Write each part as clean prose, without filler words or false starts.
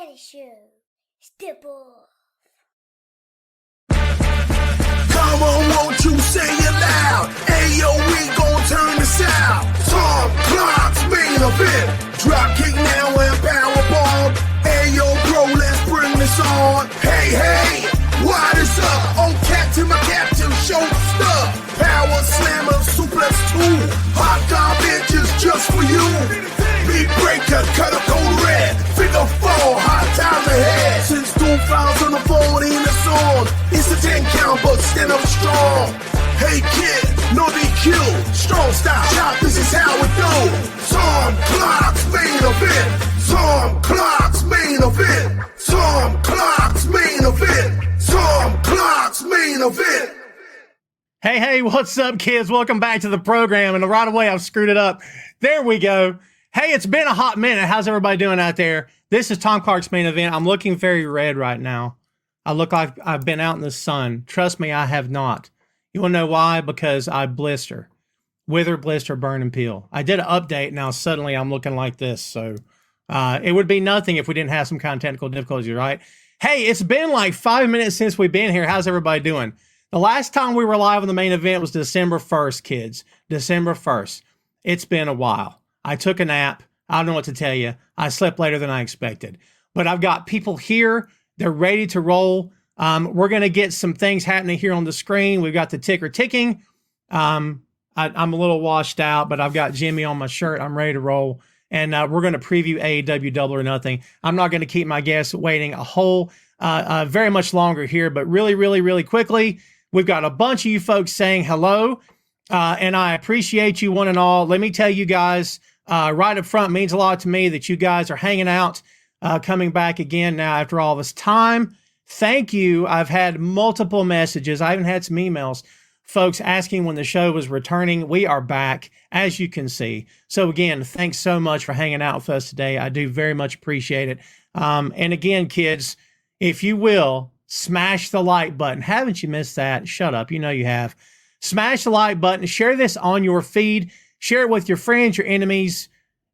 Daddy Show. Step off. Come on, won't you say it loud? Ayo, we gon' turn this out. Tom Clark's main event. Drop kick now and powerbomb. Ayo, bro, let's bring this on. Hey, hey, what is up? Oh, captain, my captain, show stuff. Power slammer, suplex 2. Hot dog bitches just for you. Beat breaker, cut a code red. Figure 4, hot times ahead. Since 2014, it's on. It's a 10 count, but stand up strong. Hey kid, no DQ. Strong style, chop, this is how it do. Tom Clark's main event. Tom Clark's main event. Tom Clark's main event. Tom Clark's main event. Hey, what's up, kids? Welcome back to the program. And right away, I've screwed it up. There we go. Hey, it's been a hot minute. How's everybody doing out there? This is Tom Clark's main event. I'm looking very red right now. I look like I've been out in the sun. Trust me, I have not. You want to know why? Because I blister. Wither, blister, burn, and peel. I did an update. Now suddenly I'm looking like this. So it would be nothing if we didn't have some kind of technical difficulties, right? Hey, it's been like 5 minutes since we've been here. How's everybody doing? The last time we were live on the main event was December 1st, kids. December 1st. It's been a while. I took a nap. I don't know what to tell you. I slept later than I expected. But I've got people here. They're ready to roll. We're going to get some things happening here on the screen. We've got the ticker ticking. I'm a little washed out, but I've got Jimmy on my shirt. I'm ready to roll. And we're going to preview AEW Double or Nothing. I'm not going to keep my guests waiting a whole very much longer here, but really quickly, we've got a bunch of you folks saying hello. And I appreciate you one and all. Let me tell you guys, right up front, means a lot to me that you guys are hanging out, coming back again now after all this time. Thank you. I've had multiple messages. I even had some emails, folks asking when the show was returning. We are back, as you can see. So again, thanks so much for hanging out with us today. I do very much appreciate it. And again, kids, if you will, smash the like button. Haven't you missed that? Shut up. You know you have. Smash the like button. Share this on your feed. Share it with your friends, your enemies,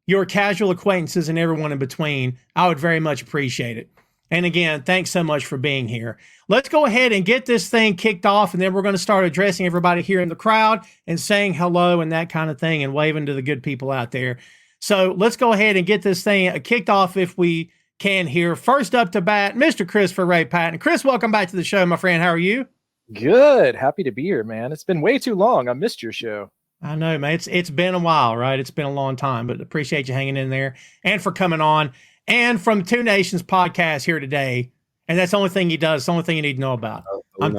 your casual acquaintances, and everyone in between. I would very much appreciate it. And again, thanks so much for being here. Let's go ahead and get this thing kicked off, and then we're going to start addressing everybody here in the crowd and saying hello and that kind of thing and waving to the good people out there. So let's go ahead and get this thing kicked off if we can here. First up to bat, Mr. Christopher Ray Patton. Chris, welcome back to the show, my friend. How are you? Good. Happy to be here, man. It's been way too long. I missed your show. I know, man. It's been a while, right? It's been a long time, but appreciate you hanging in there and for coming on. And from Two Nations podcast here today, and that's the only thing he does. It's the only thing you need to know about. I'm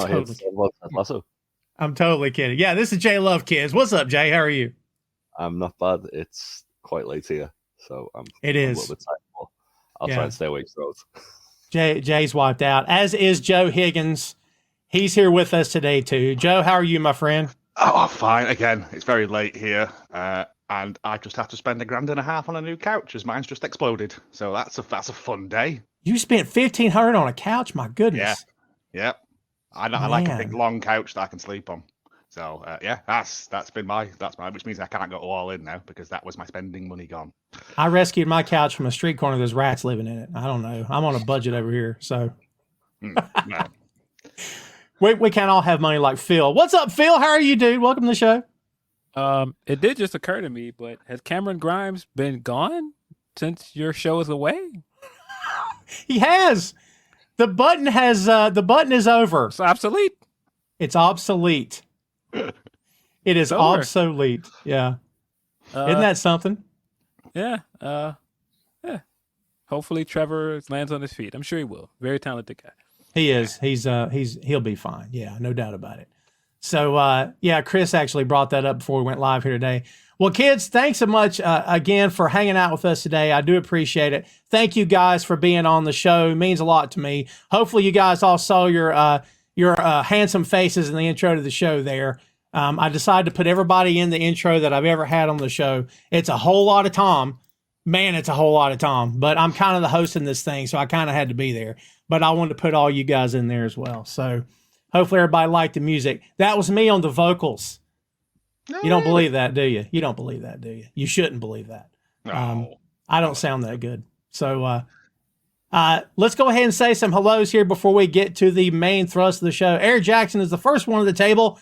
totally kidding. Yeah, this is Jay Love, kids. What's up, Jay? How are you? I'm not bad. It's quite late here, so I'm a little bit tired. I'll try and stay awake throughout. Jay's wiped out, as is Joe Higgens. He's here with us today, too. Joe, how are you, my friend? Oh, fine. Again, it's very late here. And I just have to spend $1,500 on a new couch as mine's just exploded. So that's a fun day. You spent $1,500 on a couch? My goodness. Yeah. I like a big long couch that I can sleep on. So that's my, which means I can't go all in now because that was my spending money gone. I rescued my couch from a street corner. There's rats living in it. I don't know. I'm on a budget over here. So No. we can't all have money like Phil. What's up, Phil? How are you, dude? Welcome to the show. It did just occur to me, but has Cameron Grimes been gone since your show is away? He has. The button is over. It's obsolete. It's obsolete. It is obsolete. Yeah. Isn't that something? Yeah. Yeah. Hopefully Trevor lands on his feet. I'm sure he will. Very talented guy. He is. He'll be fine. Yeah, no doubt about it. So, Chris actually brought that up before we went live here today. Well, kids, thanks so much again for hanging out with us today. I do appreciate it. Thank you guys for being on the show. It means a lot to me. Hopefully you guys all saw your handsome faces in the intro to the show there. I decided to put everybody in the intro that I've ever had on the show. It's a whole lot of Tom. Man, it's a whole lot of Tom. But I'm kind of the host in this thing, so I kind of had to be there. But I wanted to put all you guys in there as well. So hopefully everybody liked the music. That was me on the vocals. You don't believe that, do you? You don't believe that, do you? You shouldn't believe that. No. I don't sound that good. So Let's go ahead and say some hellos here before we get to the main thrust of the show. Eric Jackson is the first one at the table.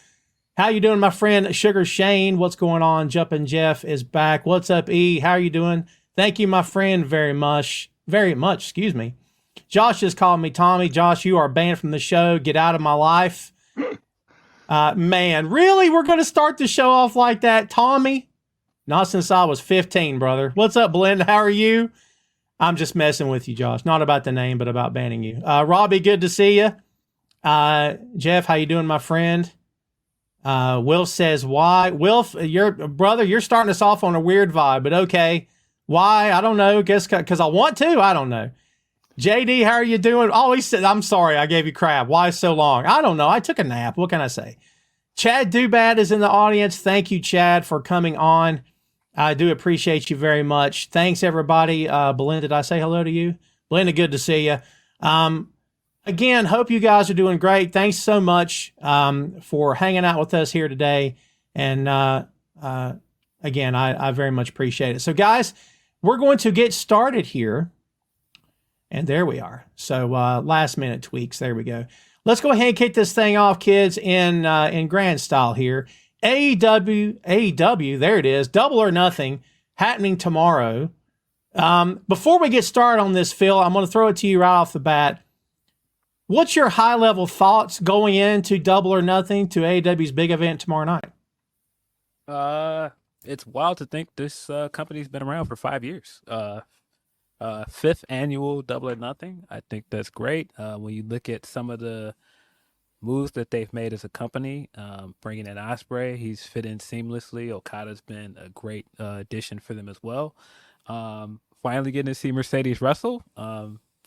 How you doing, my friend? Sugar Shane, what's going on? Jumpin' Jeff is back. What's up, E? How are you doing? Thank you, my friend, very much, excuse me. Josh just called me Tommy. Josh, you are banned from the show. Get out of my life. Man, really? We're going to start the show off like that? Tommy? Not since I was 15, brother. What's up, Belinda? How are you? I'm just messing with you, Josh. Not about the name, but about banning you. Robbie, good to see you. Jeff, how you doing, my friend? Will says, why? Will, your brother, you're starting us off on a weird vibe, but okay. Why? I don't know. Guess because I want to. I don't know. JD, how are you doing? Oh, he said, I'm sorry. I gave you crap. Why so long? I don't know. I took a nap. What can I say? Chad Dubad is in the audience. Thank you, Chad, for coming on. I do appreciate you very much. Thanks, everybody. Belinda, did I say hello to you? Belinda, good to see you. Again, hope you guys are doing great. Thanks so much for hanging out with us here today. And again, I very much appreciate it. So, guys, we're going to get started here. And there we are. So last minute tweaks. There we go. Let's go ahead and kick this thing off, kids, in grand style here. AEW, there it is. Double or Nothing happening tomorrow. Before we get started on this, Phil, I'm going to throw it to you right off the bat. What's your high-level thoughts going into Double or Nothing, to AEW's big event tomorrow night? It's wild to think this company's been around for 5 years. Fifth annual Double or Nothing. I think that's great. When you look at some of the moves that they've made as a company, bringing in Ospreay, he's fit in seamlessly. Okada's been a great addition for them as well. Finally getting to see Mercedes wrestle,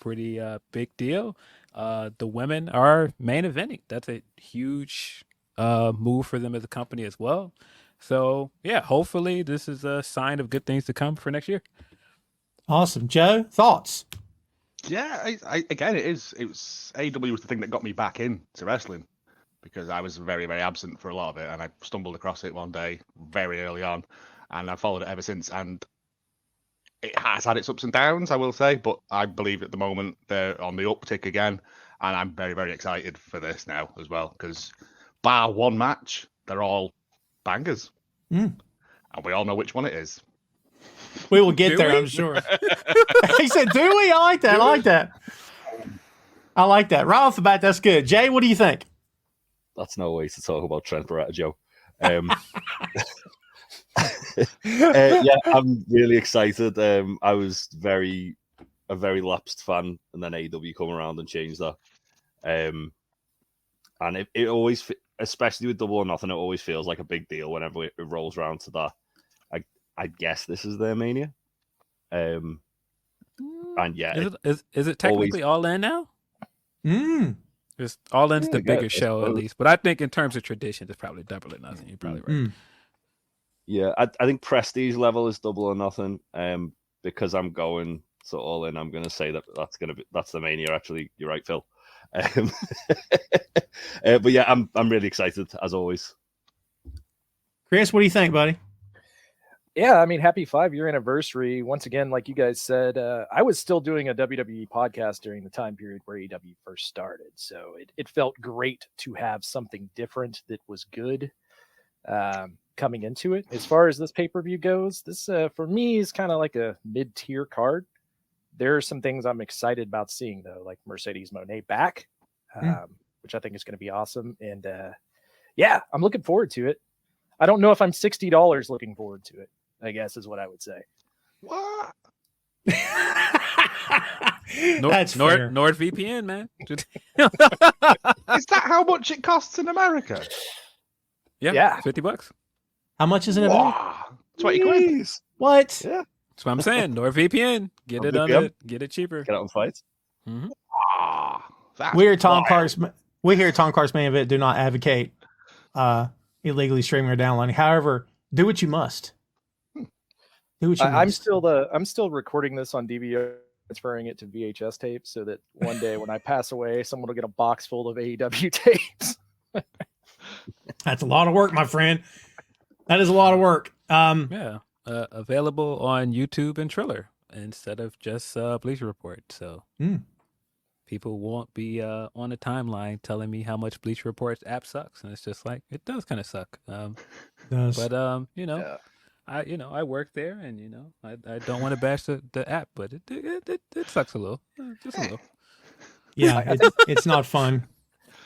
pretty big deal. The women are main eventing. That's a huge move for them as a company as well. So yeah, hopefully this is a sign of good things to come for next year. Awesome. Joe, thoughts? Yeah, again, it was AEW was the thing that got me back into wrestling, because I was very, very absent for a lot of it, and I stumbled across it one day very early on, and I've followed it ever since. And it has had its ups and downs, I will say, but I believe at the moment they're on the uptick again, and I'm very, very excited for this now as well, because bar one match, they're all bangers, and we all know which one it is. We will get there, I'm sure. He said, do we? I like that. I like that. Right off the bat, that's good. Jay, what do you think? That's no way to talk about Trent Barretta, Joe. Yeah, I'm really excited. I was a very lapsed fan, and then AEW come around and changed that. And it always, especially with Double or Nothing, it always feels like a big deal whenever it rolls around to that. I guess this is their Mania. And yeah. Is it technically All In now? Just All In's the bigger show, at least. But I think in terms of tradition, it's probably Double or Nothing. You're probably right. Yeah, I think prestige level is Double or Nothing. Because I'm going to All In, I'm going to say that's the Mania. Actually, you're right, Phil. But yeah, I'm really excited as always. Chris, what do you think, buddy? Yeah, I mean, happy 5-year anniversary. Once again, like you guys said, I was still doing a WWE podcast during the time period where AEW first started. So it felt great to have something different that was good coming into it. As far as this pay-per-view goes, this for me is kind of like a mid-tier card. There are some things I'm excited about seeing, though, like Mercedes Moné back, which I think is going to be awesome. And yeah, I'm looking forward to it. I don't know if I'm $60 looking forward to it, I guess is what I would say. What? That's fair. NordVPN, man. Is that how much it costs in America? Yeah. $50. How much is it? Wow, 20 quid. What? Yeah. That's what I'm saying. NordVPN. Get it cheaper. Get out and fight. Mm-hmm. We here at Tom Clark's Main Event do not advocate illegally streaming or downloading. However, do what you must. Do what you must. I'm still recording this on DVR, transferring it to VHS tapes, so that one day when I pass away, someone will get a box full of AEW tapes. That's a lot of work, my friend. That is a lot of work. Available on YouTube and Triller. instead of just Bleacher Report. So people won't be on the timeline telling me how much Bleacher Report's app sucks, and it's just like it does kind of suck. Does. But I work there, and I don't want to bash the app, but it sucks a little, just a little. Yeah, it's not fun.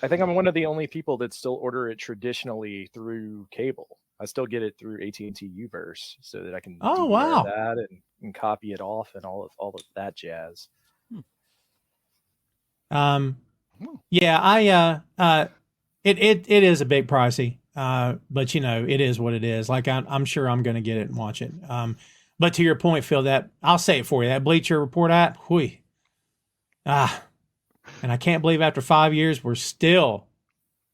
I think I'm one of the only people that still order it traditionally through cable. I still get it through AT&T Uverse so that I can DVR that and copy it off and all of that jazz. Yeah, it is a bit pricey. But it is what it is. Like I'm sure I'm going to get it and watch it. But to your point, Phil, that I'll say it for you, that Bleacher Report app, and I can't believe after 5 years, we're still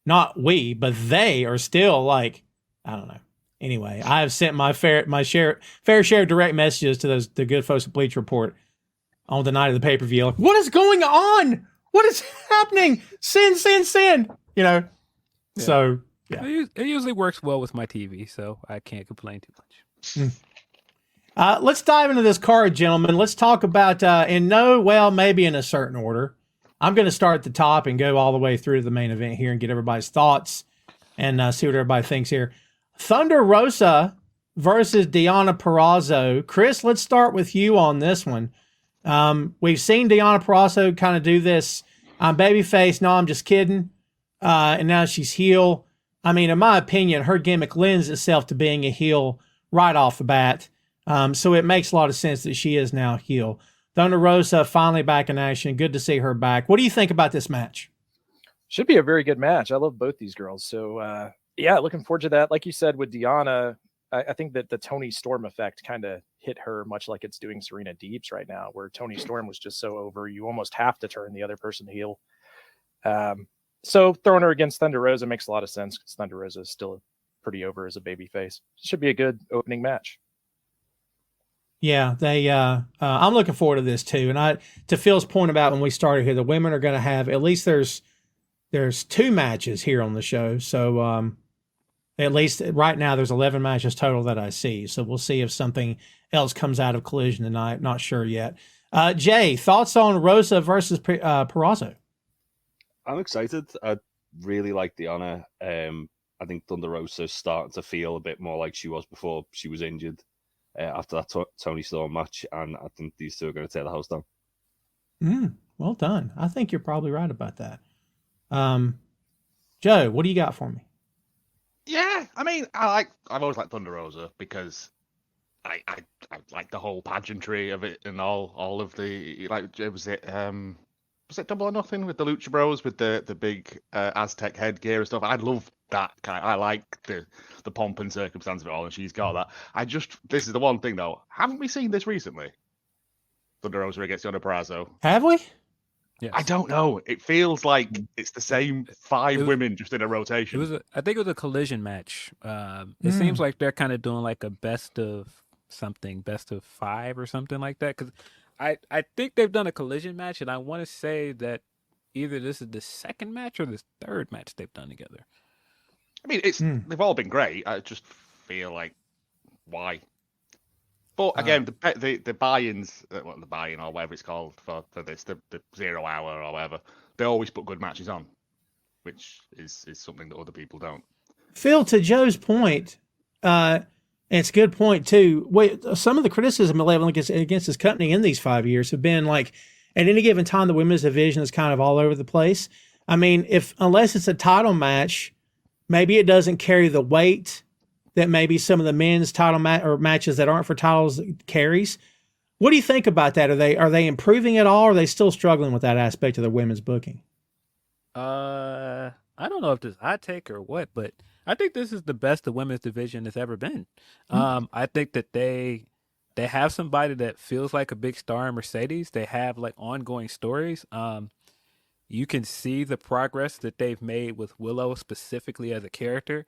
but they are still like, I don't know. Anyway, I have sent my fair share of direct messages to the good folks at Bleacher Report on the night of the pay-per-view. Like, what is going on? What is happening? Sin. Yeah. So yeah. It usually works well with my TV, so I can't complain too much. Let's dive into this card, gentlemen. Let's talk about, maybe in a certain order. I'm going to start at the top and go all the way through to the main event here and get everybody's thoughts and see what everybody thinks here. Thunder Rosa versus Deonna Purrazzo. Chris, let's start with you on this one. We've seen Deonna Purrazzo kind of do this. I'm babyface. No, I'm just kidding. And now she's heel. I mean, in my opinion, her gimmick lends itself to being a heel right off the bat. So it makes a lot of sense that she is now heel. Thunder Rosa finally back in action. Good to see her back. What do you think about this match? Should be a very good match. I love both these girls. So, looking forward to that. Like you said, with Deonna, I think that the Toni Storm effect kind of hit her much like it's doing Serena Deeb's right now, where Toni Storm was just so over, you almost have to turn the other person heel. So throwing her against Thunder Rosa makes a lot of sense because Thunder Rosa is still pretty over as a babyface. Should be a good opening match. Yeah, I'm looking forward to this too. And to Phil's point about when we started here, the women are going to have, at least there's 2 matches here on the show. So at least right now there's 11 matches total that I see. So we'll see if something else comes out of Collision tonight. Not sure yet. Jay, thoughts on Rosa versus Purrazzo? I'm excited. I really like Deonna. I think Thunder Rosa's starting to feel a bit more like she was before she was injured after that Toni Storm match, and I think these two are going to tear the house down. Well done. I think you're probably right about that. Joe, what do you got for me? Yeah, I mean, I've always liked Thunder Rosa because I like the whole pageantry of it and all of the was it Double or Nothing with the Lucha Bros with the big Aztec headgear and stuff. I love that kind. I like the pomp and circumstance of it all, and she's got that. This is the one thing though. Haven't we seen this recently? Thunder Rosa against Deonna Purrazzo. Have we? Yes. I don't know. It feels like it's the same 5 women just in a rotation. I think it was a Collision match. It seems like they're kind of doing like a best of 5 or something like that. Because I think they've done a Collision match, and I want to say that either this is the second match or the third match they've done together. I mean, they've all been great. I just feel like, why? But again, the buy-ins, the buy-in or whatever it's called for this, the 0 hour or whatever, they always put good matches on, which is something that other people don't. Phil, to Joe's point, and it's a good point too. Some of the criticism leveled against this company in these 5 years have been like, at any given time, the women's division is kind of all over the place. I mean, unless it's a title match, maybe it doesn't carry the weight that maybe some of the men's title or matches that aren't for titles carries. What do you think about that? Are they improving at all, or are they still struggling with that aspect of their women's booking? I don't know if this is a hot take or what, but I think this is the best the women's division has ever been. I think that they have somebody that feels like a big star in Mercedes. They have like ongoing stories. You can see the progress that they've made with Willow specifically as a character.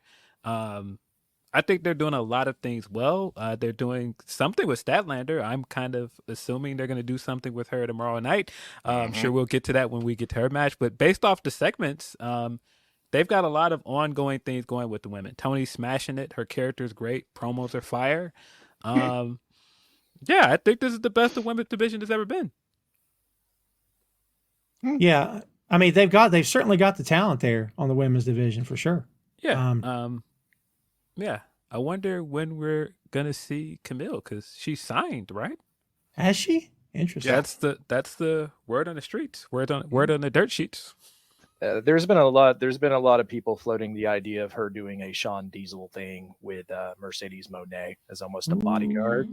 I think they're doing a lot of things well. They're doing something with Statlander. I'm kind of assuming they're going to do something with her tomorrow night. I'm sure we'll get to that when we get to her match. But based off the segments, they've got a lot of ongoing things going with the women. Tony's smashing it. Her character's great. Promos are fire. Yeah, I think this is the best the women's division has ever been. Yeah, I mean they've certainly got the talent there on the women's division for sure. Yeah. Yeah. I wonder when we're gonna see Camille because she's signed, right? Has she? Interesting. That's the word on the streets. Word on the dirt sheets. There's been a lot of people floating the idea of her doing a Shawn Diesel thing with Mercedes Moné as almost a bodyguard,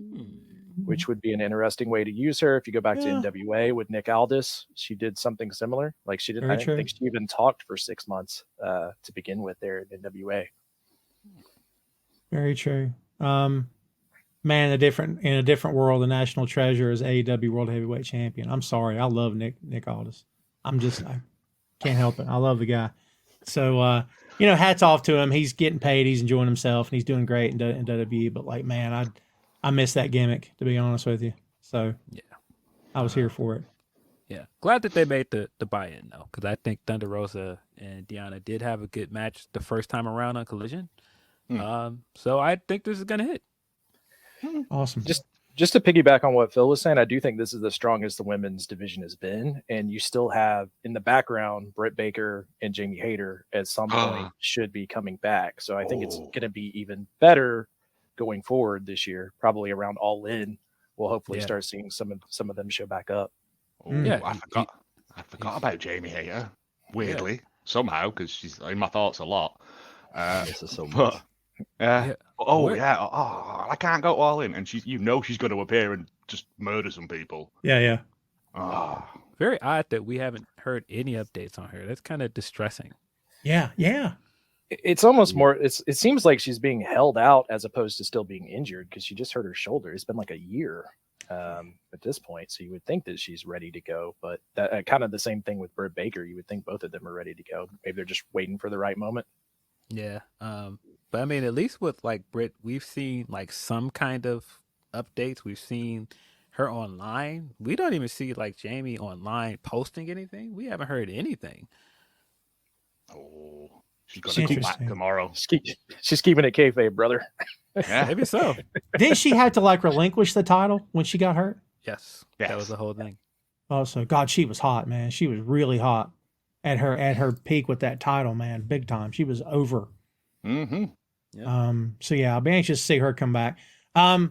which would be an interesting way to use her. If you go back to NWA with Nick Aldis, she did something similar. Like she did, I don't think she even talked for 6 months to begin with there at NWA. Very true. Man, in a different world, the national treasure is AEW World Heavyweight Champion. I'm sorry, I love Nick Aldis. I can't help it. I love the guy. So hats off to him. He's getting paid. He's enjoying himself, and he's doing great in WWE. But like, man, I miss that gimmick, to be honest with you. So yeah, I was here for it. Yeah, glad that they made the buy-in though, because I think Thunder Rosa and Deonna did have a good match the first time around on Collision. So I think this is gonna hit. Awesome. Just to piggyback on what Phil was saying, I do think this is the strongest the women's division has been, and you still have in the background Britt Baker and Jamie Hayter at some point should be coming back. So I think it's going to be even better going forward this year. Probably around All In, we'll hopefully start seeing some of them show back up. Yeah, I forgot about Jamie Hayter. Weirdly, somehow, because she's in my thoughts a lot. This is so much. I can't go All In, and she's going to appear and just murder some people. Yeah. Very odd that we haven't heard any updates on her. That's kind of distressing. Yeah. It's almost more. It seems like she's being held out as opposed to still being injured because she just hurt her shoulder. It's been like a year at this point, so you would think that she's ready to go. But that kind of the same thing with Britt Baker. You would think both of them are ready to go. Maybe they're just waiting for the right moment. Yeah. But I mean, at least with like Britt, we've seen like some kind of updates. We've seen her online. We don't even see like Jamie online posting anything. We haven't heard anything. Oh, she's going to come back tomorrow. She's keeping it kayfabe, brother. Yeah. Maybe so. Didn't she have to like relinquish the title when she got hurt? Yes. That was the whole thing. Also, God, she was hot, man. She was really hot at her peak with that title, man. Big time. She was over. Mm-hmm. Yep. So yeah, I'll be anxious to see her come back. I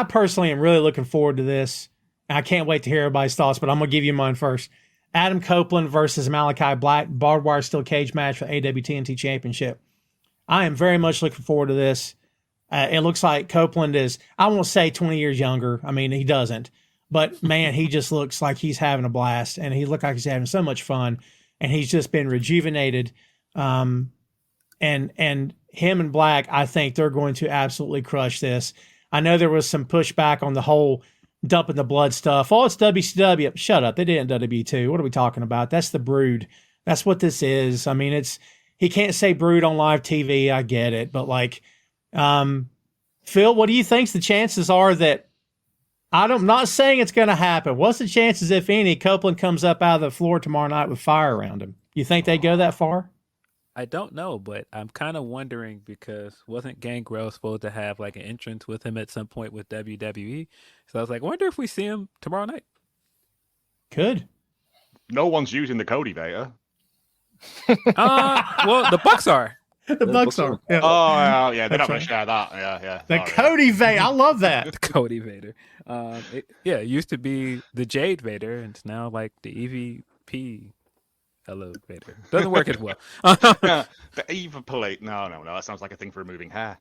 personally am really looking forward to this. I can't wait to hear everybody's thoughts, but I'm gonna give you mine first. Adam Copeland versus Malachi Black, barbed wire steel cage match for AEW TNT Championship. I am very much looking forward to this. It looks like Copeland is, I won't say 20 years younger. I mean, he doesn't, but man, he just looks like he's having a blast, and he looks like he's having so much fun, and he's just been rejuvenated. And him and Black, I think they're going to absolutely crush this. I know there was some pushback on the whole dumping the blood stuff. Oh, it's WCW. Shut up. They did it in WWE. What are we talking about? That's the Brood. That's what this is. I mean, he can't say Brood on live TV. I get it. But like, Phil, what do you think the chances are that, I'm not saying it's going to happen. What's the chances, if any, Copeland comes up out of the floor tomorrow night with fire around him? You think they go that far? I don't know, but I'm kind of wondering because wasn't Gangrel supposed to have like an entrance with him at some point with WWE? So I was like, I wonder if we see him tomorrow night. Could. No one's using the Cody Vader. Well, the Bucks are. The Bucks are. Yeah. Oh, yeah, they're not going to share that. Yeah. The Cody Vader. I love that. The Cody Vader. It used to be the Jade Vader, and it's now like the EVP. Hello, Vader. Doesn't work as well. The Eva Plate. No. That sounds like a thing for removing hair.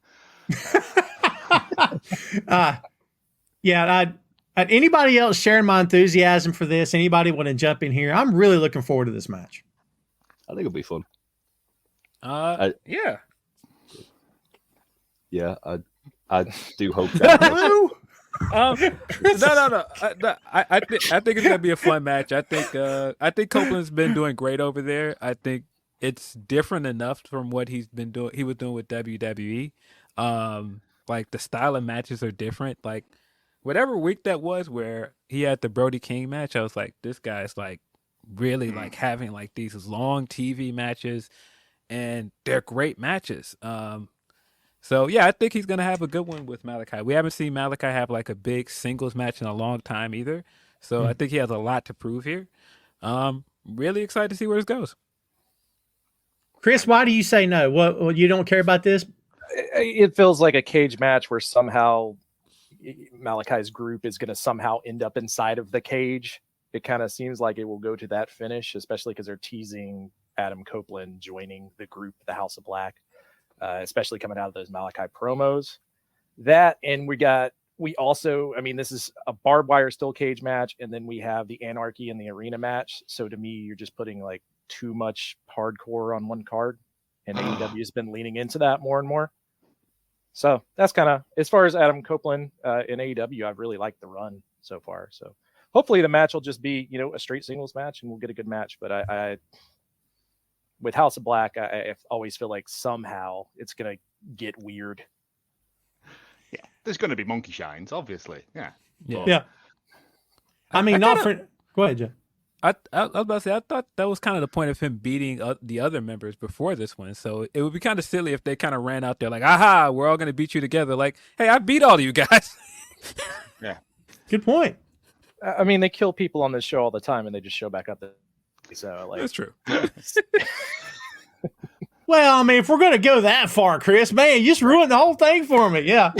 Anybody else sharing my enthusiasm for this? Anybody want to jump in here? I'm really looking forward to this match. I think it'll be fun. Yeah. Yeah, I do hope that. No. I think it's gonna be a fun match. I think Copeland's been doing great over there. I think it's different enough from what he was doing with WWE. Like the style of matches are different. Like whatever week that was where he had the Brody King match, I was like, this guy's like really like having like these long TV matches, and they're great matches. So yeah, I think he's gonna have a good one with Malachi. We haven't seen Malachi have like a big singles match in a long time either. So I think he has a lot to prove here. Really excited to see where this goes. Chris, why do you say no? What you don't care about this? It feels like a cage match where somehow Malachi's group is going to somehow end up inside of the cage. It kind of seems like it will go to that finish, especially because they're teasing Adam Copeland joining the group, the House of Black, especially coming out of those Malachi promos. That, and we also, I mean, this is a barbed wire steel cage match, and then we have the Anarchy and the arena match. So to me, you're just putting like too much hardcore on one card, and AEW has been leaning into that more and more. So that's kind of, as far as Adam Copeland in AEW, I've really liked the run so far. So hopefully the match will just be, a straight singles match and we'll get a good match. But I with House of Black, I always feel like somehow it's going to get weird. Yeah, there's going to be monkey shines, obviously. Yeah. Yeah. I mean, go ahead, Joe. I was about to say, I thought that was kind of the point of him beating the other members before this one. So it would be kind of silly if they kind of ran out there like, aha, we're all going to beat you together. Like, hey, I beat all of you guys. Yeah. Good point. I mean, they kill people on this show all the time and they just show back up. So like, That's true. Well, I mean, if we're going to go that far, Chris, man, you just ruined the whole thing for me. Yeah.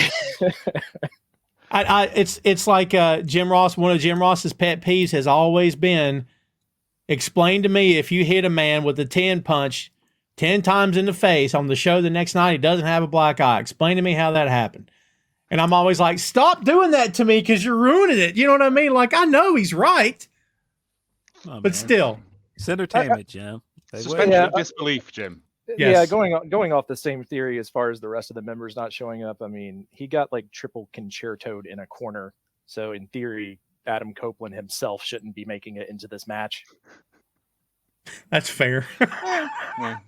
It's like Jim Ross. One of Jim Ross's pet peeves has always been, explain to me if you hit a man with a 10 punch 10 times in the face on the show the next night, he doesn't have a black eye. Explain to me how that happened. And I'm always like, stop doing that to me because you're ruining it. You know what I mean? Like, I know he's right, but still. It's entertainment, Jim. Suspension of disbelief, Jim. Yes. Yeah, going off the same theory as far as the rest of the members not showing up. I mean, he got like triple concertoed in a corner. So in theory, Adam Copeland himself shouldn't be making it into this match. That's fair. Yeah.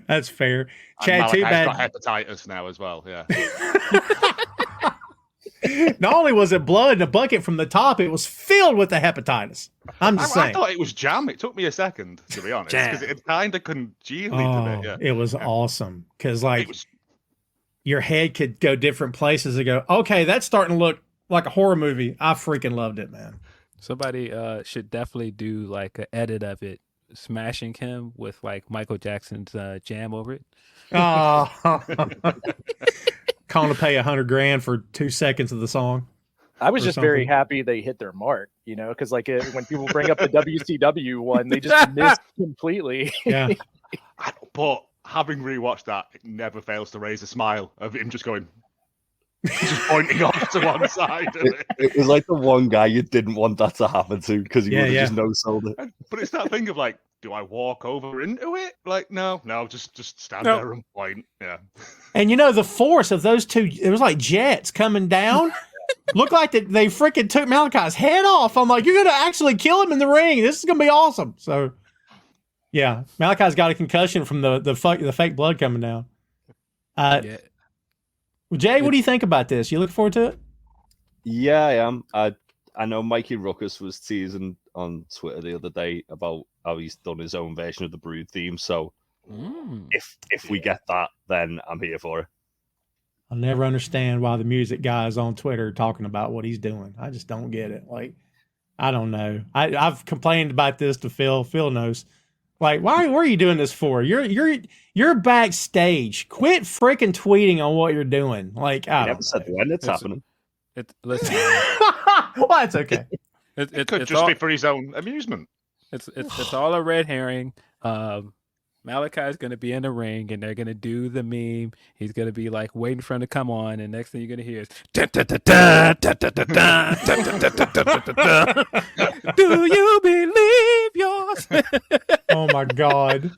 That's fair. And Chad, too Malachi's bad. got hepatitis now as well. Yeah. Not only was it blood in a bucket from the top, it was filled with the hepatitis. I'm just I saying. thought it was jam. It took me a second, to be honest, because it kind of congealed a bit. Yeah. It was awesome because, It like, was, your head could go different places and go, okay, that's starting to look like a horror movie. I freaking loved it, man. Somebody should definitely do like an edit of it, smashing him with like Michael Jackson's jam over it. Oh, calling to pay $100,000 for 2 seconds of the song. I was Or just very something. happy they hit their mark, because like when people bring up the WCW one, they just missed completely. Yeah. but having rewatched that, it never fails to raise a smile of him just going, just pointing off to one side of it. It was like the one guy you didn't want that to happen to because he Yeah, would have yeah. just no-sold it. But it's that thing of like, do I walk over into it? Like, no, just stand No. there and point. Yeah. And the force of those two, it was like jets coming down. Looked like they freaking took Malachi's head off. I'm like, you're going to actually kill him in the ring. This is going to be awesome. So, yeah, Malachi's got a concussion from the fake blood coming down. Yeah. Jay, what do you think about this? You look forward to it? Yeah, I am. I know Mikey Ruckus was teasing on Twitter the other day about how he's done his own version of the Brood theme. So if we get that, then I'm here for it. I'll never understand why the music guys on Twitter are talking about what he's doing. I just don't get it. Like, I don't know. I've complained about this to Phil. Phil knows. Like, what are you doing this for? You're backstage. Quit freaking tweeting on what you're doing. Like, I I never don't said know. when it's happening. Listen, Well, that's okay. It could it's just all, be for his own amusement. it's all a red herring. Malachi's going to be in the ring and they're going to do the meme. He's going to be like waiting for him to come on. And next thing you're going to hear is, do you believe yours? Oh, my God.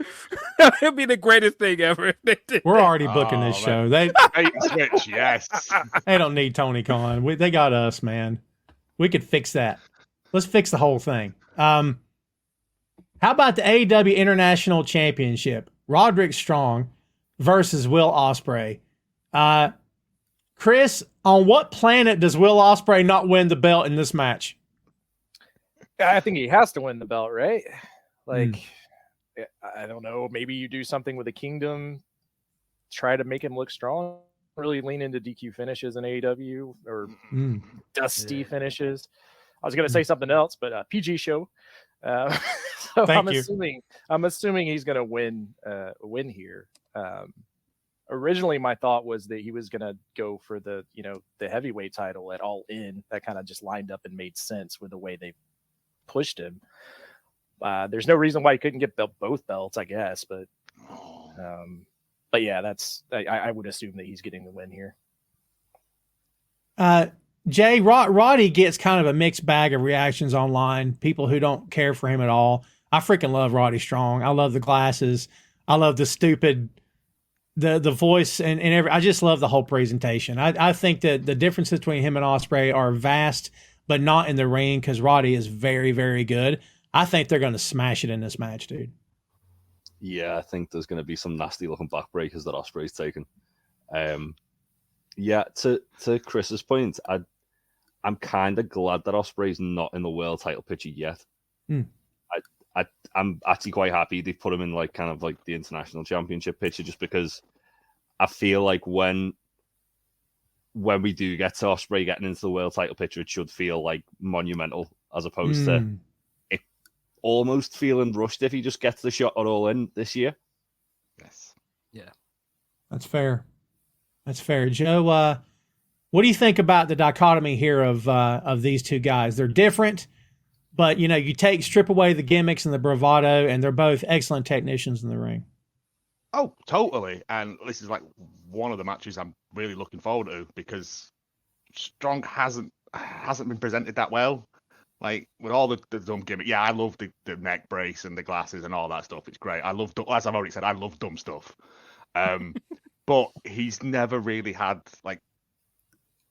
It'll be the greatest thing ever if they did. We're already booking Oh, this man. show. They Bait and switch, yes. They don't need Tony Khan. They got us, man. We could fix that. Let's fix the whole thing. How about the AEW International Championship? Roderick Strong versus Will Ospreay. Chris, on what planet does Will Ospreay not win the belt in this match? I think he has to win the belt, right? Like, I don't know. Maybe you do something with the Kingdom try to make him look strong. Really lean into DQ finishes in AEW or dusty finishes. I was going to say something else, but PG show. So Thank I'm you. assuming he's going to win here. Originally, my thought was that he was going to go for the heavyweight title at All In. That kind of just lined up and made sense with the way they pushed him. There's no reason why he couldn't get both belts, I guess, but yeah, I would assume that he's getting the win here. Jay, Roddy gets kind of a mixed bag of reactions online. People who don't care for him at all. I freaking love Roddy Strong. I love the glasses. I love the stupid, the voice and I just love the whole presentation. I think that the differences between him and Ospreay are vast, but not in the ring because Roddy is very, very good. I think they're going to smash it in this match, dude. Yeah, I think there's going to be some nasty looking backbreakers that Ospreay's taken. Yeah, to Chris's point, I'm kind of glad that Ospreay's not in the world title picture yet. I'm actually quite happy they've put him in like kind of like the international championship picture, just because I feel like when we do get to Ospreay getting into the world title picture, it should feel like monumental as opposed to it almost feeling rushed if he just gets the shot at All In this year. Yes. Yeah. That's fair. That's fair. Joe, what do you think about the dichotomy here of these two guys? They're different, but you strip away the gimmicks and the bravado, and they're both excellent technicians in the ring. Oh, totally. And this is like one of the matches I'm really looking forward to because Strong hasn't been presented that well. Like with all the dumb gimmick. Yeah, I love the neck brace and the glasses and all that stuff. It's great. I love, as I've already said, I love dumb stuff. But he's never really had like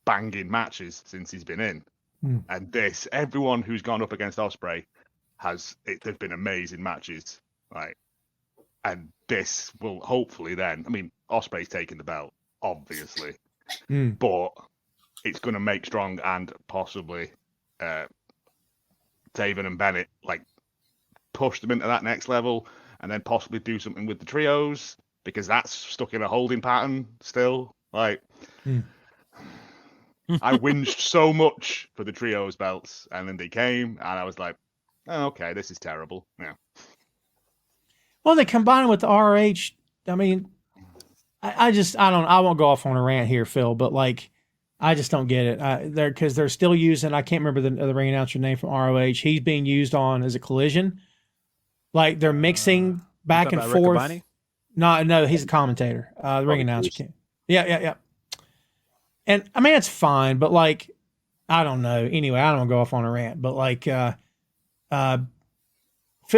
banging matches since he's been in. And everyone who's gone up against Ospreay they've been amazing matches. Like, and this will hopefully then, I mean, Ospreay's taking the belt, obviously, but it's going to make Strong and possibly Taven and Bennett like push them into that next level, and then possibly do something with the trios because that's stuck in a holding pattern still. Like, I whinged so much for the trios belts, and then they came, and I was like, oh, okay, this is terrible. Yeah. Well, they combine it with the RH. I mean, I won't go off on a rant here, Phil, but like, I just don't get it. Because they're still using, I can't remember the ring announcer name from ROH. He's being used on as a Collision. Like they're mixing back and forth. No, he's a commentator. The ring announcer can't. Yeah. And I mean, it's fine, but like, I don't know. Anyway, I don't want to go off on a rant, but like, Phil,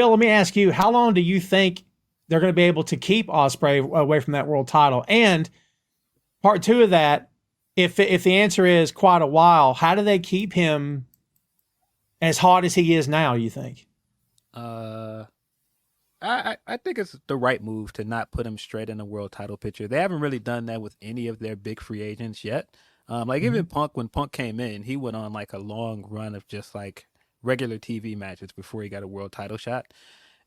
let me ask you, how long do you think they're going to be able to keep Ospreay away from that world title? And part two of that, if the answer is quite a while, how do they keep him as hot as he is now, you think? I think it's the right move to not put him straight in the world title picture. They haven't really done that with any of their big free agents yet. Even Punk, when Punk came in, he went on like a long run of just like regular TV matches before he got a world title shot.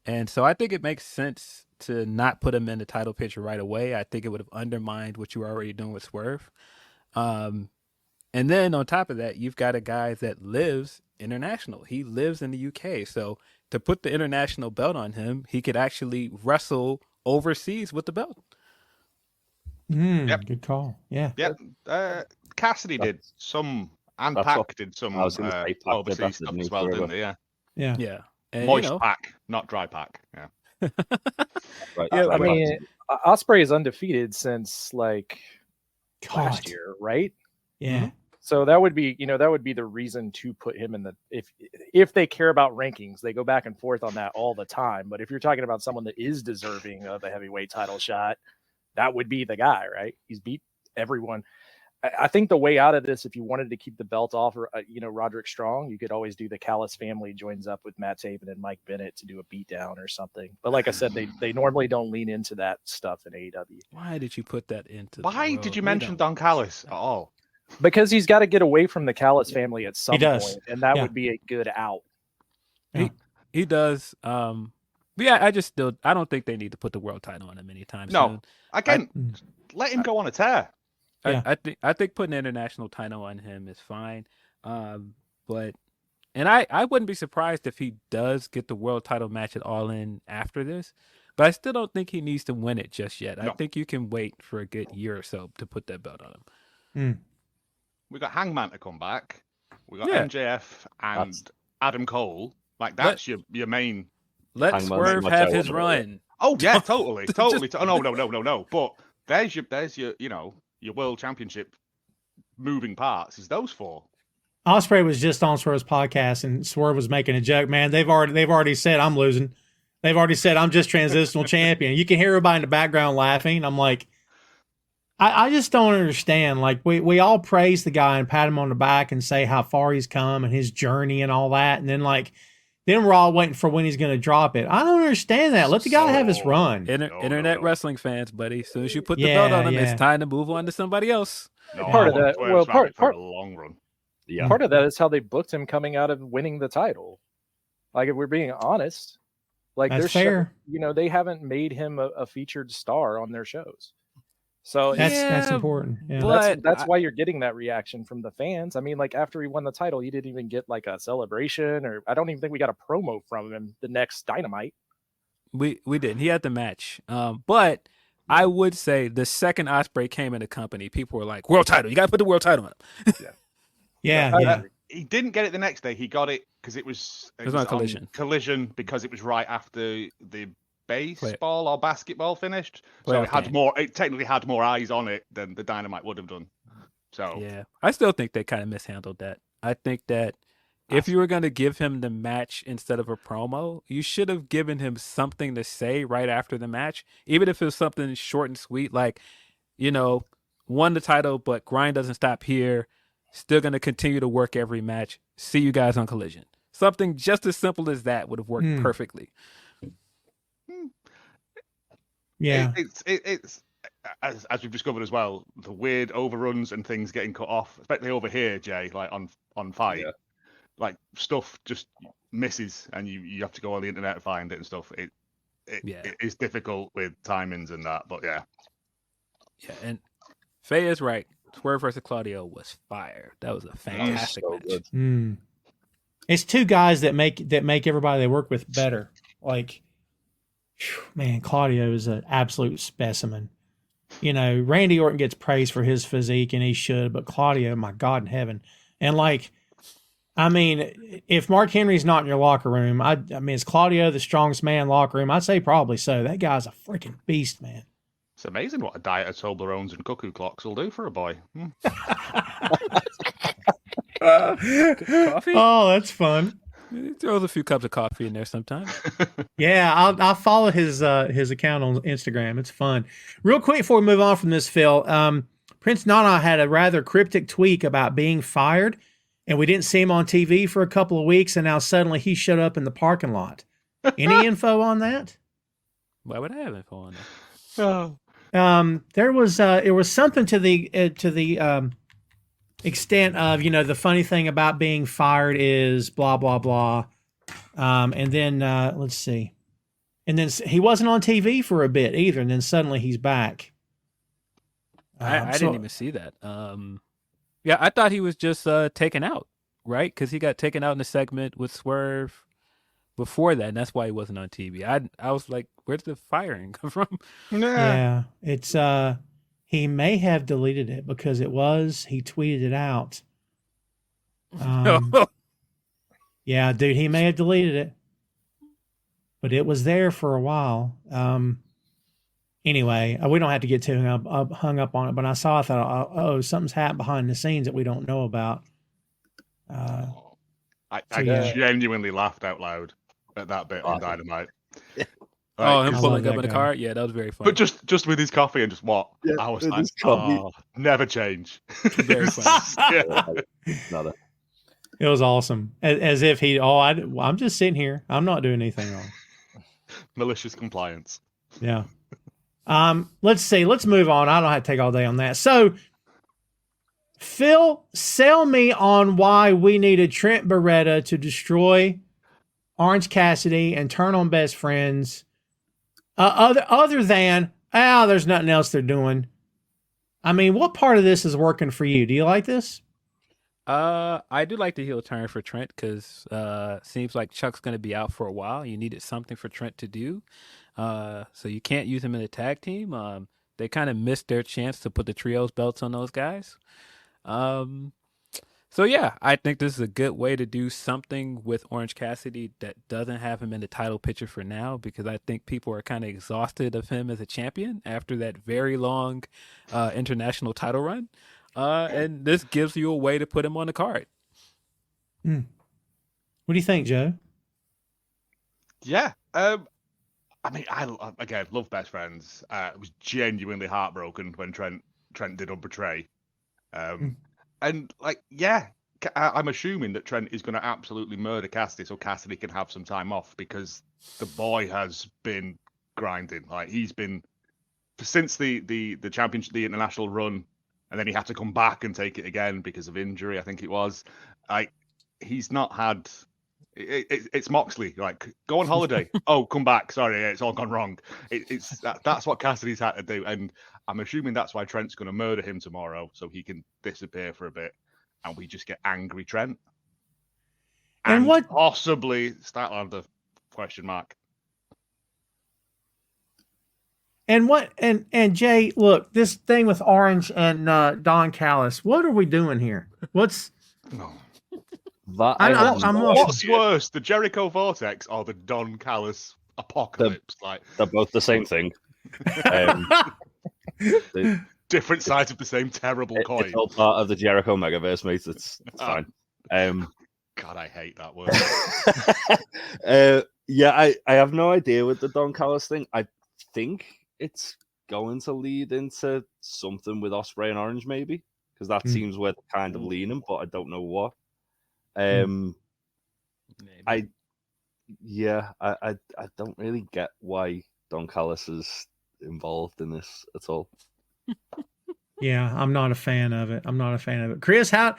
And so I think it makes sense to not put him in the title picture right away. I think it would have undermined what you were already doing with Swerve. And then on top of that, you've got a guy that lives international. He lives in the UK. So to put the international belt on him, he could actually wrestle overseas with the belt. Good call. Yeah. Yep. Cassidy did some, and Pac did some overseas stuff as well, didn't they? Yeah. And, moist Pac, not dry Pac. Yeah. I mean, Ospreay is undefeated since like last year, right? Yeah. So that would be, the reason to put him in the, if they care about rankings, they go back and forth on that all the time. But if you're talking about someone that is deserving of a heavyweight title shot, that would be the guy, right? He's beat everyone. I think the way out of this, if you wanted to keep the belt off, Roderick Strong, you could always do the Callis family joins up with Matt Taven and Mike Bennett to do a beatdown or something. But like I said, they normally don't lean into that stuff in AEW. Why did you put that into? Why did you mention Don Callis at all? Because he's got to get away from the Callis family at some point, and that would be a good out. He does. But yeah, I don't think they need to put the world title on him anytime No, soon. again, let him go on a tear. Yeah. I think putting an international title on him is fine. But I wouldn't be surprised if he does get the world title match at All In after this. But I still don't think he needs to win it just yet. No. I think you can wait for a good year or so to put that belt on him. We got Hangman to come back. We got Yeah. MJF and Adam Cole. Like that's your main. Let Hangman's Swerve much have I his want. run. Oh yeah, totally. Oh, no. But there's your your world championship moving parts. Is those four? Ospreay was just on Swerve's podcast, and Swerve was making a joke. Man, they've already said I'm losing. They've already said I'm just transitional champion. You can hear everybody in the background laughing. I'm like, I just don't understand. Like we all praise the guy and pat him on the back and say how far he's come and his journey and all that, and then we're all waiting for when he's going to drop it. I don't understand that. Let the guy have his run. Internet wrestling fans, buddy. As soon as you put the belt on him, it's time to move on to somebody else. No, Part of that, well, part for the long run. Yeah. Part of that is how they booked him coming out of winning the title. Like, if we're being honest, like That's their fair. they haven't made him a featured star on their shows. So That's important. Yeah. But that's why you're getting that reaction from the fans. I mean, like after he won the title, he didn't even get like a celebration, or I don't even think we got a promo from him the next Dynamite. We didn't. He had the match. But I would say the second Ospreay came in the company, people were like, world title. You got to put the world title on him. Yeah. He didn't get it the next day. He got it because it was on Collision. Collision because it was right after the baseball or basketball finished. So Playoff it had game. more. It technically had more eyes on it than the Dynamite would have done. So Yeah. I still think they kind of mishandled that. I think that if you were going to give him the match instead of a promo, you should have given him something to say right after the match, even if it was something short and sweet, like, won the title, but grind doesn't stop here. Still going to continue to work every match. See you guys on Collision. Something just as simple as that would have worked perfectly. Yeah. It's as we've discovered as well, the weird overruns and things getting cut off, especially over here, Jay, like on Fight, like stuff just misses, and you have to go on the internet to find it and stuff. It is difficult with timings and that, but yeah, and Faye is right. Swerve versus Claudio was fire. That was a fantastic match. It's two guys that make everybody they work with better. Like, man, Claudio is an absolute specimen. Randy Orton gets praised for his physique, and he should, but Claudio, my God in heaven. And if Mark Henry's not in your locker room, I mean, is Claudio the strongest man in the locker room? I'd say probably so. That guy's a freaking beast, man. it's amazing what a diet of Toblerones and cuckoo clocks will do for a boy. Coffee? Oh, that's fun. He throws a few cups of coffee in there sometimes. Yeah, I'll follow his account on Instagram. It's fun. Real quick before we move on from this, Phil, Prince Nana had a rather cryptic tweet about being fired, and we didn't see him on TV for a couple of weeks, and now suddenly he showed up in the parking lot. Any info on that? Why would I have info on that? There was something to the extent of, the funny thing about being fired is blah, blah, blah. And then, let's see. And then he wasn't on TV for a bit either. And then suddenly he's back. I didn't even see that. Yeah, I thought he was just taken out, right? Because he got taken out in the segment with Swerve before that, and that's why he wasn't on TV. I was like, where did the firing come from? Yeah, it's he may have deleted it because he tweeted it out. Yeah, dude, he may have deleted it, but it was there for a while. Anyway, we don't have to get too hung up on it, but I saw, I thought, something's happened behind the scenes that we don't know about. I genuinely laughed out loud at that bit on Dynamite. Him pulling up in the car? Yeah, that was very funny. But just with his coffee and just what? Yeah, I was like, never change. Very funny. It was awesome. As if I'm just sitting here. I'm not doing anything wrong. Malicious compliance. Yeah. Let's see. Let's move on. I don't have to take all day on that. So, Phil, sell me on why we needed Trent Beretta to destroy Orange Cassidy and turn on best friends, other than, there's nothing else they're doing. I mean, what part of this is working for you? Do you like this? I do like the heel turn for Trent because seems like Chuck's going to be out for a while. You needed something for Trent to do, so you can't use him in the tag team. They kind of missed their chance to put the trios belts on those guys. So yeah, I think this is a good way to do something with Orange Cassidy that doesn't have him in the title picture for now, because I think people are kind of exhausted of him as a champion after that very long international title run. And this gives you a way to put him on the card. What do you think, Joe? Yeah. I mean, I love best friends. I was genuinely heartbroken when Trent did unbetray. And I'm assuming that Trent is going to absolutely murder Cassidy so Cassidy can have some time off, because the boy has been grinding. Like, he's been since the championship, the international run, and then he had to come back and take it again because of injury, I think it was. He's not had. It's Moxley. Like, go on holiday. Oh, come back. Sorry, it's all gone wrong. That's what Cassidy's had to do, and I'm assuming that's why Trent's going to murder him tomorrow, so he can disappear for a bit, and we just get angry Trent. And what possibly Statlander ? And what and Jay, look, this thing with Orange and Don Callis, what are we doing here? What's what's worse, the Jericho Vortex or the Don Callis apocalypse? They're both the same thing. Different sides of the same terrible coin. It's all part of the Jericho Megaverse, mate. It's fine. God, I hate that word. I have no idea with the Don Callis thing. I think it's going to lead into something with Ospreay and Orange, maybe, because that seems where they're kind of leaning, but I don't know what. I don't really get why Don Callis is involved in this at all. Yeah, I'm not a fan of it. Chris, how?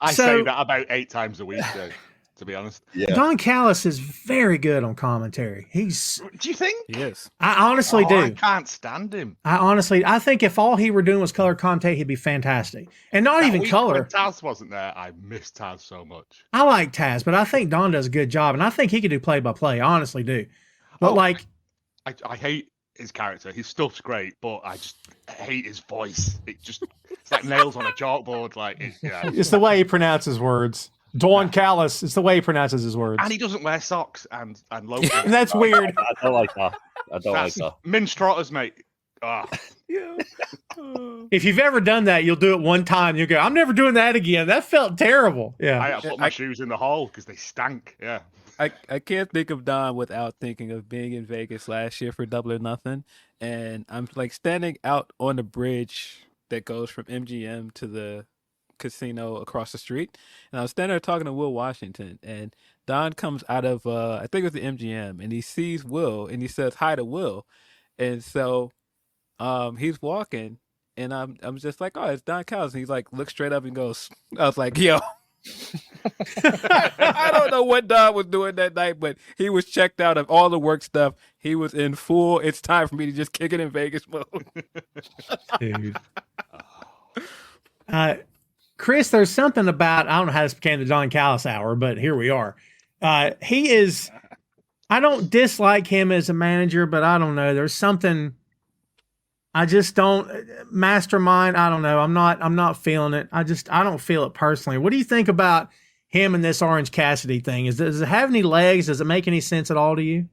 I say that about 8 times a week, though, to be honest. Yeah. Don Callis is very good on commentary. Do you think? He is. I honestly do. I can't stand him. I think if all he were doing was color commentate, he'd be fantastic. And not even color. When Taz wasn't there, I missed Taz so much. I like Taz, but I think Don does a good job, and I think he could do play-by-play. I honestly do. But I hate his character. His stuff's great, but I just hate his voice. It's like nails on a chalkboard. It's the way he pronounces words. Don Callis. It's the way he pronounces his words. And he doesn't wear socks and logos. That's weird. I don't like that. Mince trotters, mate. If you've ever done that, you'll do it one time. You'll go, I'm never doing that again. That felt terrible. Yeah. I put my shoes in the hole because they stank. Yeah. I can't think of Don without thinking of being in Vegas last year for Double or Nothing. And I'm like standing out on the bridge that goes from MGM to the casino across the street. And I was standing there talking to Will Washington, and Don comes out of, I think it was the MGM, and he sees Will and he says hi to Will. And so he's walking, and I'm just like, oh, it's Don Callis. And he's like, looks straight up and goes, I was like, yo. I don't know what Don was doing that night, but he was checked out of all the work stuff. He was in full, it's time for me to just kick it in Vegas mode. Dude. Chris, there's something about, I don't know how this became the Don Callis hour, but here we are. He is, I don't dislike him as a manager, but I don't know. There's something, I just don't, mastermind, I don't know. I'm not feeling it. I don't feel it personally. What do you think about him and this Orange Cassidy thing? Does it have any legs? Does it make any sense at all to you?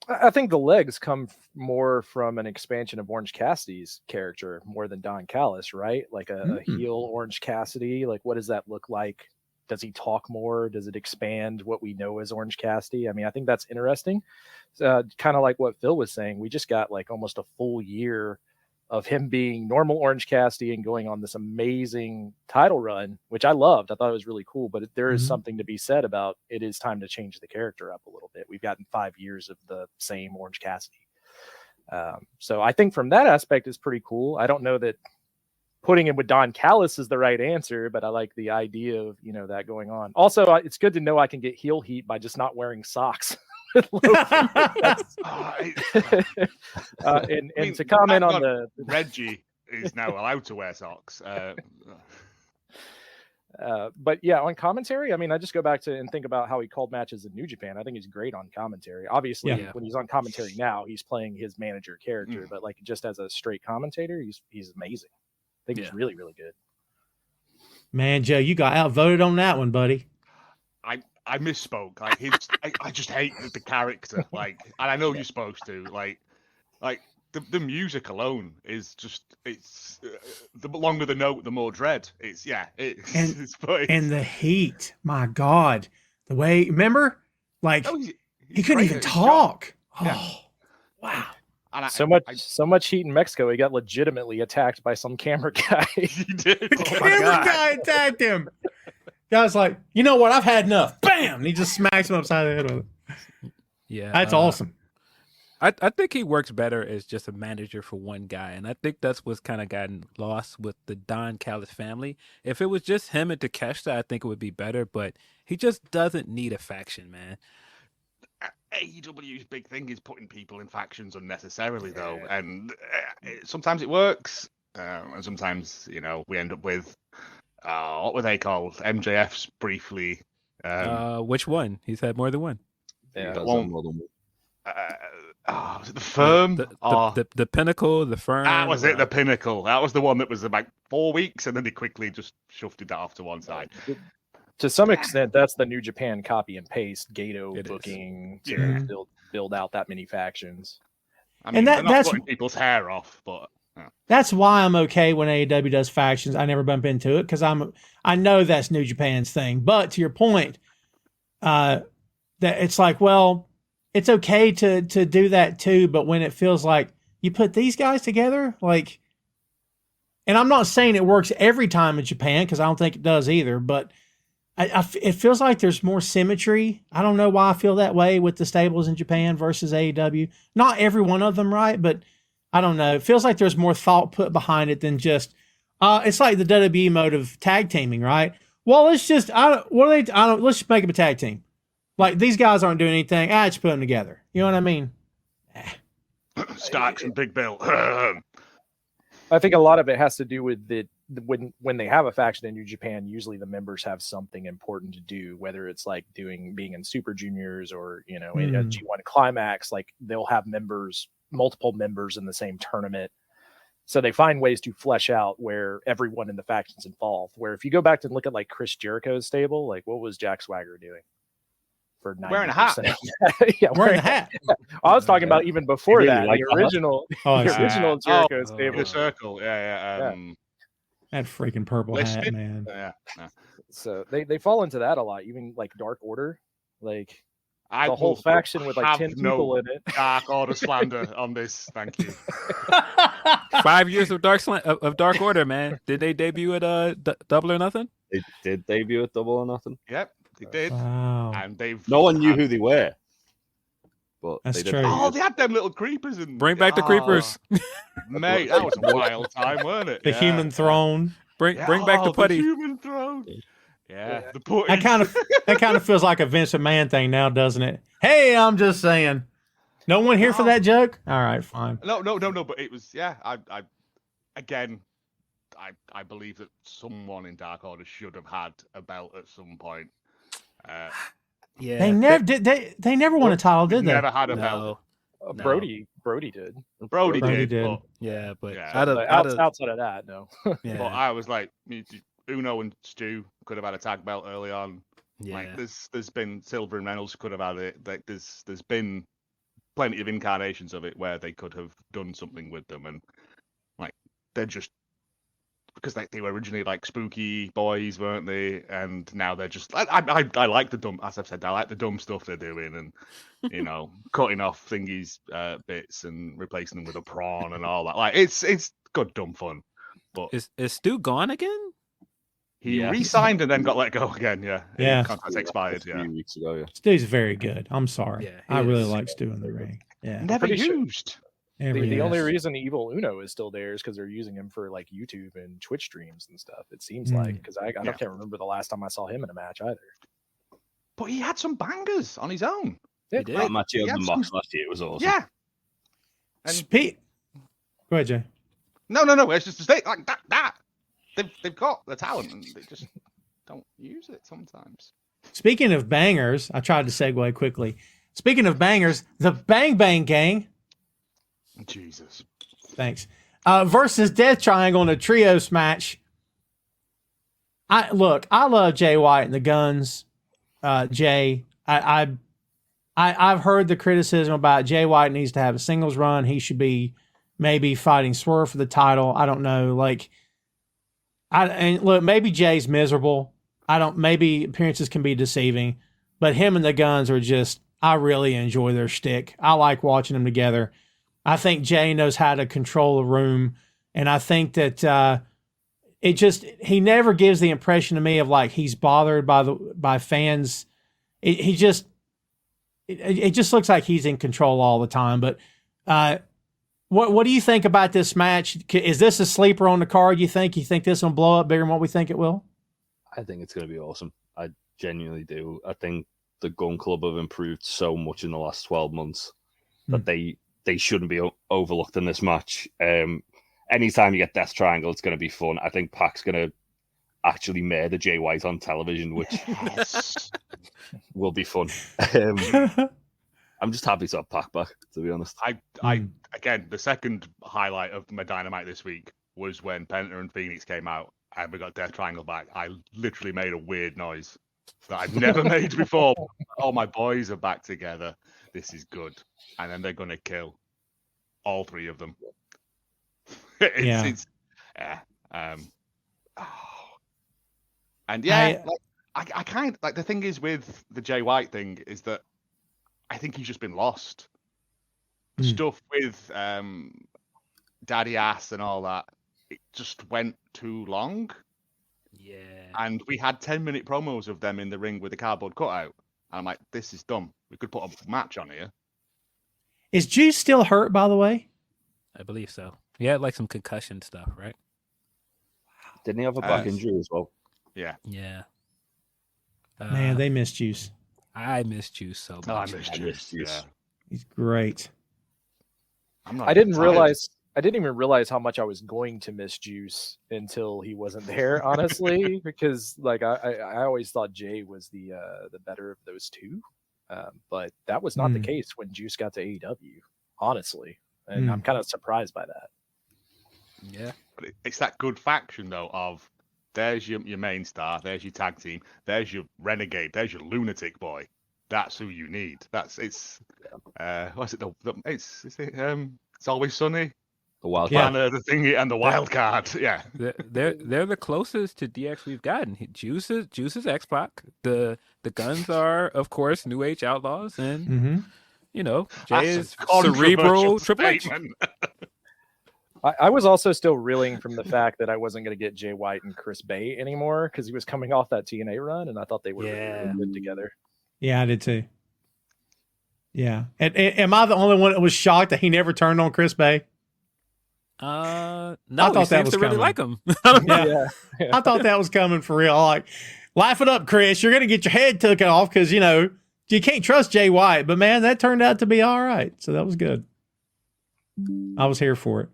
I think the legs come more from an expansion of Orange Cassidy's character more than Don Callis, right? Like a heel Orange Cassidy. Like, what does that look like? Does he talk more? Does it expand what we know as Orange Cassidy? I mean, I think that's interesting. Kind of like what Phil was saying. We just got like almost a full year of him being normal Orange Cassidy and going on this amazing title run, which I loved. I thought it was really cool, but there is something to be said about it is time to change the character up a little bit. We've gotten 5 years of the same Orange Cassidy. So I think from that aspect is pretty cool. I don't know that putting him with Don Callis is the right answer, but I like the idea of, that going on. Also, it's good to know I can get heel heat by just not wearing socks. And to comment on the Reggie is now allowed to wear socks. But yeah, on commentary, I mean, I just go back to and think about how he called matches in New Japan. I think he's great on commentary. Obviously, when he's on commentary now, he's playing his manager character, but like just as a straight commentator, he's amazing. I think he's really, really good. Man, Joe, you got outvoted on that one, buddy. I misspoke. Like I just hate the character. Like, and I know you're supposed to. Like the music alone is just the longer the note, the more dread. It's and the heat. My God, the way remember, like he couldn't even talk. Oh, wow. And so much heat in Mexico. He got legitimately attacked by some camera guy. He did. The camera guy attacked him. Guy's like, you know what? I've had enough. Bam! And he just smacks him upside the head with it. Yeah, that's awesome. I think he works better as just a manager for one guy, and I think that's what's kind of gotten lost with the Don Callis family. If it was just him and Takeshita, I think it would be better, but he just doesn't need a faction, man. AEW's big thing is putting people in factions unnecessarily, though, and sometimes it works, and sometimes we end up with what were they called? MJF's briefly. Which one? He's had more than one. Yeah, more than one. Was it the Firm? The Pinnacle, the Firm. That was it, the Pinnacle. That was the one that was about 4 weeks, and then they quickly just shoved it off to one side. To some extent, that's the New Japan copy and paste Gato booking to build out that many factions. I mean, and that's putting people's hair off, but that's why I'm okay when AEW does factions. I never bump into it because I know that's New Japan's thing. But to your point, that it's like, well, it's okay to do that too. But when it feels like you put these guys together, like, and I'm not saying it works every time in Japan because I don't think it does either. But it feels like there's more symmetry. I don't know why I feel that way with the stables in Japan versus AEW. Not every one of them, right? But I don't know. It feels like there's more thought put behind it than just. It's like the WWE mode of tag teaming, right? Well, let's just. Let's just make them a tag team. Like these guys aren't doing anything. Just put them together. You know what I mean? Starks and Big Bill. I think a lot of it has to do with when they have a faction in New Japan, usually the members have something important to do, whether it's like being in Super Juniors or in a G1 Climax. Like they'll have multiple members in the same tournament. So they find ways to flesh out where everyone in the faction's involved. Where if you go back and look at like Chris Jericho's stable, like what was Jack Swagger doing? For 90%. Wearing a hat. Wearing a hat. I was talking about even before that, the original Jericho stable. The circle. Yeah. That freaking purple hat, man. Yeah. So they fall into that a lot. Even like Dark Order, like the whole faction with like 10 people in it. Dark Order slander on this. Thank you. 5 years of Dark Order, man. Did they debut at Double or Nothing? They did debut at Double or Nothing. Yep, they did. Wow. And no one knew who they were. But that's they true. Oh, they had them little creepers and bring back the creepers, mate. That was a wild time, wasn't it? The human throne. Bring back the putty. The human throne. Yeah, the putty. That kind of feels like a Vince McMahon thing now, doesn't it? Hey, I'm just saying. No one here for that joke? All right, fine. No. But it was I believe that someone in Dark Order should have had a belt at some point. Yeah, they never did. They never won a title, did they? Never had a belt. Brody did. Brody did. But outside of that, no. Yeah. But I was like, Uno and Stu could have had a tag belt early on. Yeah. Like there's been Silver and Reynolds could have had it. Like there's been plenty of incarnations of it where they could have done something with them, and like they're just because they were originally like spooky boys, weren't they? And now they're just I like the dumb, as I've said, I like the dumb stuff they're doing, and cutting off thingies bits and replacing them with a prawn and all that. Like it's good dumb fun. But is Stu gone again? He re-signed and then got let go again. Yeah. Contract expired. A few weeks ago. Yeah. Stu's very good. I'm sorry. Yeah, I really like Stu in the ring. Yeah. Never used. The only reason Evil Uno is still there is because they're using him for like YouTube and Twitch streams and stuff. It seems like, because I can't remember the last time I saw him in a match either. But he had some bangers on his own. Yeah, That match on the Mox last year was awesome. Yeah. And Go ahead, Jay. No. It's just like that. They've got the talent and they just don't use it sometimes. Speaking of bangers, I tried to segue quickly. Speaking of bangers, the Bang Bang Gang. Jesus. Thanks. Versus Death Triangle in a trios match. I love Jay White and the Guns. Jay, I've heard the criticism about Jay White needs to have a singles run. He should be maybe fighting Swerve for the title. I don't know. Maybe Jay's miserable. Maybe appearances can be deceiving, but him and the Guns are just, I really enjoy their shtick. I like watching them together. I think Jay knows how to control the room. And I think that, he never gives the impression to me of like, he's bothered by fans. It just looks like he's in control all the time. But, what do you think about this match? Is this a sleeper on the card? You think this will blow up bigger than what we think it will? I think it's going to be awesome. I genuinely do. I think the Gun Club have improved so much in the last 12 months that they shouldn't be overlooked in this match. Anytime you get Death Triangle, it's going to be fun. I think Pac's going to actually murder Jay White on television, which will be fun. I'm just happy to have Pac back, to be honest. Again, the second highlight of my Dynamite this week was when Penta and Phoenix came out and we got Death Triangle back. I literally made a weird noise that I've never made before. Oh, my boys are back together. This is good. And then they're going to kill all three of them. And I kind like the thing is with the Jay White thing is that I think he's just been lost. The stuff with Daddy Ass and all that, it just went too long. Yeah. And we had 10-minute promos of them in the ring with a cardboard cutout. And I'm like, this is dumb. We could put a match on here. Is Juice still hurt, by the way? I believe so. He had like some concussion stuff, right? Didn't he have a back injury as well? Yeah. Yeah. Man, they missed Juice. I missed Juice so much. Oh, I missed Juice. Yeah. He's great. I didn't even realize how much I was going to miss Juice until he wasn't there, honestly, because like I always thought Jay was the better of those two. But that was not the case when Juice got to AEW, honestly. And I'm kind of surprised by that. Yeah. But it's that good faction, though, of there's your main star, there's your tag team, there's your renegade, there's your lunatic boy. That's who you need. What's it? It's Always Sunny. The wild card, the thingy, and the wild card. Yeah, they're the closest to DX we've gotten. Juice is X-Pac. The Guns are, of course, New Age Outlaws, and Jay is cerebral Triple H. I was also still reeling from the fact that I wasn't going to get Jay White and Chris Bay anymore because he was coming off that TNA run, and I thought they were really good together. Yeah, I did too. Yeah. Am I the only one that was shocked that he never turned on Chris Bay? No, I thought that was really like him. Yeah. I thought that was coming for real. Like, laugh it up, Chris. You're going to get your head taken off because, you can't trust Jay White. But, man, that turned out to be all right. So that was good. I was here for it.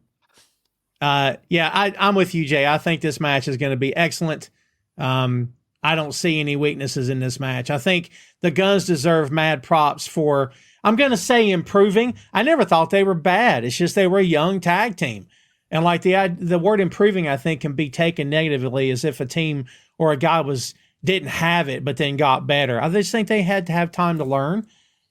I'm with you, Jay. I think this match is going to be excellent. I don't see any weaknesses in this match. I think the Guns deserve mad props for, I'm going to say, improving. I never thought they were bad. It's just they were a young tag team. And like the word improving, I think, can be taken negatively as if a team or a guy didn't have it, but then got better. I just think they had to have time to learn.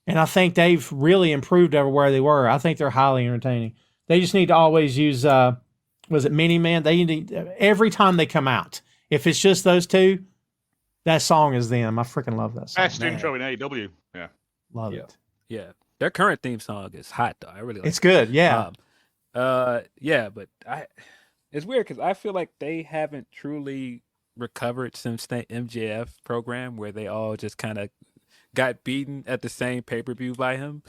And I think they've really improved over where they were. I think they're highly entertaining. They just need to always use, was it Mini Man? They need every time they come out. If it's just those two, that song is them. I freaking love that song. Best intro in AEW. Yeah. Love it. Yeah. Their current theme song is hot, though. I really like it. It's good. Yeah. But it's weird because I feel like they haven't truly recovered since the MJF program where they all just kind of got beaten at the same pay-per-view by him.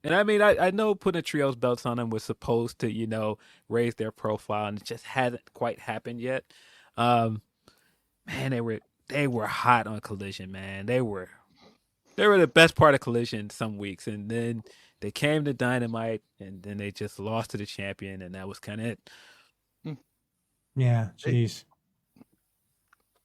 And I mean, I know putting trios belts on them was supposed to, raise their profile, and it just hasn't quite happened yet. Man, they were hot on Collision, man. They were the best part of Collision some weeks, and then they came to Dynamite, and then they just lost to the champion, and that was kind of it. Yeah, jeez.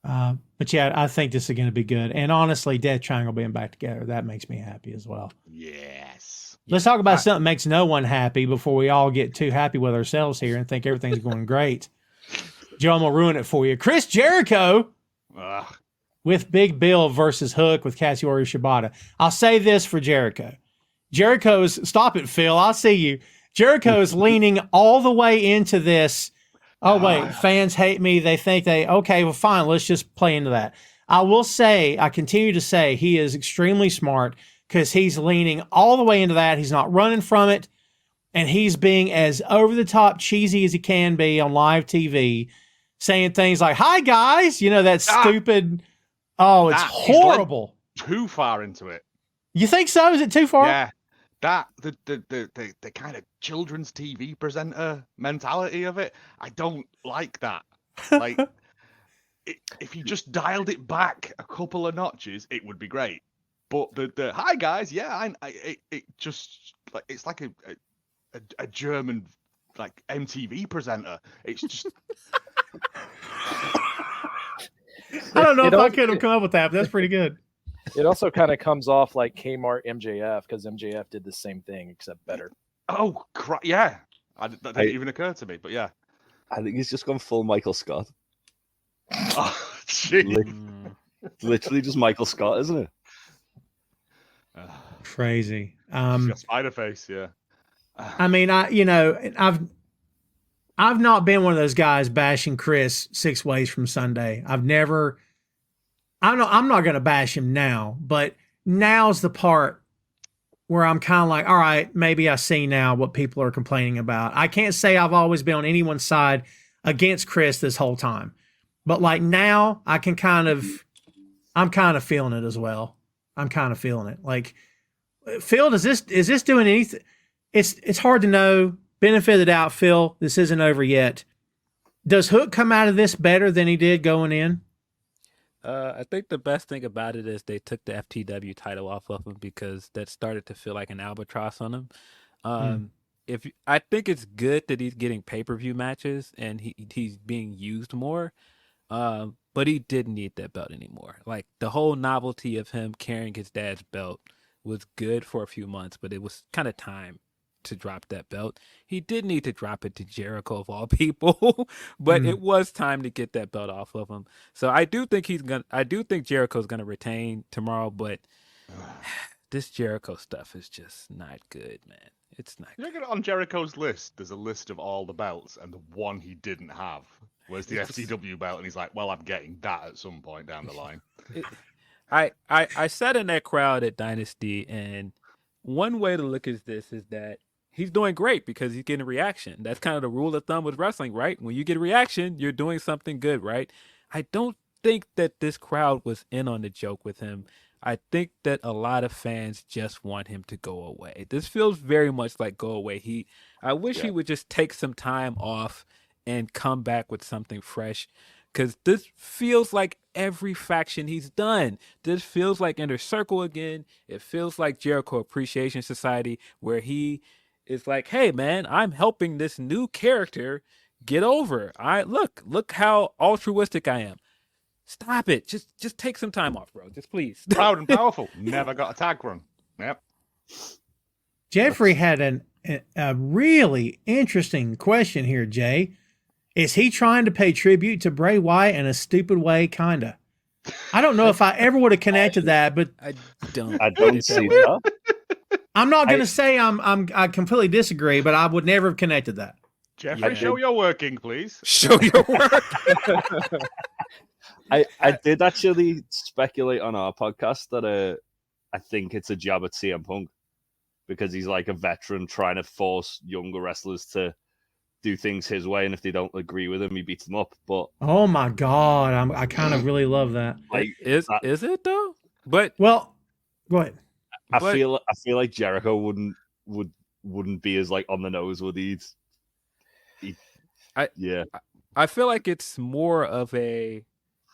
But yeah, I think this is going to be good. And honestly, Death Triangle being back together, that makes me happy as well. Yes. Let's talk about something that makes no one happy before we all get too happy with ourselves here and think everything's going great. Joe, I'm going to ruin it for you. Chris Jericho with Big Bill versus Hook with Katsuyori Shibata. I'll say this for Jericho. Stop it, Phil. I'll see you. Jericho's leaning all the way into this. Oh, wait, fans hate me. They think okay, well, fine. Let's just play into that. I continue to say he is extremely smart because he's leaning all the way into that. He's not running from it. And he's being as over the top cheesy as he can be on live TV, saying things like, "Hi, guys," that stupid. Oh, it's horrible. Too far into it. You think so? Is it too far? Yeah. That the kind of children's TV presenter mentality of it, I don't like that. Like, if you just dialed it back a couple of notches, it would be great. But the hi guys, yeah, it just like it's like a German like MTV presenter. It's just. I don't know if I could have come up with that, but that's pretty good. It also kind of comes off like Kmart MJF because MJF did the same thing except better. Oh, yeah. That didn't even occur to me, but yeah. I think he's just gone full Michael Scott. Oh, jeez. Literally just Michael Scott, isn't it? Crazy. He's got spider face, yeah. I mean, I've not been one of those guys bashing Chris 6 ways from Sunday. I'm not going to bash him now, but now's the part where I'm kind of like, all right, maybe I see now what people are complaining about. I can't say I've always been on anyone's side against Chris this whole time, but like now I'm kind of feeling it as well. I'm kind of feeling it. Like, Phil, is this doing anything? It's hard to know. Benefit of the doubt, Phil, this isn't over yet. Does Hook come out of this better than he did going in? I think the best thing about it is they took the FTW title off of him because that started to feel like an albatross on him. I think it's good that he's getting pay-per-view matches and he's being used more, but he didn't need that belt anymore. Like, the whole novelty of him carrying his dad's belt was good for a few months, but it was kind of time to drop that belt. He did need to drop it to Jericho of all people, but it was time to get that belt off of him. So I do think Jericho's gonna retain tomorrow, but this Jericho stuff is just not good, man. It's not good. Look at on Jericho's list. There's a list of all the belts, and the one he didn't have was the FCW belt, and he's like, "Well, I'm getting that at some point down the line." I sat in that crowd at Dynasty, and one way to look at this is that he's doing great because he's getting a reaction. That's kind of the rule of thumb with wrestling, right? When you get a reaction, you're doing something good, right? I don't think that this crowd was in on the joke with him. I think that a lot of fans just want him to go away. This feels very much like go away. I wish he would just take some time off and come back with something fresh, because this feels like every faction he's done. This feels like Inner Circle again. It feels like Jericho Appreciation Society, where he is like, hey, man, I'm helping this new character get over. Look how altruistic I am. Stop it. Just take some time off, bro. Just please. Proud and powerful. Never got a tag run. Yep. Jeffrey had a really interesting question here, Jay. Is he trying to pay tribute to Bray Wyatt in a stupid way? Kinda. I don't know if I ever would have connected that, but I don't see that. I'm not going to say I completely disagree, but I would never have connected that. Jeffrey, show your working, please. Show your work. I did actually speculate on our podcast that I think it's a jab at CM Punk, because he's like a veteran trying to force younger wrestlers to do things his way, and if they don't agree with him, he beats them up. But oh my god, I kind of really love that. Like, is it though? But well, go ahead. I feel like Jericho wouldn't wouldn't be as like on the nose with these. I feel like it's more of a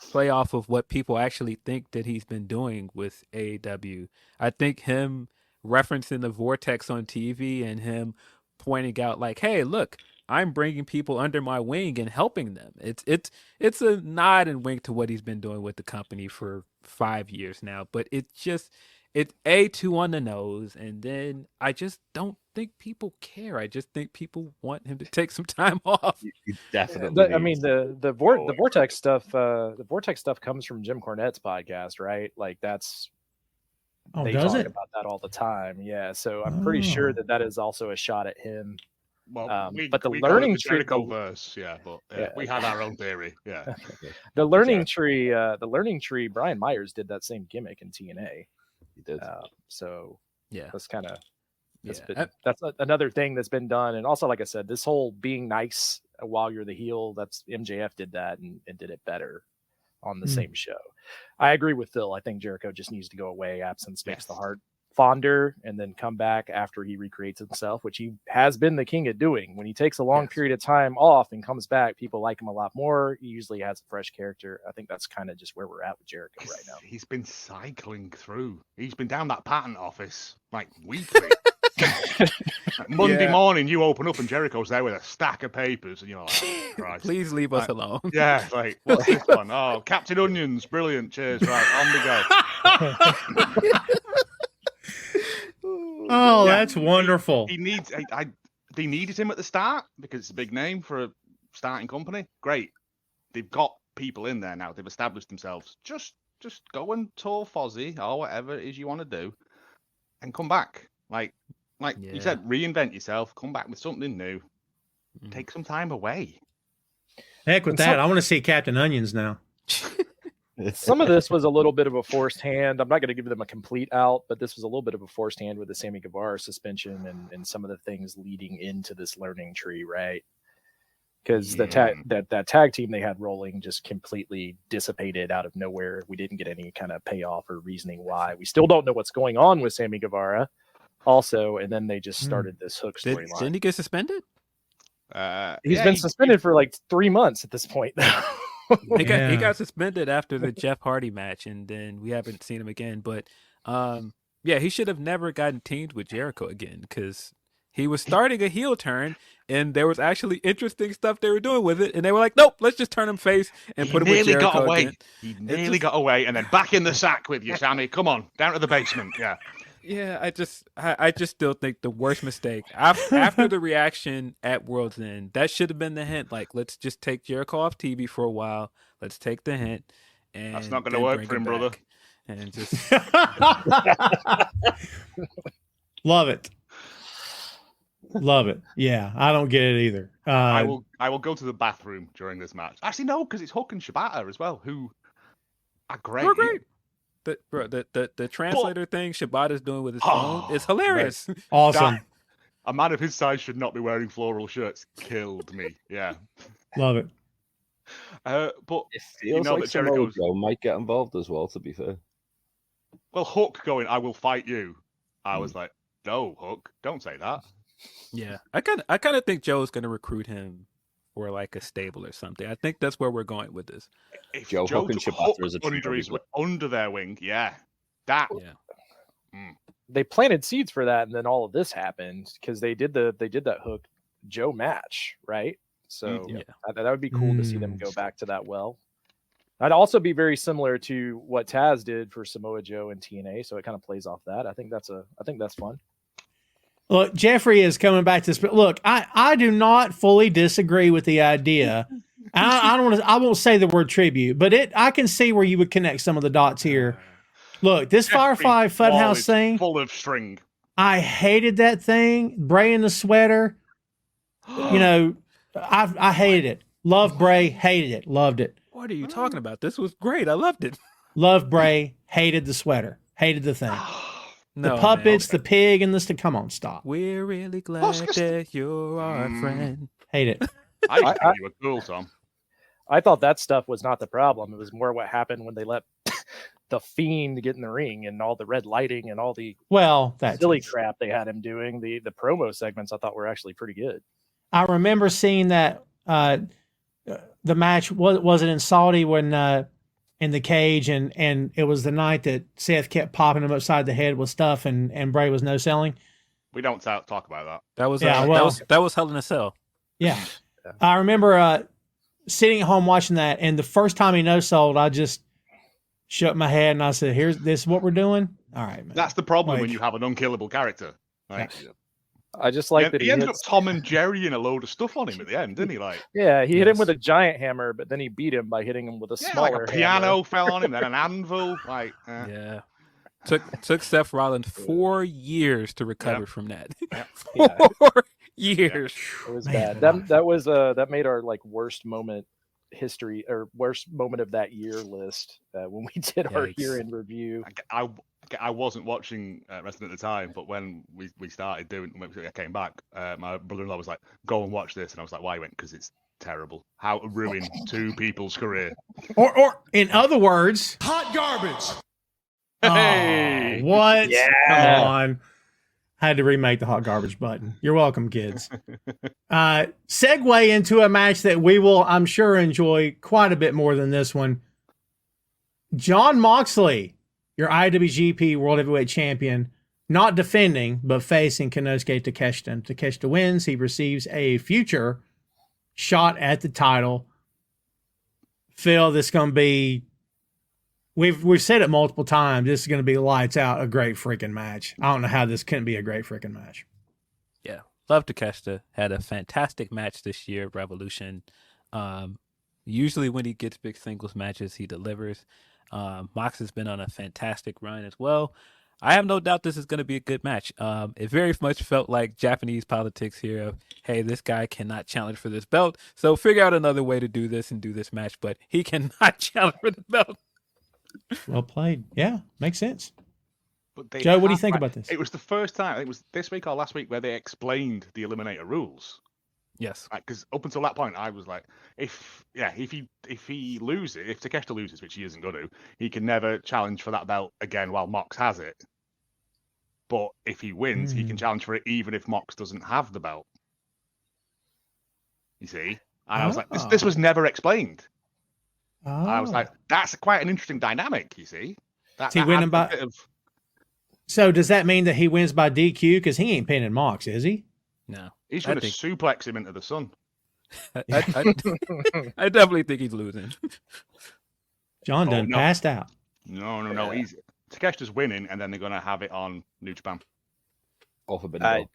play off of what people actually think that he's been doing with AEW. I think him referencing the vortex on TV and him pointing out like, hey, look, I'm bringing people under my wing and helping them. It's a nod and wink to what he's been doing with the company for 5 years now, but it's too on the nose, and then I just don't think people care. I just think people want him to take some time off. You definitely. I mean, the vortex stuff. The vortex stuff comes from Jim Cornette's podcast, right? Like that's. They does talk it? about that all the time. Yeah, so I'm pretty sure that is also a shot at him. Well, but the we learning got the tree Jericho verse, but we had our own theory. Yeah, the learning tree. Brian Myers did that same gimmick in TNA. He did. So Yeah, that's kind of that's another thing that's been done. And also, like I said, this whole being nice while you're the heel. That's MJF did that and did it better on the same show. I agree with Phil. I think Jericho just needs to go away. Absence makes the heart fonder, and then come back after he recreates himself, which he has been the king at doing. When he takes a long period of time off and comes back, people like him a lot more. He usually has a fresh character. I think that's kind of just where we're at with Jericho right now. He's been cycling through. He's been down that patent office like weekly. Monday morning, you open up and Jericho's there with a stack of papers, and you're like, oh, Christ. Please leave us alone. Yeah, like, what's this one? Oh, Captain Onions, brilliant. Cheers, right, on the go. Oh, that's wonderful. He needs. They needed him at the start because it's a big name for a starting company. Great, they've got people in there now. They've established themselves. Just go and tour Fozzy or whatever it is you want to do, and come back. Like you said, reinvent yourself. Come back with something new. Take some time away. Heck with that. I want to see Captain Onions now. Some of this was a little bit of a forced hand. I'm not going to give them a complete out, but this was a little bit of a forced hand with the Sammy Guevara suspension and some of the things leading into this learning tree, right? Because that tag team they had rolling just completely dissipated out of nowhere. We didn't get any kind of payoff or reasoning why. We still don't know what's going on with Sammy Guevara also, and then they just started this Hook storyline. Didn't he get suspended? He's been suspended for like 3 months at this point now. He got suspended after the Jeff Hardy match, and then we haven't seen him again. But he should have never gotten teamed with Jericho again, because he was starting a heel turn, and there was actually interesting stuff they were doing with it, and they were like, "Nope, let's just turn him face and put him with Jericho." Got away. Again. He nearly got away, and then back in the sack with you, Sammy. Come on, down to the basement. Yeah. Yeah, I just still think the worst mistake after the reaction at World's End, that should have been the hint. Like, let's just take Jericho off TV for a while. Let's take the hint. And that's not going to work for him, brother. And just love it. Yeah, I don't get it either. I will go to the bathroom during this match. Actually, no, because it's Hook and Shibata as well, who are great. We're great. The translator thing Shibata's doing with his phone is hilarious. Awesome. A man of his size should not be wearing floral shirts. Killed me. Yeah. Love it. It But feels you know like that Jericho's... Joe might get involved as well, to be fair. Well, Hook going, I will fight you. I was like, no, Hook, don't say that. Yeah. I kind of think Joe's going to recruit him for like a stable or something. I think that's where we're going with this. If Joe Hook and Shibata is under their wing, they planted seeds for that, and then all of this happened because they did that Hook Joe match, right? So that would be cool to see them go back to that well. That'd also be very similar to what Taz did for Samoa Joe and TNA, so it kind of plays off that. I think that's fun. Look, Jeffrey is coming back to this. But look, I do not fully disagree with the idea. I won't say the word tribute, but I can see where you would connect some of the dots here. Look, this Firefly Funhouse thing, full of string. I hated that thing. Bray in the sweater. You know, I hated it. Loved Bray, hated it. Loved it. What are you talking about? This was great. I loved it. Loved Bray, hated the sweater, hated the thing. The puppets, the pig, and this. Come on, stop. We're really glad that you're our friend. Hate it. I think you were cool, Tom. I thought that stuff was not the problem. It was more what happened when they let the Fiend to get in the ring and all the red lighting and all the That's silly crap they had him doing. The promo segments I thought were actually pretty good. I remember seeing that the match wasn't in Saudi when in the cage, and it was the night that Seth kept popping him upside the head with stuff, and Bray was no selling. We don't talk about that. That was that was Hell in a Cell. Yeah, I remember sitting at home watching that, and the first time he no sold, I just shook my head and I said, "Here's this what we're doing." All right, man. That's the problem when you have an unkillable character. Like, I just like that he ended up Tom and Jerry and a load of stuff on him at the end, didn't he? Like, yeah, he hit him with a giant hammer, but then he beat him by hitting him with a smaller like a piano fell on him, then an anvil. Like, yeah, took Seth Rollins 4 years to recover from that. 4 years. It was bad. That made our like worst moment history or worst moment of that year list when we did our year-end review. I wasn't watching wrestling at the time, but when we started doing, when I came back, my brother-in-law was like, "Go and watch this," and I was like, "Why?" He went, "Because it's terrible. How to ruin two people's career." Or in other words, hot garbage. Hey, what? Yeah. Come on. Had to remake the hot garbage button. You're welcome, kids. Segue into a match that we will, I'm sure, enjoy quite a bit more than this one. Jon Moxley, your IWGP World Heavyweight Champion, not defending, but facing Konosuke Takeshita. Takeshita wins. He receives a future shot at the title. Phil, this is going to be, we've said it multiple times, this is going to be lights out, a great freaking match. I don't know how this couldn't be a great freaking match. Yeah. Love Takeshita. Had a fantastic match this year at Revolution. Usually when he gets big singles matches, he delivers. Mox has been on a fantastic run as well. I have no doubt this is going to be a good match. It very much felt like Japanese politics here of, hey, this guy cannot challenge for this belt, so figure out another way to do this and do this match, but he cannot challenge for the belt. Well played. Yeah, makes sense. But Joe, what do you think about this? It was the first time, I think it was this week or last week, where they explained the Eliminator rules. Yes. Because up until that point, I was like, if he loses, if Takeshita loses, which he isn't going to, he can never challenge for that belt again while Mox has it. But if he wins, he can challenge for it even if Mox doesn't have the belt. You see? And I was like, this was never explained. I was like, that's quite an interesting dynamic, you see? He winning by... So does that mean that he wins by DQ? Because he ain't pinning Mox, is he? No. He's going to suplex him into the sun. I definitely think he's losing. John done passed out. No. He's Takeshita's winning, and then they're going to have it on New Japan. Off a bit. I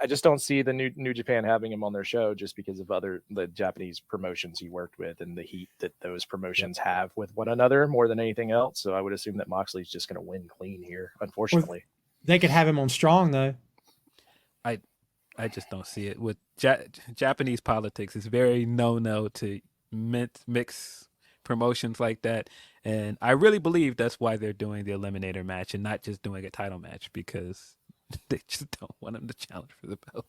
just don't see the New Japan having him on their show just because of the Japanese promotions he worked with and the heat that those promotions have with one another more than anything else. So I would assume that Moxley's just going to win clean here, unfortunately. They could have him on Strong, though. I just don't see it. With Japanese politics, it's very no to mix promotions like that. And I really believe that's why they're doing the Eliminator match and not just doing a title match, because they just don't want him to challenge for the belt.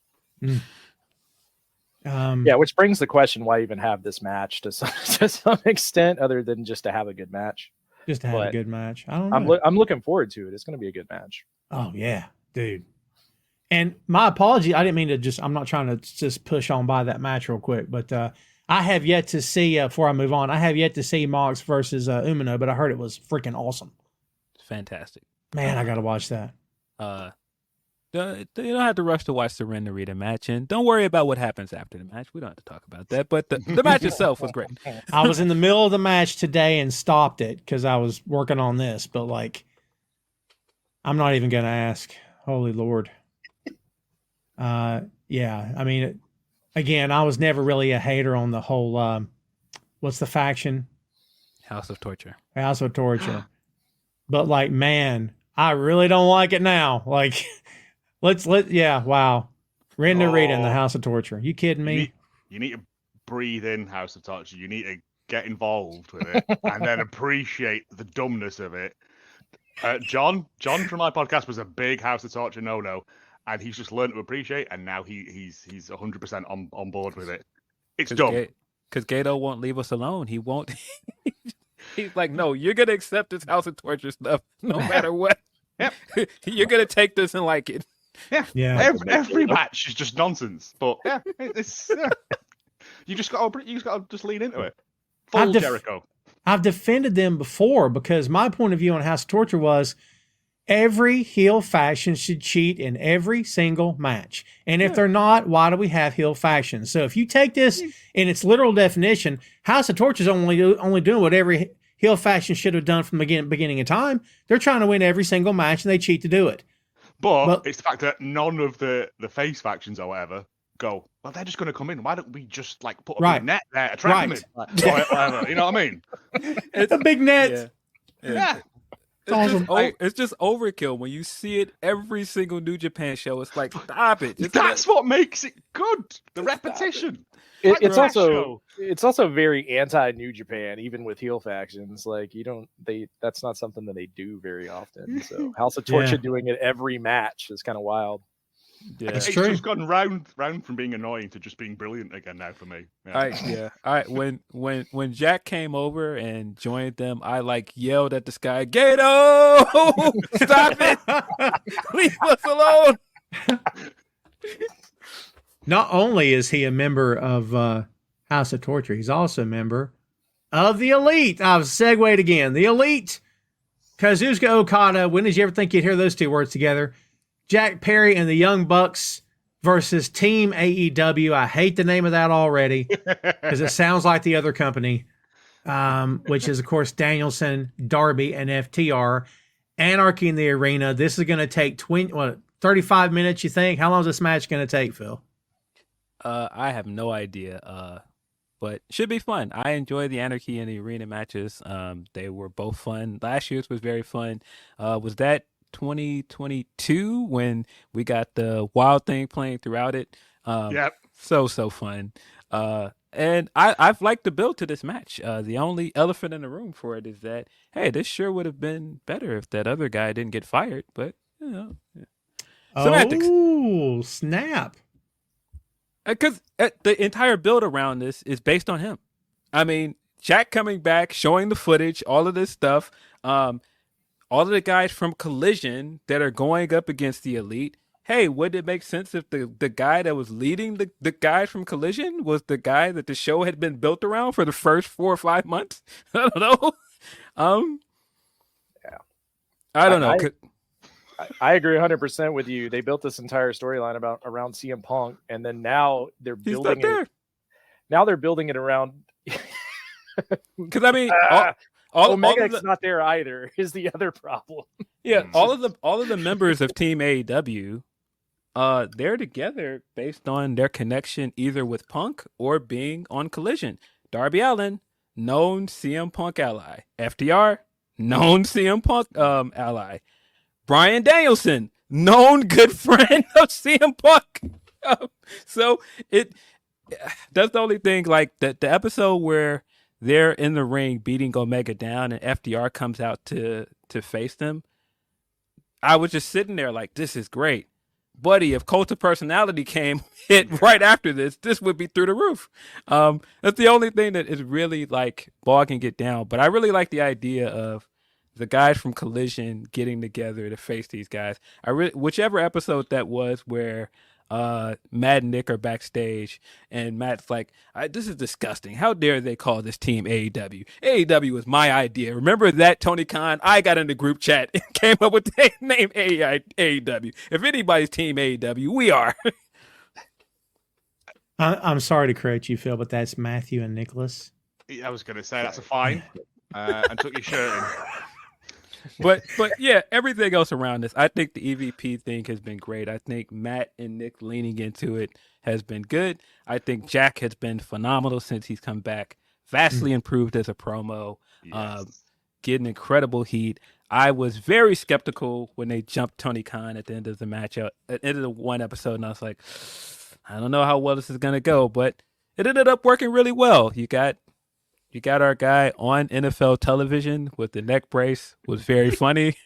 Which brings the question, why even have this match to some extent, other than just to have a good match? Just to have a good match. I don't know. I'm looking forward to it. It's going to be a good match. Oh, yeah, dude. And my apology, I didn't mean to I'm not trying to just push on by that match real quick, but I have yet to see, before I move on, I have yet to see Mox versus Umino, but I heard it was freaking awesome. It's fantastic. Man, I got to watch that. You don't have to rush to watch the Ren Narita match, and don't worry about what happens after the match. We don't have to talk about that, but the match itself was great. I was in the middle of the match today and stopped it because I was working on this, but I'm not even going to ask. Holy Lord. Yeah, I mean, again, I was never really a hater on the whole, what's the faction? House of Torture. House of Torture. But man, I really don't like it now. Wow. Ren Narita in the House of Torture. You kidding me? You need to breathe in House of Torture. You need to get involved with it and then appreciate the dumbness of it. John from my podcast was a big House of Torture no, and he's just learned to appreciate, and now he's 100% on board with it. It's dumb. Because Gato won't leave us alone. He won't. He's like, no, you're gonna accept this House of Torture stuff no matter what. Yep. You're gonna take this and like it. Yeah. Every match is just nonsense. But yeah, it's you just got to just lean into it. Full Jericho. I've defended them before because my point of view on House of Torture was every heel faction should cheat in every single match. And if they're not, why do we have heel factions? So if you take this in its literal definition, House of Torture is only doing what every heel faction should have done from the beginning of time. They're trying to win every single match and they cheat to do it. But it's the fact that none of the face factions or whatever go, well, they're just going to come in. Why don't we just like put a big net there to trap them in? Like, whatever, you know what I mean? It's a big net. Yeah. It's awesome. It's just overkill when you see it every single New Japan show. It's like, stop it. That's what makes it good. The repetition. It's also very anti New Japan, even with heel factions. Like that's not something that they do very often. So House of Torture doing it every match is kind of wild. Yeah, it's true. just gone round from being annoying to just being brilliant again now for me. Yeah. All right. When Jack came over and joined them, I like yelled at this guy, Gato! Stop it! Leave us alone! Not only is he a member of House of Torture, he's also a member of the Elite. I've segued again. The Elite. Kazuchika Okada. When did you ever think you'd hear those two words together? Jack Perry and the Young Bucks versus Team AEW. I hate the name of that already because it sounds like the other company, which is, of course, Danielson, Darby, and FTR. Anarchy in the Arena. This is going to take 35 minutes, you think? How long is this match going to take, Phil? I have no idea, but should be fun. I enjoy the Anarchy in the Arena matches. They were both fun. Last year's was very fun. Was that 2022 when we got the Wild Thing playing throughout it? Yep. So fun. And I've liked the build to this match. The only elephant in the room for it is that, hey, this sure would have been better if that other guy didn't get fired, but you know. Semantics. Oh, snap. Because the entire build around this is based on him. I mean, Jack coming back, showing the footage, all of this stuff. All of the guys from Collision that are going up against the Elite. Hey, would it make sense if the guy that was leading the guys from Collision was the guy that the show had been built around for the first 4 or 5 months? I don't know. Yeah. I don't know. I agree 100% with you. They built this entire storyline around CM Punk, and then now they're building it. Now they're building it around. Because I mean, Omega's not there either. Is the other problem? Yeah, all of the members of Team AEW, they're together based on their connection either with Punk or being on Collision. Darby Allin, known CM Punk ally. FTR, known CM Punk ally. Bryan Danielson, known good friend of CM Punk. So that's the only thing. Like the episode where they're in the ring beating Omega down and FDR comes out to face them, I was just sitting there like, this is great. Buddy, if Cult of Personality came hit right after this would be through the roof. That's the only thing that is really like bogging it down. But I really like the idea of the guys from Collision getting together to face these guys. Whichever episode that was where Matt and Nick are backstage, and Matt's like, this is disgusting. How dare they call this team AEW? AEW was my idea. Remember that, Tony Khan? I got in the group chat and came up with the name AEW. If anybody's team AEW, we are. I'm sorry to correct you, Phil, but that's Matthew and Nicholas. I was going to say that's a fine. And took your shirt in. But yeah, everything else around this, I think the EVP thing has been great. I think Matt and Nick leaning into it has been good. I think Jack has been phenomenal since he's come back. Vastly improved as a promo. Yes. Getting incredible heat. I was very skeptical when they jumped Tony Khan at the end of the match, at the end of the one episode, and I was like, I don't know how well this is going to go, but it ended up working really well. You got our guy on NFL television with the neck brace, was very funny.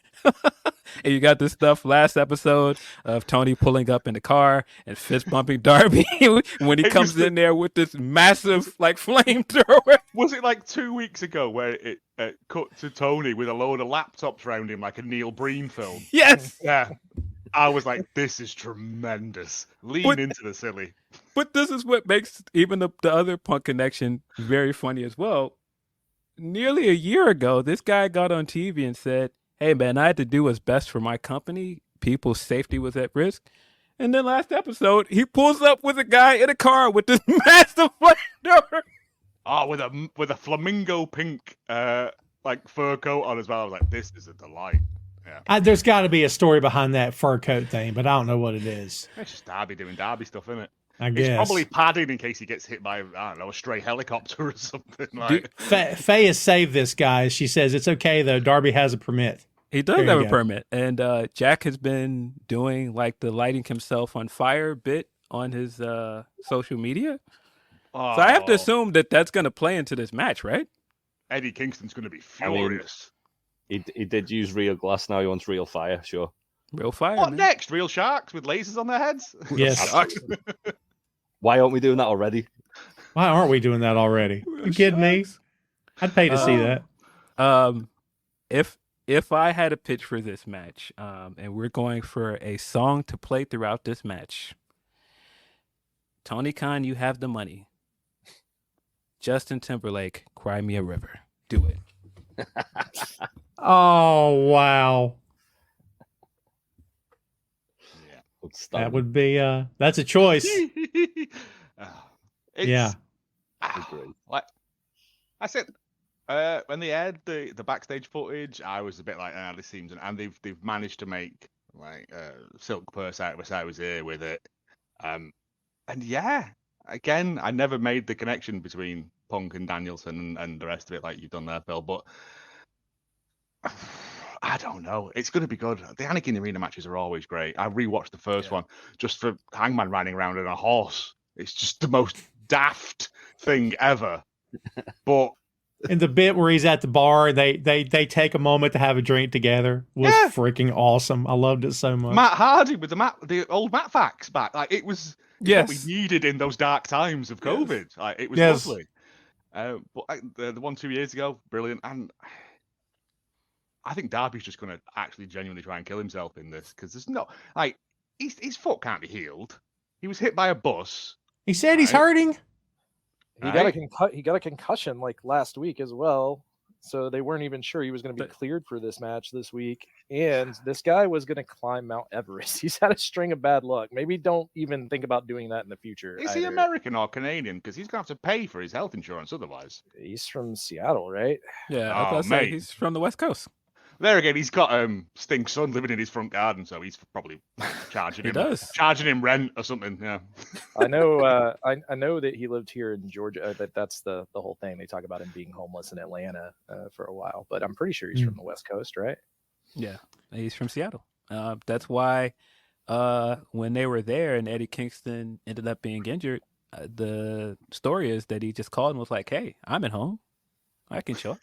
And you got this stuff last episode of Tony pulling up in the car and fist bumping Darby when he It comes was in there with this massive like flamethrower. Was it like 2 weeks ago where it cut to Tony with a load of laptops around him like a Neil Breen film? Yes. Yeah. I was like, this is tremendous. Lean into the silly. But this is what makes even the other Punk connection very funny as well. Nearly a year ago, this guy got on TV and said, hey, man, I had to do what's best for my company. People's safety was at risk. And then last episode, he pulls up with a guy in a car with this massive flamethrower. Oh, with a flamingo pink like fur coat on as well. I was like, this is a delight. Yeah. There's got to be a story behind that fur coat thing, but I don't know what it is. It's just Darby doing Darby stuff, isn't it? I guess. It's probably padding in case he gets hit by, I don't know, a stray helicopter or something. Like. Faye has saved this guy. She says it's okay, though. Darby has a permit. He does have a permit. And Jack has been doing like the lighting himself on fire bit on his social media. Oh. So I have to assume that that's going to play into this match, right? Eddie Kingston's going to be furious. He did use real glass. Now he wants real fire. Sure. Real fire. What man. next? Real sharks with lasers on their heads? Yes. Why aren't we doing that already? Why aren't we doing that already? You kidding me? I'd pay to see that. If I had a pitch for this match, and we're going for a song to play throughout this match, Tony Khan, you have the money. Justin Timberlake, Cry Me a River. Do it. Oh, wow. Yeah. That would be, that's a choice. Yeah. Like I said, when they aired the backstage footage, I was a bit like, this seems, and they've managed to make like silk purse out of a sow's ear with it. And yeah, again, I never made the connection between Punk and Danielson and the rest of it like you've done there, Phil. But I don't know. It's going to be good. The Anakin Arena matches are always great. I rewatched the first one just for Hangman riding around on a horse. It's just the most daft thing ever. But and the bit where he's at the bar, they take a moment to have a drink together was freaking awesome. I loved it so much. Matt Hardy with the old Matt Fax back, like it was what we needed in those dark times of COVID. Like it was lovely. But the 1-2 years ago, brilliant. And I think Darby's just going to actually genuinely try and kill himself in this because there's no like his foot can't be healed. He was hit by a bus. He said he's hurting. He got a concussion like last week as well, so they weren't even sure he was going to be cleared for this match this week. And this guy was going to climb Mount Everest. He's had a string of bad luck. Maybe don't even think about doing that in the future. Is he American or Canadian? Because he's going to have to pay for his health insurance otherwise. He's from Seattle, right? Yeah, I was say he's from the West Coast. There again, he's got Sting's son living in his front garden, so he's probably charging him rent or something. Yeah, I know. I know that he lived here in Georgia. That's the whole thing. They talk about him being homeless in Atlanta for a while, but I'm pretty sure he's from the West Coast, right? Yeah, he's from Seattle. That's why when they were there and Eddie Kingston ended up being injured, the story is that he just called and was like, "Hey, I'm at home. I can show up."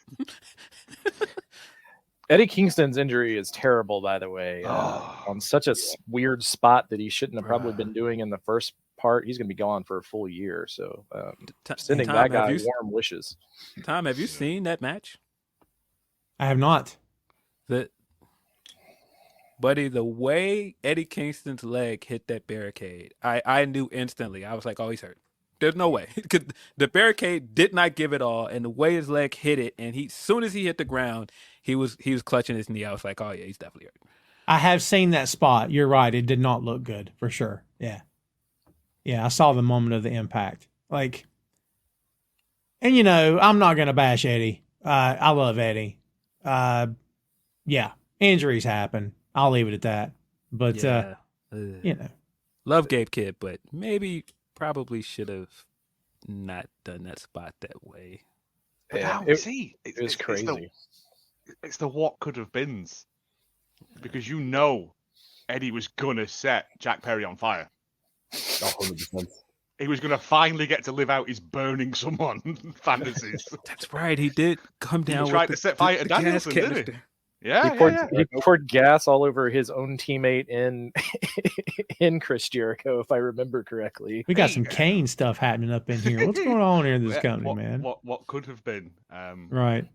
Eddie Kingston's injury is terrible, by the way, on such a weird spot that he shouldn't have probably been doing in the first part. He's going to be gone for a full year. So sending that guy warm wishes. Tom, have you seen that match? I have not. Buddy, the way Eddie Kingston's leg hit that barricade, I knew instantly. I was like, oh, he's hurt. There's no way. The barricade did not give it all, and the way his leg hit it, and as soon as he hit the ground, he was clutching his knee. I was like, oh yeah, he's definitely hurt. I have seen that spot. You're right. It did not look good for sure. Yeah. Yeah, I saw the moment of the impact. Like, and I'm not gonna bash Eddie. I love Eddie. Yeah, injuries happen. I'll leave it at that. But love Gabe Kidd, but probably should have not done that spot that way. But yeah, it was crazy. It's the what could have beens, because Eddie was gonna set Jack Perry on fire. 100%. He was gonna finally get to live out his burning someone fantasies. That's right. He did come down. He tried to set fire to Danielson, didn't he? He poured gas all over his own teammate in Chris Jericho, if I remember correctly. We got some Kane stuff happening up in here. What's going on here in this company, man? What could have been? Right.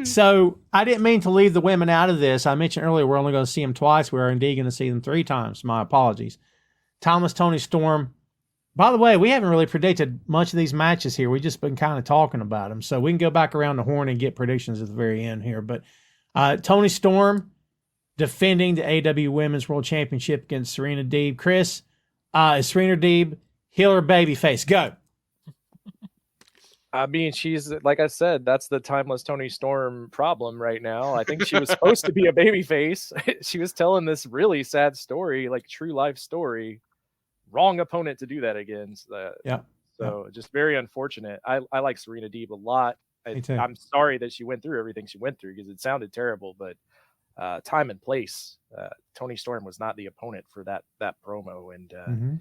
So I didn't mean to leave the women out of this. I mentioned earlier we're only going to see them twice. We're indeed going to see them 3 times. My apologies. Thomas, Tony Storm. By the way, we haven't really predicted much of these matches here. We've just been kind of talking about them. So we can go back around the horn and get predictions at the very end here. But Tony Storm defending the AEW Women's World Championship against Serena Deeb. Chris, is Serena Deeb heel or babyface? Go. I mean, she's, like I said, that's the timeless Tony Storm problem right now. I think she was supposed to be a babyface. She was telling this really sad story, like true life story. Wrong opponent to do that against. So just very unfortunate. I like Serena Deeb a lot. I'm sorry that she went through everything she went through because it sounded terrible, but time and place. Tony Storm was not the opponent for that promo. And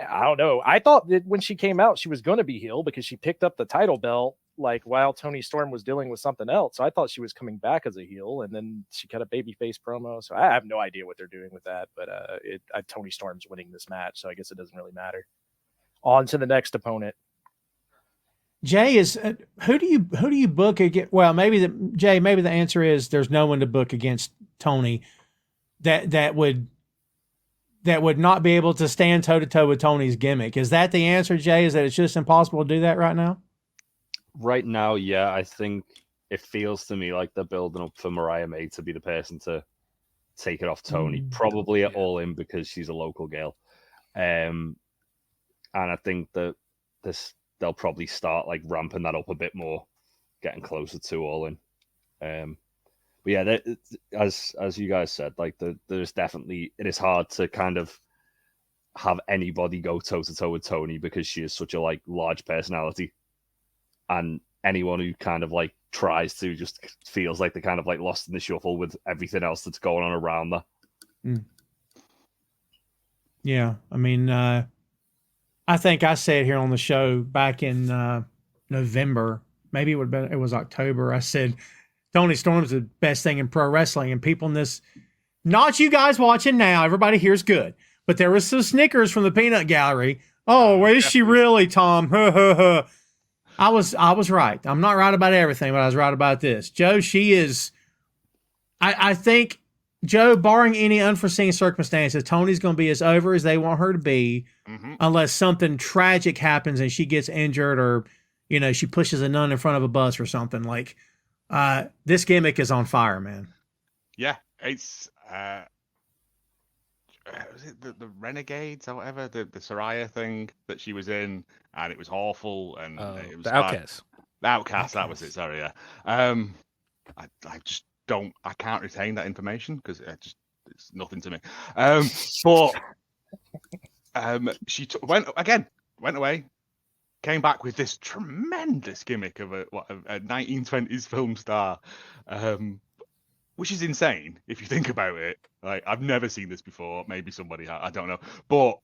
I don't know. I thought that when she came out, she was going to be heel because she picked up the title belt like while Tony Storm was dealing with something else. So I thought she was coming back as a heel, and then she cut a babyface promo. So I have no idea what they're doing with that, but Tony Storm's winning this match, so I guess it doesn't really matter. On to the next opponent. Jay, is who do you book against? Well, maybe the answer is there's no one to book against Tony that would not be able to stand toe to toe with Tony's gimmick. Is that the answer, Jay? Is that it's just impossible to do that right now? Right now, yeah, I think it feels to me like they're building up for Mariah May to be the person to take it off Tony, probably at All In because she's a local girl. And I think that they'll probably start like ramping that up a bit more, getting closer to All In. But yeah, as you guys said, like there's definitely, it is hard to kind of have anybody go toe to toe with Tony because she is such a like large personality. And anyone who kind of like tries to just feels like they're kind of like lost in the shuffle with everything else that's going on around that. Yeah. I mean, I think I said here on the show back in November, maybe it was October. I said, Tony Storm's the best thing in pro wrestling, and people in this, not you guys watching now, everybody here's good, but there was some snickers from the peanut gallery. Oh, where is she really, Tom? I was right. I'm not right about everything, but I was right about this. Joe, she is, I think, Joe, barring any unforeseen circumstances, Tony's going to be as over as they want her to be, unless something tragic happens and she gets injured or, she pushes a nun in front of a bus or something. Like, this gimmick is on fire, man. Yeah, it's was it the Renegades or whatever, the Saraya thing that she was in, and it was awful, and it was the Outcasts. The Outcasts, that was it. Sorry, yeah. I just don't. I can't retain that information because it's nothing to me. But she went away, came back with this tremendous gimmick of a 1920s film star, which is insane if you think about it. Like, I've never seen this before. Maybe somebody has, I don't know. But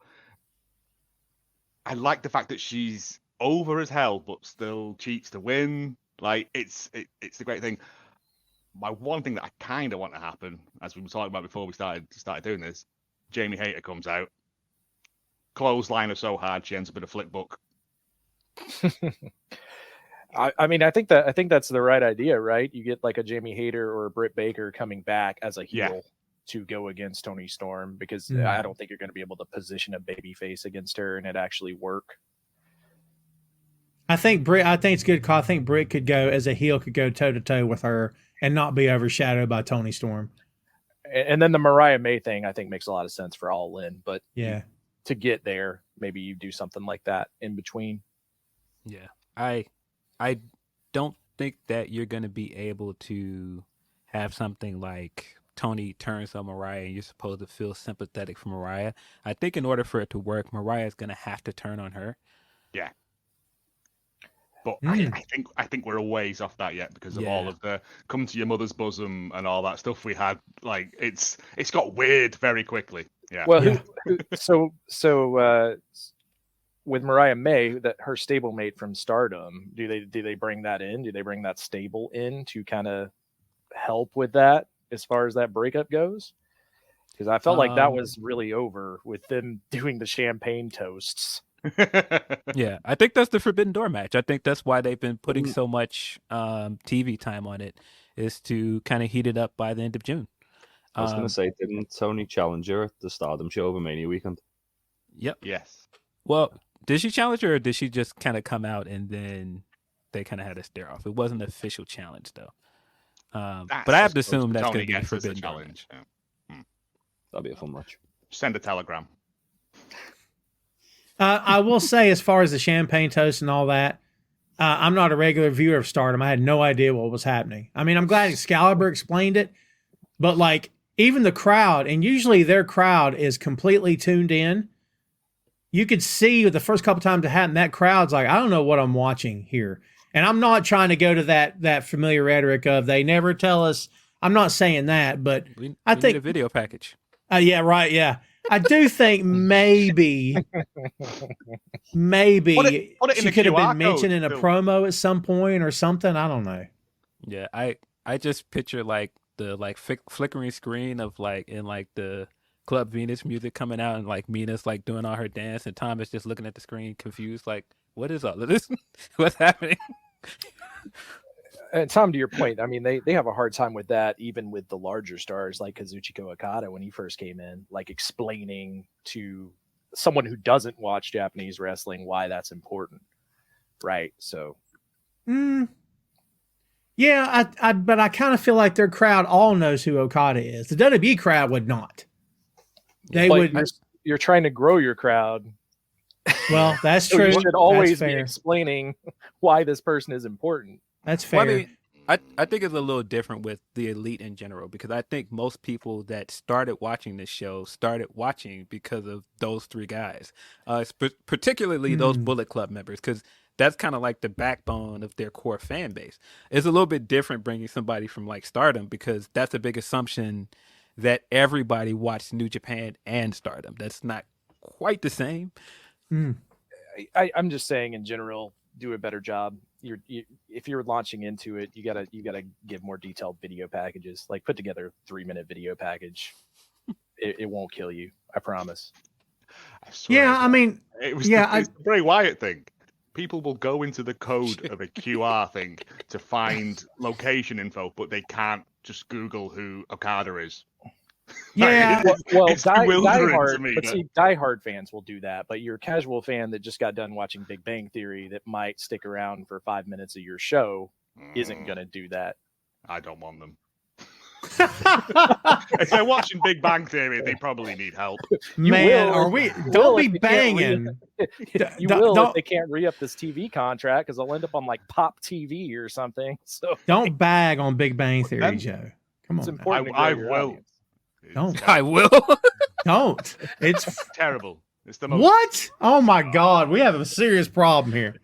I like the fact that she's over as hell, but still cheats to win. Like, it's the great thing. My one thing that I kind of want to happen, as we were talking about before we started doing this, Jamie Hayter comes out, clothesline her so hard she ends up in a flip book. I mean, I think that's the right idea, right? You get like a Jamie Hayter or a Britt Baker coming back as a heel to go against Tony Storm, because I don't think you're going to be able to position a babyface against her and it actually work. I think it's good call. I think Britt could go as a heel, could go toe to toe with her and not be overshadowed by Tony Storm. And then the Mariah May thing, I think, makes a lot of sense for All In. But to get there, maybe you do something like that in between. Yeah, I don't think that you're going to be able to have something like Tony turns on Mariah and you're supposed to feel sympathetic for Mariah. I think in order for it to work, Mariah is going to have to turn on her. Yeah. But I think we're a ways off that yet because of all of the come to your mother's bosom and all that stuff we had. Like, it's got weird very quickly. Yeah. Well, so with Mariah May, that her stablemate from Stardom, do they bring that in? Do they bring that stable in to kind of help with that as far as that breakup goes? Because I felt like that was really over with them doing the champagne toasts. Yeah, I think that's the Forbidden Door match. I think that's why they've been putting so much TV time on it, is to kind of heat it up by the end of June. I was going to say, didn't Tony challenge her at the Stardom show over Mania weekend? Yep. Yes. Well, did she challenge her, or did she just kind of come out and then they kind of had a stare off? It wasn't an official challenge, though. But I have to assume that's going to be a Forbidden Door challenge. Yeah. That'd be a fun match. Send a telegram. I will say, as far as the champagne toast and all that, I'm not a regular viewer of Stardom. I had no idea what was happening. I mean, I'm glad Excalibur explained it, but like even the crowd, and usually their crowd is completely tuned in. You could see the first couple times it happened, that crowd's like, I don't know what I'm watching here. And I'm not trying to go to that familiar rhetoric of they never tell us. I'm not saying that, but I think need a video package. Yeah, right. Yeah. I do think maybe Put it in she the could have QR been mentioned code, in a Phil. promo at some point or something. I don't know. Yeah, I just picture like the flickering screen of like in like the Club Venus music coming out, and like Mina's like doing all her dance, and Tom is just looking at the screen confused, like, what is all of this? What's happening? And Tom, to your point, I mean, they have a hard time with that, even with the larger stars like Kazuchika Okada when he first came in, like explaining to someone who doesn't watch Japanese wrestling why that's important, right? So, yeah, but I kind of feel like their crowd all knows who Okada is. The WWE crowd would not. They but would. You're trying to grow your crowd. Well, that's So true. you should always That's be fair. explaining why this person is important. That's fair. Well, I mean, I think it's a little different with the elite in general, because I think most people that started watching this show started watching because of those three guys, particularly those Bullet Club members, because that's kind of like the backbone of their core fan base. It's a little bit different bringing somebody from like Stardom, because that's a big assumption that everybody watched New Japan and Stardom. That's not quite the same. I'm just saying in general, do a better job. If you're launching into it, you gotta give more detailed video packages. Like put together a 3-minute video package. It won't kill you, I promise. I swear Yeah, to I God. mean, It was yeah, it's the Bray Wyatt thing. People will go into the code of a QR thing to find location info, but they can't just Google who Okada is. Yeah. Well, it's bewildering to me. diehard fans will do that, but your casual fan that just got done watching Big Bang Theory that might stick around for 5 minutes of your show isn't going to do that. I don't want them. If they're watching Big Bang Theory, they probably need help. Man, will. are we? You Don't will be if you can't banging. You Don't- will don't- if they can't re-up this TV contract because they'll end up on like Pop TV or something. So Don't bag on Big Bang Theory, Then- Joe. Come it's on, now. important. to grow I your will. audience. Don't. I will. Don't. It's Terrible. It's the most. what? Oh my God, we have a serious problem here.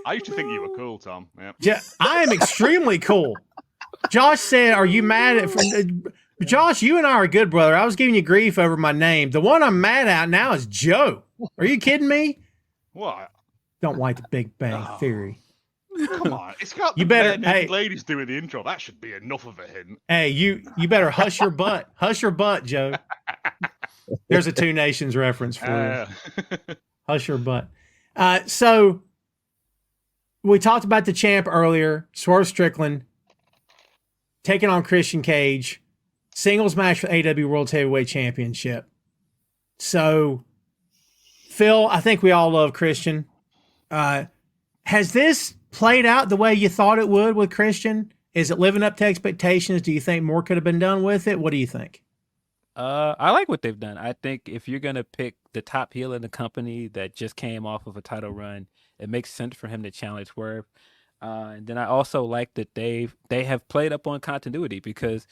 I used to think you were cool, Tom. Yeah. I am extremely cool. Josh said, "Are you mad at?" Josh, you and I are good, brother. I was giving you grief over my name. The one I'm mad at now is Joe. Are you kidding me? What? Don't like the Big Bang Theory. Come on. It's got You the better- bare naked hey. ladies doing the intro. That should be enough of a hint. Hey, you better hush your butt. Hush your butt, Joe. There's a Two Nations reference for you. Hush your butt. So we talked about the champ earlier, Swerve Strickland taking on Christian Cage, singles match for AEW World Heavyweight Championship. So, Phil, I think we all love Christian. Has this played out the way you thought it would with Christian? Is it living up to expectations? Do you think more could have been done with it? What do you think? I like what they've done. I think if you're gonna pick the top heel in the company that just came off of a title run, it makes sense for him to challenge Swerve. And then I also like that they have played up on continuity, because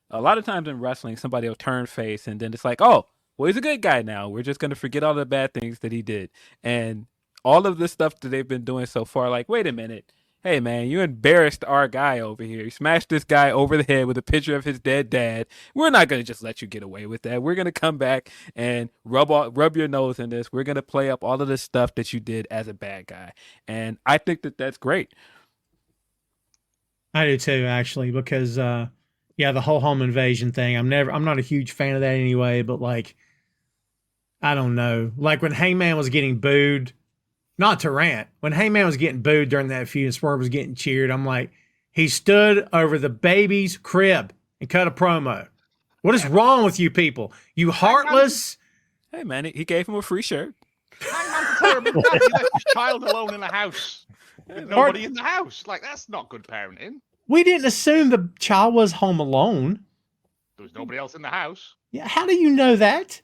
a lot of times in wrestling, somebody will turn face and then it's like, oh, well, he's a good guy now. We're just gonna forget all the bad things that he did, and all of the stuff that they've been doing so far. Like, wait a minute. Hey, man, you embarrassed our guy over here. You smashed this guy over the head with a picture of his dead dad. We're not going to just let you get away with that. We're going to come back and rub your nose in this. We're going to play up all of this stuff that you did as a bad guy. And I think that that's great. I do too, actually, because, Yeah, the whole home invasion thing. I'm not a huge fan of that anyway, but like, I don't know. Like when Hangman was getting booed, not to rant, when Hangman was getting booed during that feud and Swerve was getting cheered, I'm like, he stood over the baby's crib and cut a promo. What is wrong with you people? You heartless. Hey man, he gave him a free shirt. Hangman's a terrible dad. He left his child alone in the house. There's nobody in the house. Like, that's not good parenting. We didn't assume the child was home alone. There was nobody else in the house. Yeah, how do you know that?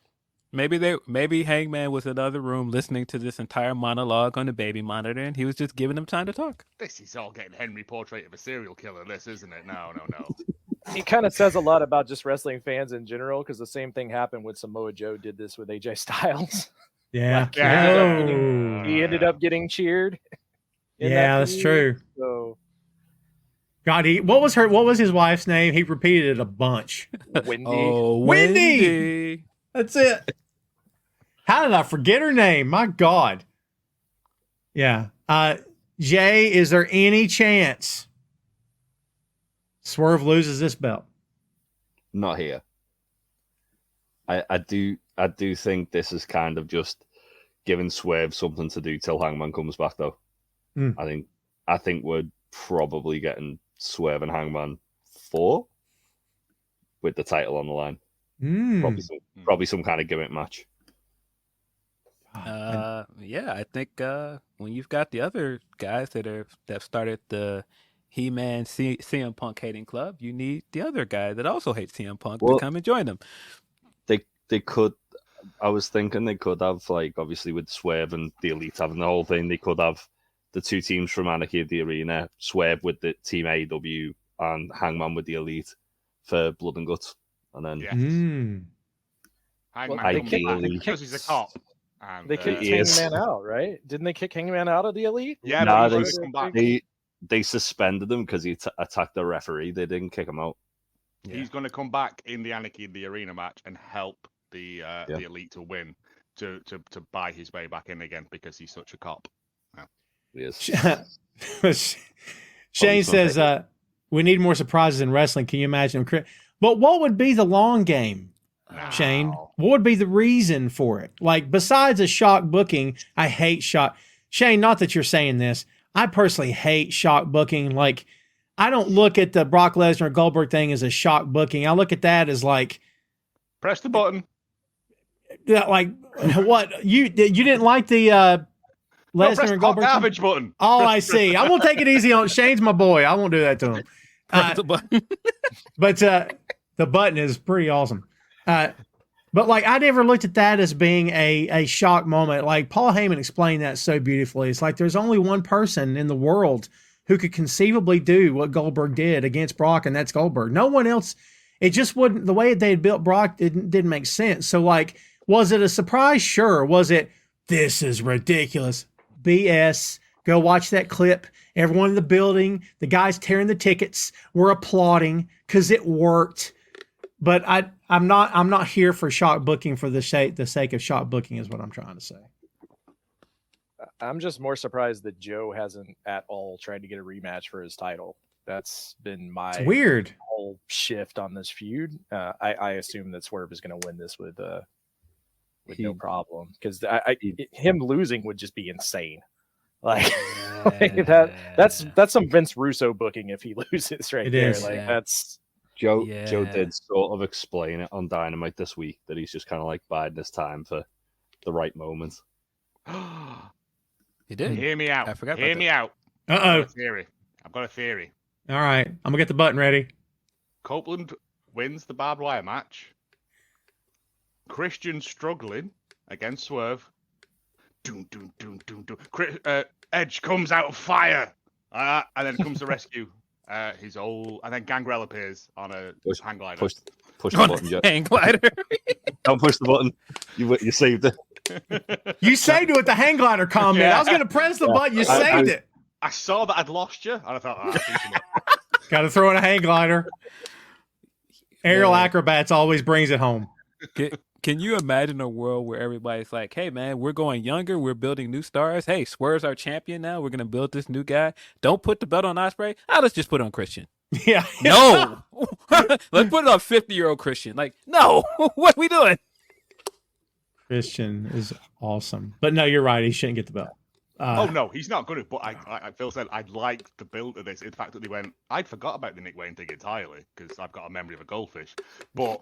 Maybe Hangman was in the other room listening to this entire monologue on the baby monitor, and he was just giving them time to talk. This is all getting Henry portrait of a serial killer, this, isn't it? No. He kind of says a lot about just wrestling fans in general, because the same thing happened when Samoa Joe did this with AJ Styles. Yeah. Like, Oh. he ended up getting cheered. Yeah, that's true. So God, what was his wife's name? He repeated it a bunch. Wendy. Oh, Wendy! That's it. How did I forget her name? My God. Yeah. Jay, is there any chance Swerve loses this belt? Not here. I do think this is kind of just giving Swerve something to do till Hangman comes back, though. Mm. I think we're probably getting Swerve and Hangman 4 with the title on the line. Probably some kind of gimmick match. Yeah, I think when you've got the other guys that started the He-Man CM Punk hating club, you need the other guy that also hates CM Punk to come and join them. They could. I was thinking they could have, like, obviously with Swerve and the Elite having the whole thing, they could have the two teams from Anarchy of the Arena, Swerve with the team AEW and Hangman with the Elite for Blood and Guts. And then Hangman because he's a cop. And, they kicked Hangman out, right? Didn't they kick Hangman out of the Elite? Yeah, no, but they suspended him because he attacked the referee. They didn't kick him out. He's going to come back in the Anarchy of the Arena match and help the Elite to win, to buy his way back in again because he's such a cop. He is. Shane says, we need more surprises in wrestling. Can you imagine him? But what would be the long game, Shane? What would be the reason for it? Like, besides a shock booking, I hate shock. Shane, not that you're saying this. I personally hate shock booking. Like, I don't look at the Brock Lesnar Goldberg thing as a shock booking. I look at that as like, press the button. Yeah, like what you didn't like the Lesnar and Goldberg garbage button. Oh, I see. I'm gonna take it easy on Shane's my boy. I won't do that to him. Press the button. But the button is pretty awesome. But like, I never looked at that as being a shock moment. Like Paul Heyman explained that so beautifully. It's like there's only one person in the world who could conceivably do what Goldberg did against Brock, and that's Goldberg. No one else. It just wouldn't. The way they had built Brock didn't make sense. So like, was it a surprise? Sure. Was it? This is ridiculous. BS. Go watch that clip. Everyone in the building, the guys tearing the tickets, were applauding because it worked. But I'm not here for shock booking for the sake of shock booking is what I'm trying to say. I'm just more surprised that Joe hasn't at all tried to get a rematch for his title. That's been my it's weird whole shift on this feud. I assume that Swerve is going to win this with no problem, because him losing would just be insane. Like, that's some Vince Russo booking if he loses right there. Is. Like that's Joe did sort of explain it on Dynamite this week that he's just kind of like biding his time for the right moment. He did. Hear me out. I forgot. Hear me out. Uh-oh. I've got a theory. All right. I'm gonna get the button ready. Copeland wins the barbed wire match. Christian struggling against Swerve. Doom, doom, doom, doom, doom. Edge comes out of fire. And then comes the rescue. He's old. And then Gangrel appears on a hang glider. Push the button, Joe. Hang glider. Don't push the button. You saved it. You saved it with the hang glider comment. Yeah. I was going to press the button. You saved it. I saw that I'd lost you, and I thought, Got to throw in a hang glider. Aerial acrobats always brings it home. Can you imagine a world where everybody's like, hey, man, we're going younger. We're building new stars. Hey, Swerve's our champion now. We're going to build this new guy. Don't put the belt on Ospreay. Let's just put it on Christian. Yeah. No. Let's put it on 50-year-old Christian. Like, no, what are we doing? Christian is awesome, but no, you're right. He shouldn't get the belt. Oh no, he's not going to. But I Phil said I'd like the build of this. In fact, that they went. I'd forgot about the Nick Wayne thing entirely because I've got a memory of a goldfish. But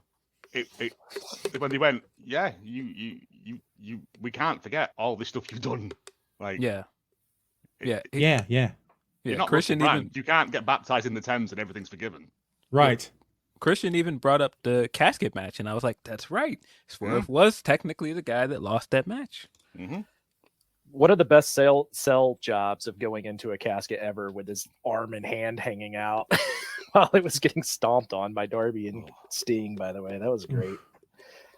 when they went, yeah, we can't forget all this stuff you've done. Like, Yeah. You're not Christian even you can't get baptized in the Thames and everything's forgiven. Right. Christian even brought up the casket match, and I was like, "That's right. Swerve was technically the guy that lost that match." Mm-hmm. One of the best sell jobs of going into a casket ever with his arm and hand hanging out while it was getting stomped on by Darby and Sting, by the way. That was great.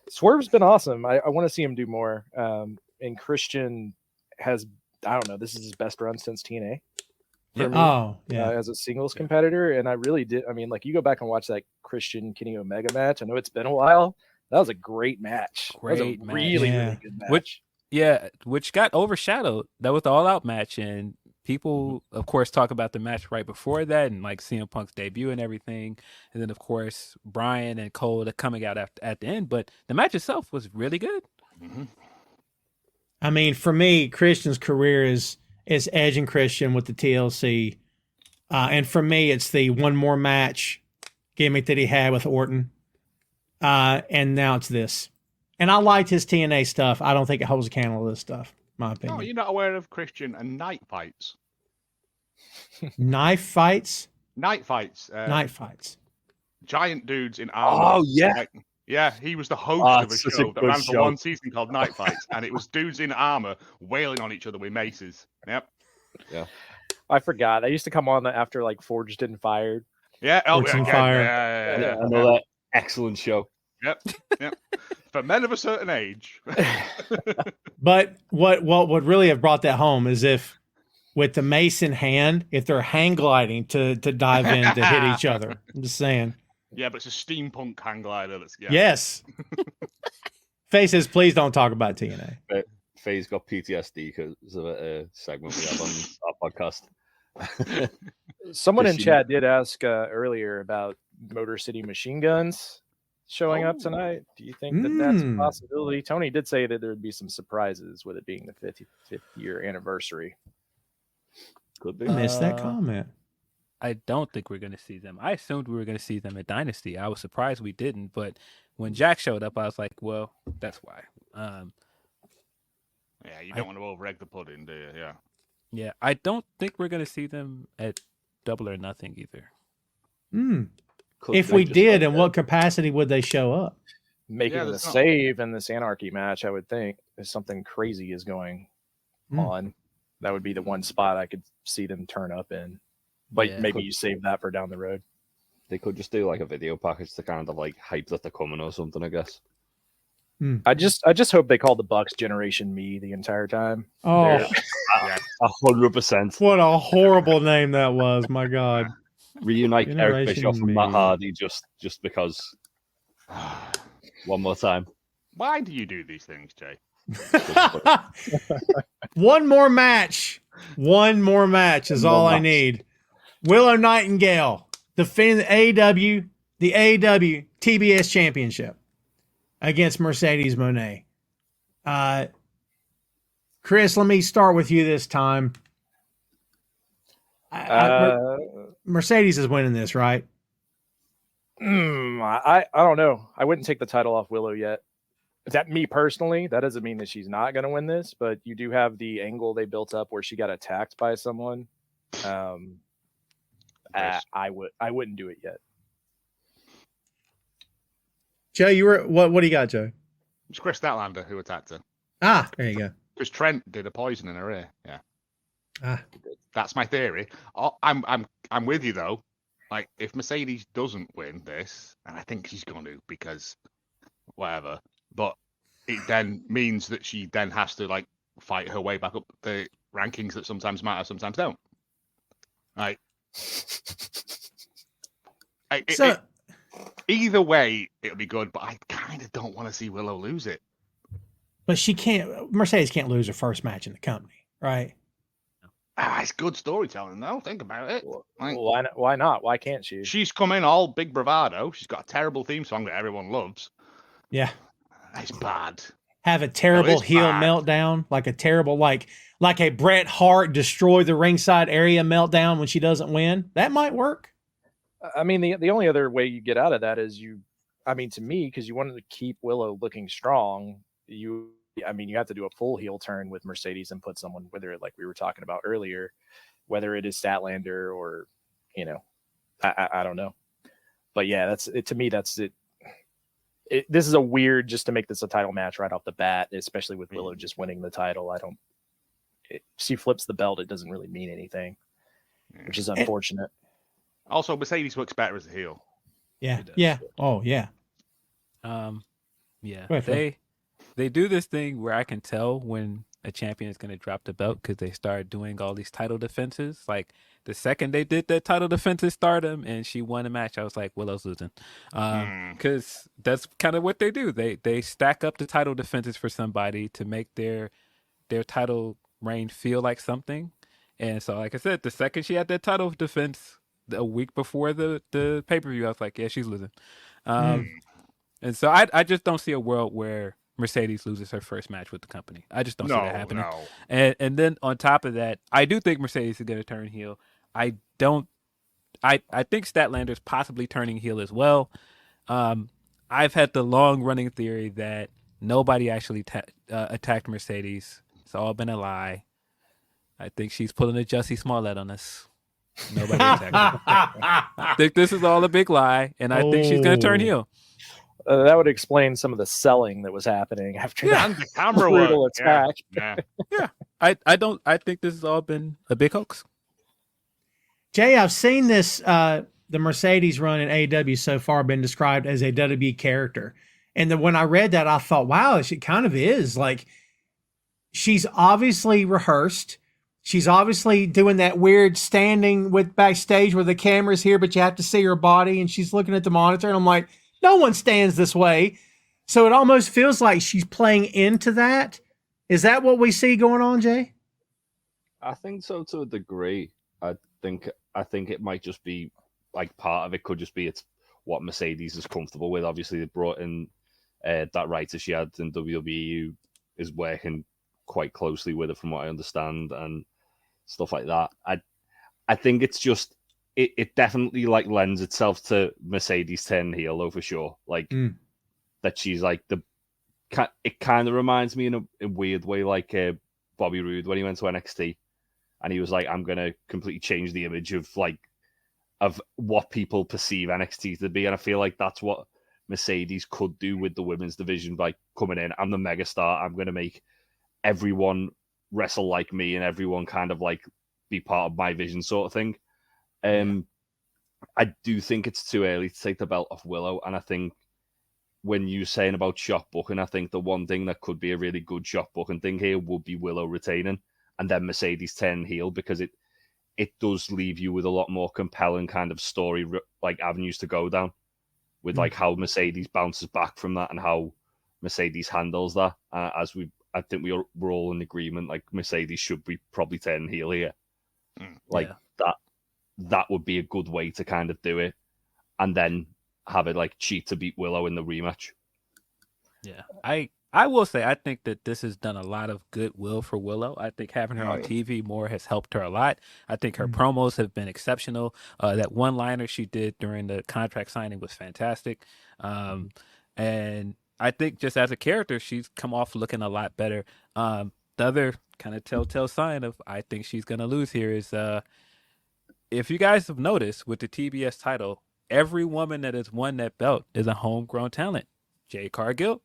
Swerve's been awesome. I want to see him do more. And Christian has, I don't know, this is his best run since TNA. For me, as a singles competitor. And I really did. I mean, like, you go back and watch that Christian Kenny Omega match. I know it's been a while. That was a great match. Really good match. Which got overshadowed. That was the All Out match, and people, of course, talk about the match right before that, and like CM Punk's debut and everything, and then of course Bryan and Cole coming out at the end. But the match itself was really good. Mm-hmm. I mean, for me, Christian's career is Edge and Christian with the TLC, and for me, it's the one more match gimmick that he had with Orton, and now it's this. And I liked his TNA stuff. I don't think it holds a candle to this stuff, my opinion. No, you're not aware of Christian and night fights. Knife fights? Night fights. Night fights. Giant dudes in armor. Oh, yeah. Yeah, he was the host of a such show a that good ran for show. one season called Night Fights, and it was dudes in armor wailing on each other with maces. Yep. Yeah. I forgot. I used to come on after like Forged and Fired. Yeah. Forged and Fired. Yeah. Another excellent show. Yep. For men of a certain age. But what would really have brought that home is if, with the mace in hand, if they're hang gliding to dive in to hit each other. I'm just saying. Yeah, but it's a steampunk hang glider. Yes. Faces, please don't talk about TNA. Faye's got PTSD because of a segment we have on our podcast. Someone in chat did ask earlier about Motor City Machine Guns showing up tonight. Do you think that that's a possibility? Tony did say that there would be some surprises with it being the 55th year anniversary. Could be. I missed that comment. I don't think we're going to see them. I assumed we were going to see them at Dynasty. I was surprised we didn't, but when Jack showed up, I was like, well, that's why. Yeah, you don't want to over-egg the pudding, do you? Yeah. Yeah, I don't think we're going to see them at Double or Nothing either. If we did, in what capacity would they show up? Making the save in this Anarchy match, I would think, if something crazy is going on. That would be the one spot I could see them turn up in. But maybe you save that for down the road. They could just do like a video package to kind of like hype that they're coming or something, I guess. I just hope they call the Bucks Generation Me the entire time. Oh, 100%. What a horrible name that was! My God. Reunite Eric Bischoff and Matt Me. Hardy just because. One more time. Why do you do these things, Jay? One more match. One more match is all I need. Willow Nightingale defending the AEW TBS Championship against Mercedes Moné. Chris, let me start with you this time. Mercedes is winning this, right? I don't know. I wouldn't take the title off Willow yet. That me personally, that doesn't mean that she's not going to win this, but you do have the angle they built up where she got attacked by someone. I wouldn't do it yet. Joe, you were what do you got, Joe? It's Chris Statlander who attacked her. Ah, there you go. Because Trent did a poison in her ear. Yeah. Ah. That's my theory. I'm with you though. Like, if Mercedes doesn't win this, and I think she's going to because whatever, but it then means that she then has to like fight her way back up the rankings that sometimes matter, sometimes don't. Like, either way, it'll be good, but I kind of don't want to see Willow lose it. But Mercedes can't lose her first match in the company, right? It's good storytelling, though. Think about it. Like, Why not? Why can't she? she's come in all big bravado. She's got a terrible theme song that everyone loves. Yeah. It's bad. Have a terrible it's heel bad. meltdown, like a terrible, like a Bret Hart destroy the ringside area meltdown when she doesn't win. That might work. I mean, the only other way you get out of that is to me, because you wanted to keep Willow looking strong, you have to do a full heel turn with Mercedes and put someone, whether like we were talking about earlier, whether it is Statlander or, I don't know. But yeah, that's it. To me, that's it. This is a weird, just to make this a title match right off the bat, especially with Willow just winning the title. She flips the belt. It doesn't really mean anything, which is unfortunate. Also, Mercedes works better as a heel. Yeah. Yeah. Oh, yeah. Yeah. Right, They do this thing where I can tell when a champion is going to drop the belt because they start doing all these title defenses. Like the second they did that title defense at Stardom and she won a match, I was like, Willow's losing. Because that's kind of what they do. They stack up the title defenses for somebody to make their title reign feel like something. And so, like I said, the second she had that title defense a week before the pay-per-view, I was like, yeah, she's losing. And so I just don't see a world where Mercedes loses her first match with the company. I just don't see that happening. No. And then on top of that, I do think Mercedes is going to turn heel. I think Statlander's possibly turning heel as well. I've had the long-running theory that nobody actually attacked Mercedes. It's all been a lie. I think she's pulling a Jussie Smollett on us. Nobody attacked her. I think this is all a big lie, and I think she's going to turn heel. That would explain some of the selling that was happening after that And the camera brutal work. attack. Yeah. I think this has all been a big hoax. Jay, I've seen this, the Mercedes run in AEW so far been described as a WWE character. And then when I read that, I thought, wow, she kind of is. Like, she's obviously rehearsed. She's obviously doing that weird standing with backstage where the camera's here, but you have to see her body, and she's looking at the monitor. And I'm like, no one stands this way. So it almost feels like she's playing into that. Is that what we see going on, Jay? I think so to a degree. I think it might just be like part of it could just be it's what Mercedes is comfortable with. Obviously, they brought in that writer she had in WWE who is working quite closely with her, from what I understand, and stuff like that. I think it's just it definitely like lends itself to Mercedes turning heel, though, for sure. Like that she's like it kind of reminds me in a weird way like Bobby Roode when he went to NXT. And he was like, I'm going to completely change the image of what people perceive NXT to be. And I feel like that's what Mercedes could do with the women's division by coming in. I'm the megastar. I'm going to make everyone wrestle like me and everyone kind of like be part of my vision sort of thing. I do think it's too early to take the belt off Willow. And I think when you're saying about shot booking, I think the one thing that could be a really good shot booking thing here would be Willow retaining. And then Mercedes turn heel, because it does leave you with a lot more compelling kind of story, like avenues to go down, with like how Mercedes bounces back from that and how Mercedes handles that. I think we're all in agreement. Like Mercedes should be probably turning heel here. Like that would be a good way to kind of do it, and then have it like cheat to beat Willow in the rematch. Yeah, I will say, I think that this has done a lot of goodwill for Willow. I think having her on TV more has helped her a lot. I think her promos have been exceptional. That one-liner she did during the contract signing was fantastic. And I think just as a character, she's come off looking a lot better. The other kind of telltale sign of I think she's going to lose here is if you guys have noticed with the TBS title, every woman that has won that belt is a homegrown talent. Jade Cargill,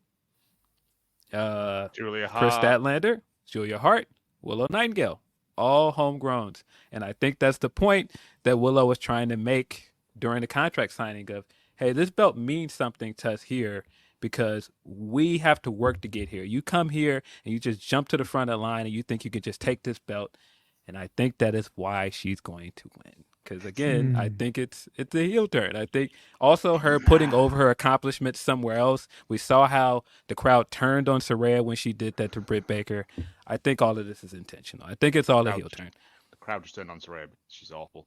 Julia Hart. Chris Statlander, Julia Hart, Willow Nightingale, all homegrowns. And I think that's the point that Willow was trying to make during the contract signing of, hey, this belt means something to us here because we have to work to get here. You come here and you just jump to the front of the line and you think you could just take this belt. And I think that is why she's going to win. Because, again, I think it's a heel turn. I think also her putting over her accomplishments somewhere else. We saw how the crowd turned on Saraya when she did that to Britt Baker. I think all of this is intentional. I think it's all a heel turn. crowd just turned on to Ray. She's awful.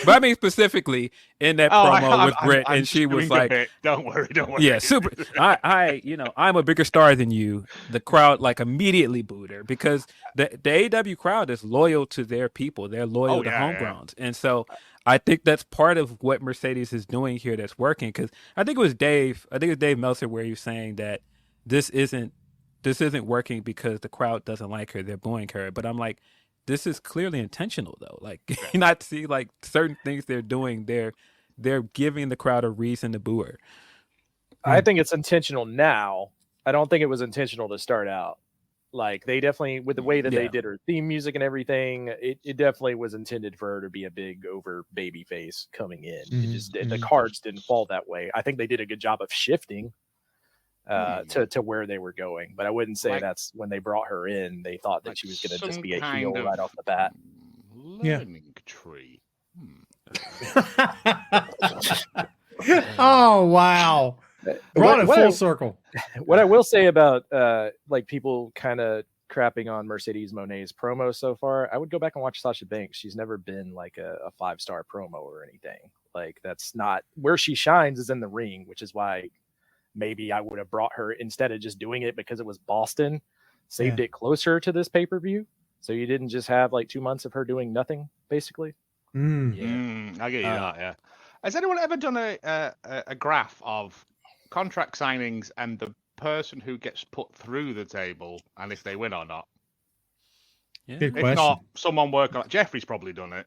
But I mean, specifically in that promo with Britt, and she was like, "Don't worry." Yeah, super. I'm a bigger star than you. The crowd like immediately booed her because the AEW crowd is loyal to their people. They're loyal to homegrowns, and so I think that's part of what Mercedes is doing here that's working. Because I think it was Dave Meltzer where he was saying that this isn't working because the crowd doesn't like her. They're booing her, but I'm like, this is clearly intentional though. Like, you not see like certain things they're doing. They're giving the crowd a reason to boo her. I think it's intentional now. I don't think it was intentional to start out. Like, they definitely, with the way that they did her theme music and everything, it definitely was intended for her to be a big over baby face coming in. It just the cards didn't fall that way. I think they did a good job of shifting to where they were going, but I wouldn't say that's when they brought her in. They thought that she was going to just be a heel right off the bat. Learning tree. Oh wow! Brought it full circle. What I will say about like people kind of crapping on Mercedes Monet's promo so far, I would go back and watch Sasha Banks. She's never been like a 5-star promo or anything. Like, that's not where she shines, is in the ring, which is why maybe I would have brought her instead of just doing it because it was Boston, saved it closer to this pay-per-view. So you didn't just have like 2 months of her doing nothing, basically. I get you that, yeah. Has anyone ever done a graph of contract signings and the person who gets put through the table and if they win or not? Yeah. Good question. If not, someone work on it. Jeffrey's probably done it.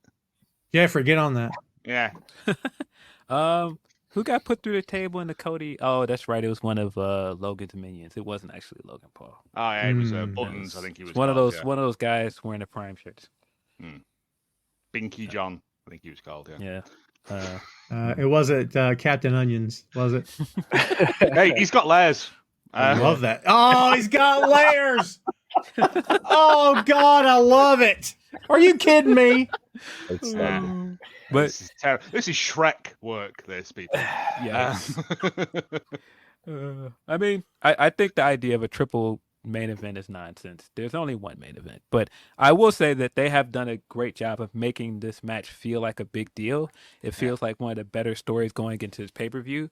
Jeffrey, get on that. Yeah. Who got put through the table in the Cody? Oh, that's right. It was one of Logan's minions. It wasn't actually Logan Paul. Oh, yeah, it was Buttons. I think he was one of those guys wearing the Prime shirts. Binky John, I think he was called. Yeah. It wasn't Captain Onions, was it? Hey, he's got layers. I love that. Oh, he's got layers. Oh God, I love it. Are you kidding me? But this is terrible. This is Shrek work. This people. Yeah. I mean, I think the idea of a triple main event is nonsense. There's only one main event, but I will say that they have done a great job of making this match feel like a big deal. It feels like one of the better stories going into this pay-per-view.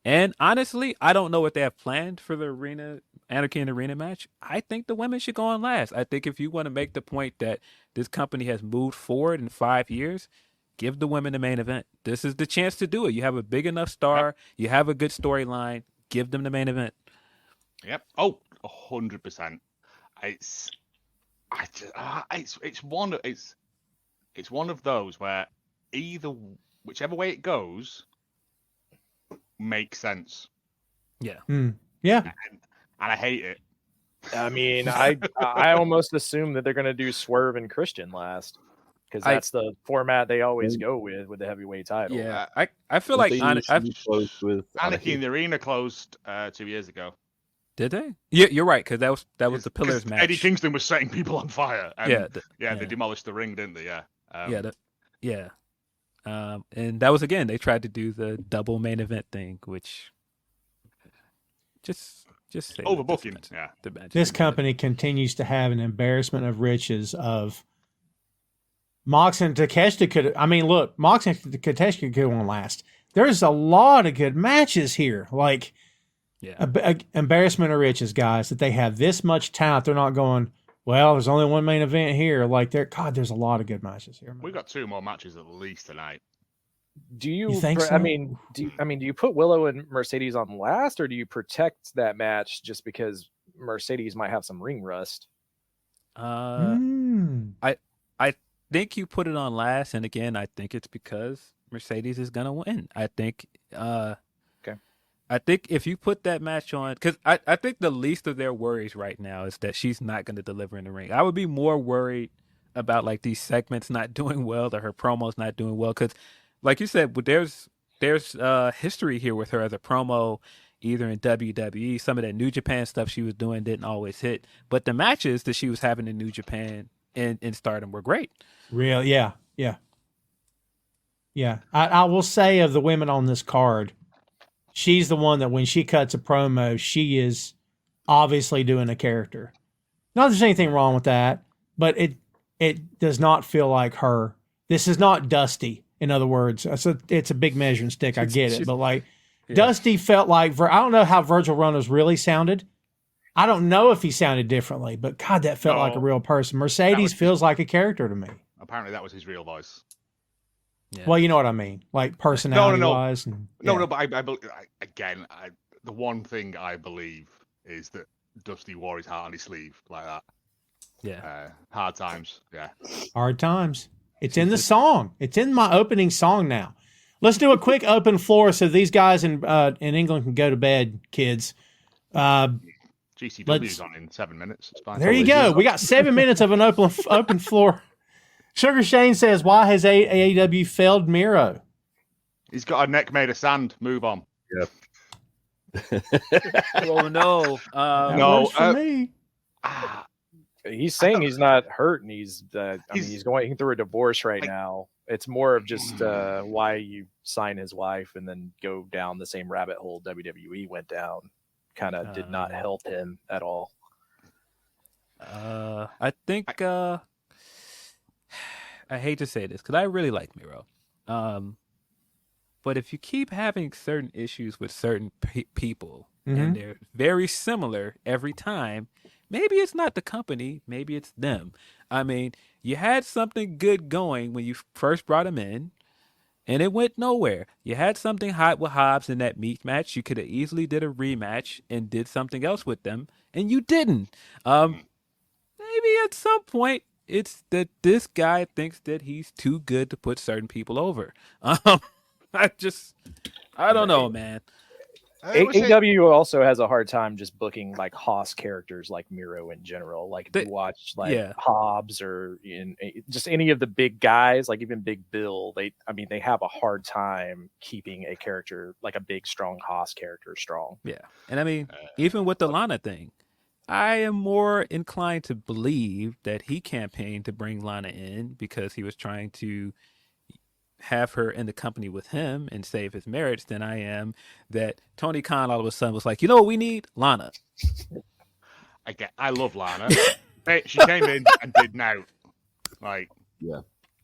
And honestly, I don't know what they have planned for the Anarchy in the Arena match. I think the women should go on last. I think if you want to make the point that this company has moved forward in 5 years, give the women the main event. This is the chance to do it. You have a big enough star. You have a good storyline. Give them the main event. Yep. Oh, 100%. It's one of those where whichever way it goes makes sense. Yeah. And I hate it. I mean, I almost assume that they're going to do Swerve and Christian last, because that's the format they always go with the heavyweight title. Yeah, I feel like Anarchy in the Arena closed 2 years ago. Did they? Yeah, you're right, because that was the Pillars match. Eddie Kingston was setting people on fire. And they demolished the ring, didn't they? Yeah. And that was, again, they tried to do the double main event thing, which just overbooking. Yeah. This company continues to have an embarrassment of riches of Mox and Takeshita could. I mean, look, Mox and Takeshita could go on last. There's a lot of good matches here. Like, embarrassment of riches, guys, that they have this much talent. They're not going, well, there's only one main event here. Like, there's a lot of good matches here. Man. We've got 2 more matches at least tonight. Do you think so? I mean, do you put Willow and Mercedes on last, or do you protect that match just because Mercedes might have some ring rust? I think you put it on last, and again, I think it's because Mercedes is gonna win. I think I think if you put that match on, because I think the least of their worries right now is that she's not going to deliver in the ring. I would be more worried about like these segments not doing well or her promos not doing well, because like you said, there's history here with her as a promo, either in WWE. Some of that New Japan stuff she was doing didn't always hit, but the matches that she was having in New Japan and in Stardom were great. Real, yeah. I will say, of the women on this card, she's the one that when she cuts a promo, she is obviously doing a character. Not that there's anything wrong with that, but it does not feel like her. This is not Dusty. In other words, it's a big measuring stick. I get it, but like Dusty felt like I don't know how Virgil Runnels really sounded. I don't know if he sounded differently, but God, that felt like a real person. Mercedes feels like a character to me. Apparently, that was his real voice. Yeah. Well, you know what I mean, like personality-wise. No, but the one thing I believe is that Dusty wore his heart on his sleeve like that. Yeah. Hard times. Yeah. Hard times. It's in the song. It's in my opening song now. Let's do a quick open floor so these guys in England can go to bed, kids. GCW's on in 7 minutes. It's fine. There you go. We got 7 minutes of an open floor. Sugar Shane says, why has AEW failed Miro? He's got a neck made of sand. Move on. Yep. Oh, no. No, for me. He's saying he's not hurt, and he's going through a divorce right now. It's more of just why you sign his wife and then go down the same rabbit hole WWE went down. Kind of did not help him at all. I think I hate to say this because I really like Miro, but if you keep having certain issues with certain people and they're very similar every time, maybe it's not the company, maybe it's them. I mean, you had something good going when you first brought him in, and it went nowhere. You had something hot with Hobbs in that meat match. You could have easily did a rematch and did something else with them, and you didn't. Maybe at some point it's that this guy thinks that he's too good to put certain people over. I don't know, man. AEW also has a hard time just booking like Haas characters like Miro in general. Like if you watch Hobbs or just any of the big guys, like even Big Bill, they have a hard time keeping a character like a big, strong Haas character strong. Yeah. And I mean, even with the Lana thing, I am more inclined to believe that he campaigned to bring Lana in because he was trying to have her in the company with him and save his marriage than I am that Tony Khan all of a sudden was like, you know what we need? Lana. I love Lana. She came in and did now. Like, yeah.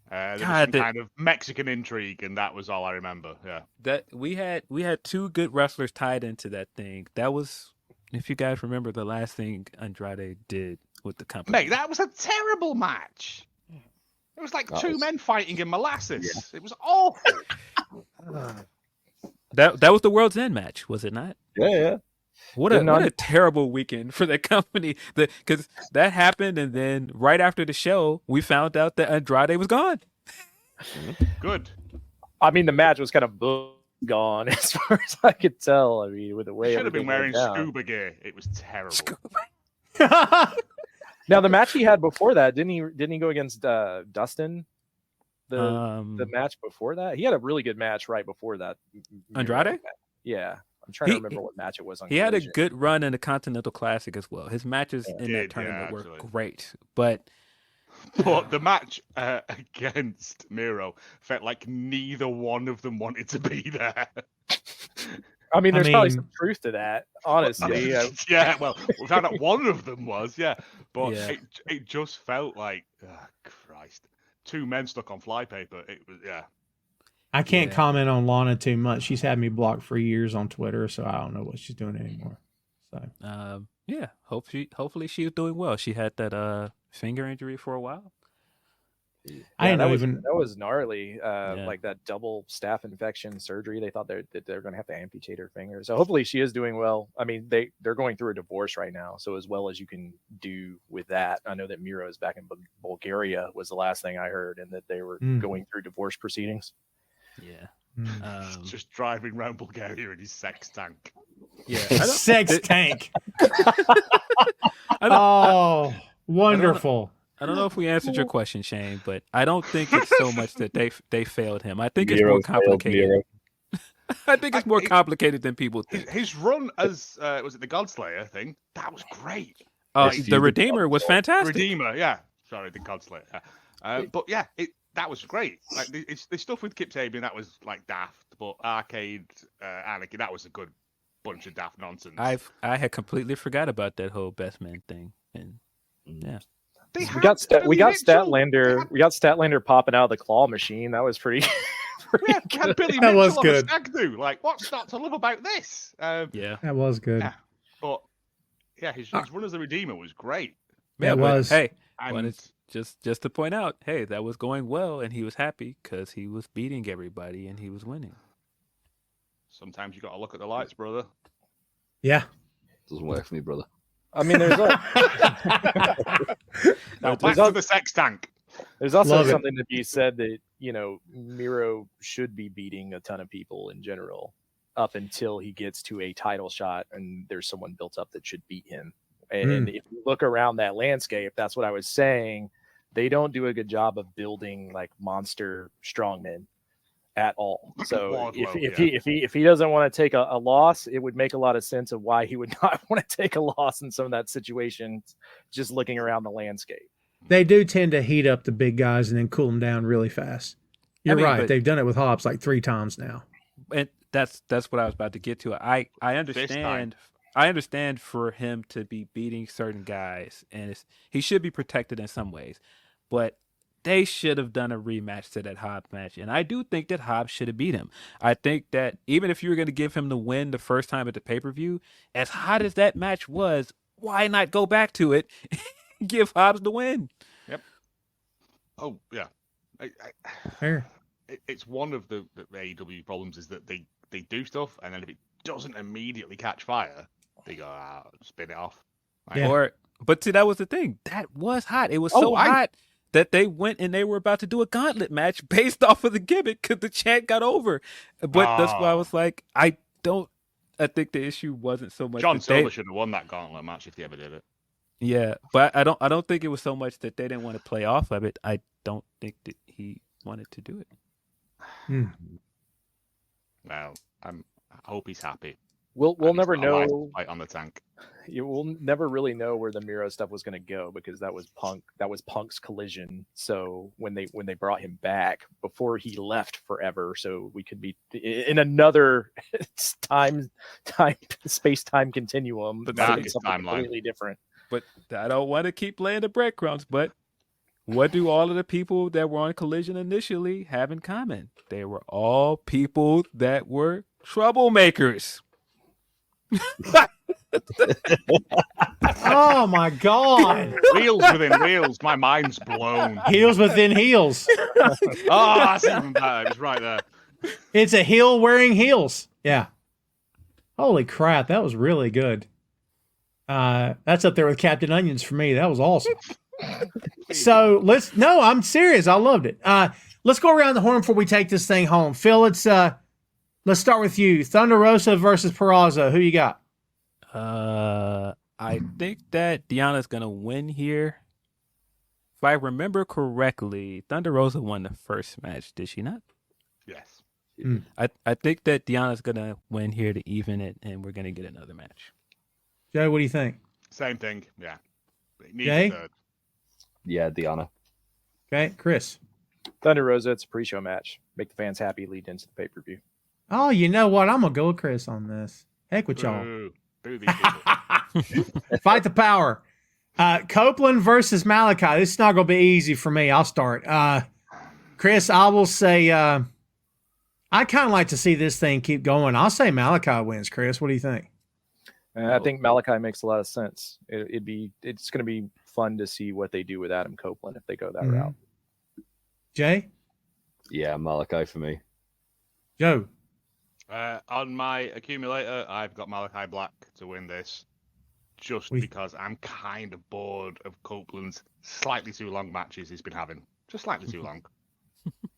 There was some kind of Mexican intrigue, and that was all I remember. Yeah. That we had two good wrestlers tied into that thing. That was, if you guys remember, the last thing Andrade did with the company. Mate, that was a terrible match. It was like two men fighting in molasses. Yeah. It was awful. That was the World's End match, was it not? Yeah. What a terrible weekend for the company. Because that happened, and then right after the show, we found out that Andrade was gone. Good. I mean, the match was kind of gone as far as I could tell. I mean, with the way should have been wearing scuba gear. It was terrible. Now the match he had before that, didn't he go against Dustin? The match before that, he had a really good match right before that. Andrade? Yeah, I'm trying to remember what match it was. He had a good run in the Continental Classic as well. His matches in that tournament were great, but the match against Miro felt like neither one of them wanted to be there. I mean, there's probably some truth to that, honestly. Yeah, well, we found out one of them was, but it just felt like, oh, Christ, two men stuck on flypaper. It was, I can't comment on Lana too much. She's had me blocked for years on Twitter, so I don't know what she's doing anymore. So, hopefully she's doing well. She had that finger injury for a while. I that was gnarly. Like that double staph infection surgery. They thought they're going to have to amputate her finger. So hopefully she is doing well. I mean, they're going through a divorce right now. So as well as you can do with that, I know that Miro is back in Bulgaria was the last thing I heard, and that they were going through divorce proceedings. Yeah. Just driving around Bulgaria in his sex tank. Yeah, sex tank. Oh, wonderful. I don't know if we answered your question, Shane, but I don't think it's so much that they failed him. I think it's more complicated. I think it's more complicated than people think. His run as was it the Godslayer thing? That was great. The Redeemer was fantastic. Redeemer, yeah. Sorry, the Godslayer. But yeah, that was great. Like the stuff with Kip Sabian, that was like daft. But Arcade Anarchy, that was a good bunch of daft nonsense. I had completely forgot about that whole best man thing. And Yeah. We got Statlander popping out of the claw machine. That was pretty. We had Billy That was Mitchell on a good. stag do. Like, what's not to love about this? Yeah. That was good. Yeah. But yeah, his run as the Redeemer was great. Yeah, it but, was. Hey, And when it's just to point out, hey, that was going well, and he was happy because he was beating everybody and he was winning. sometimes you got to look at the lights, brother. Yeah. Doesn't work for me, brother. I mean, there's Now back to the sex tank. there's also Love it. something to be said that Miro should be beating a ton of people in general up until he gets to a title shot and there's someone built up that should beat him. And if you look around that landscape, that's what I was saying. They don't do a good job of building like monster strongmen at all. So if he doesn't want to take a loss, it would make a lot of sense of why he would not want to take a loss in some of that situation. Just looking around the landscape, They do tend to heat up the big guys and then cool them down really fast. You're right. but- They've done it with Hobbs like 3 times now. And that's what I was about to get to. I understand for him to be beating certain guys, and he should be protected in some ways, but they should have done a rematch to that Hobbs match, and I do think that Hobbs should have beat him. I think that even if you were going to give him the win the first time at the pay-per-view, as hot as that match was, why not go back to it and give Hobbs the win? Yep. Oh yeah. Fair. It's one of the AEW problems is that they do stuff, and then if it doesn't immediately catch fire, they go spin it off. Like, Yeah. But see, that was the thing. That was hot. It was so hot that they went and they were about to do a gauntlet match based off of the gimmick because the chant got over. But that's why I was like, I think the issue wasn't so much. John Silver should have won that gauntlet match if he ever did it. Yeah, but I don't think it was so much that they didn't want to play off of it. I don't think that he wanted to do it. Well, I hope he's happy. we'll never know. Fight on the tank. We'll never really know where the Miro stuff was going to go because that was Punk's Collision. So when they brought him back before he left forever, so we could be in another space-time continuum. The might be darkest something timeline. completely different. But I don't want to keep laying the breadcrumbs. But what do all of the people that were on Collision initially have in common? They were all people that were troublemakers. Oh my God. Wheels within wheels. My mind's blown. Heels within heels. Oh, that's even better. It's right there. It's a heel wearing heels. Yeah. Holy crap. That was really good. That's up there with Captain Onions for me. That was awesome. So I'm serious. I loved it. Let's go around the horn before we take this thing home. Phil, let's start with you. Thunder Rosa versus Peraza. Who you got? I think that Deanna's gonna win here. If I remember correctly, Thunder Rosa won the first match, did she not? Yes. I think that Deanna's gonna win here to even it, and we're gonna get another match. Joe, what do you think? Same thing. Yeah. It needs Jay? a third. Yeah, Deanna. Okay, Chris. Thunder Rosa, it's a pre-show match. Make the fans happy, lead into the pay-per-view. Oh, you know what? I'm going to go with Chris on this. Heck with y'all. Boo. Boo these people. Fight the power. Copeland versus Malachi. This is not going to be easy for me. I'll start. Chris, I will say I kind of like to see this thing keep going. I'll say Malachi wins. Chris, what do you think? I think Malachi makes a lot of sense. It's going to be fun to see what they do with Adam Copeland if they go that route. Jay? Yeah, Malachi for me. Joe? On my accumulator, I've got Malachi Black to win this, just because I'm kind of bored of Copeland's slightly too long matches he's been having. Just slightly too long.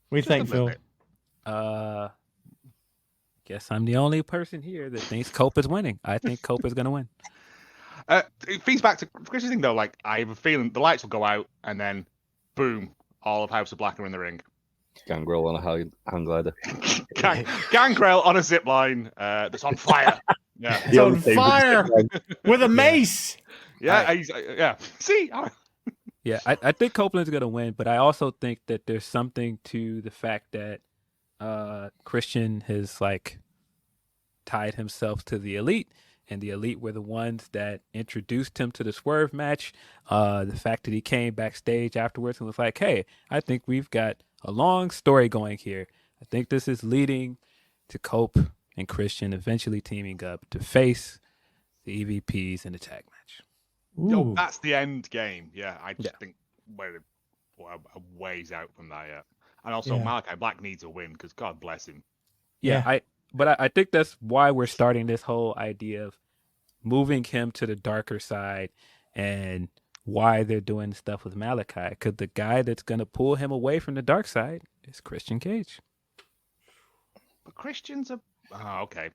What do you think, Phil? Guess I'm the only person here that thinks Cope is winning. I think Cope is going to win. It feeds back to Chris's thing, though. Like, I have a feeling the lights will go out, and then, boom, all of House of Black are in the ring. Gangrel on a hang glider. Gangrel on a zip line that's on fire. Yeah, It's on fire with a mace. Yeah. See, Yeah, I think Copeland's going to win, but I also think that there's something to the fact that Christian has tied himself to the elite, and the Elite were the ones that introduced him to the Swerve match. The fact that he came backstage afterwards and was like, hey, I think we've got a long story going here. I think this is leading to Cope and Christian eventually teaming up to face the EVPs in a tag match. Yo, Ooh. that's the end game. Yeah, I just think we're a ways out from that yet. And also, Yeah. Malachi Black needs a win because God bless him. Yeah. I think that's why we're starting this whole idea of moving him to the darker side and why they're doing stuff with Malachi. Because the guy that's going to pull him away from the dark side is Christian Cage. But Christians are. Oh, okay.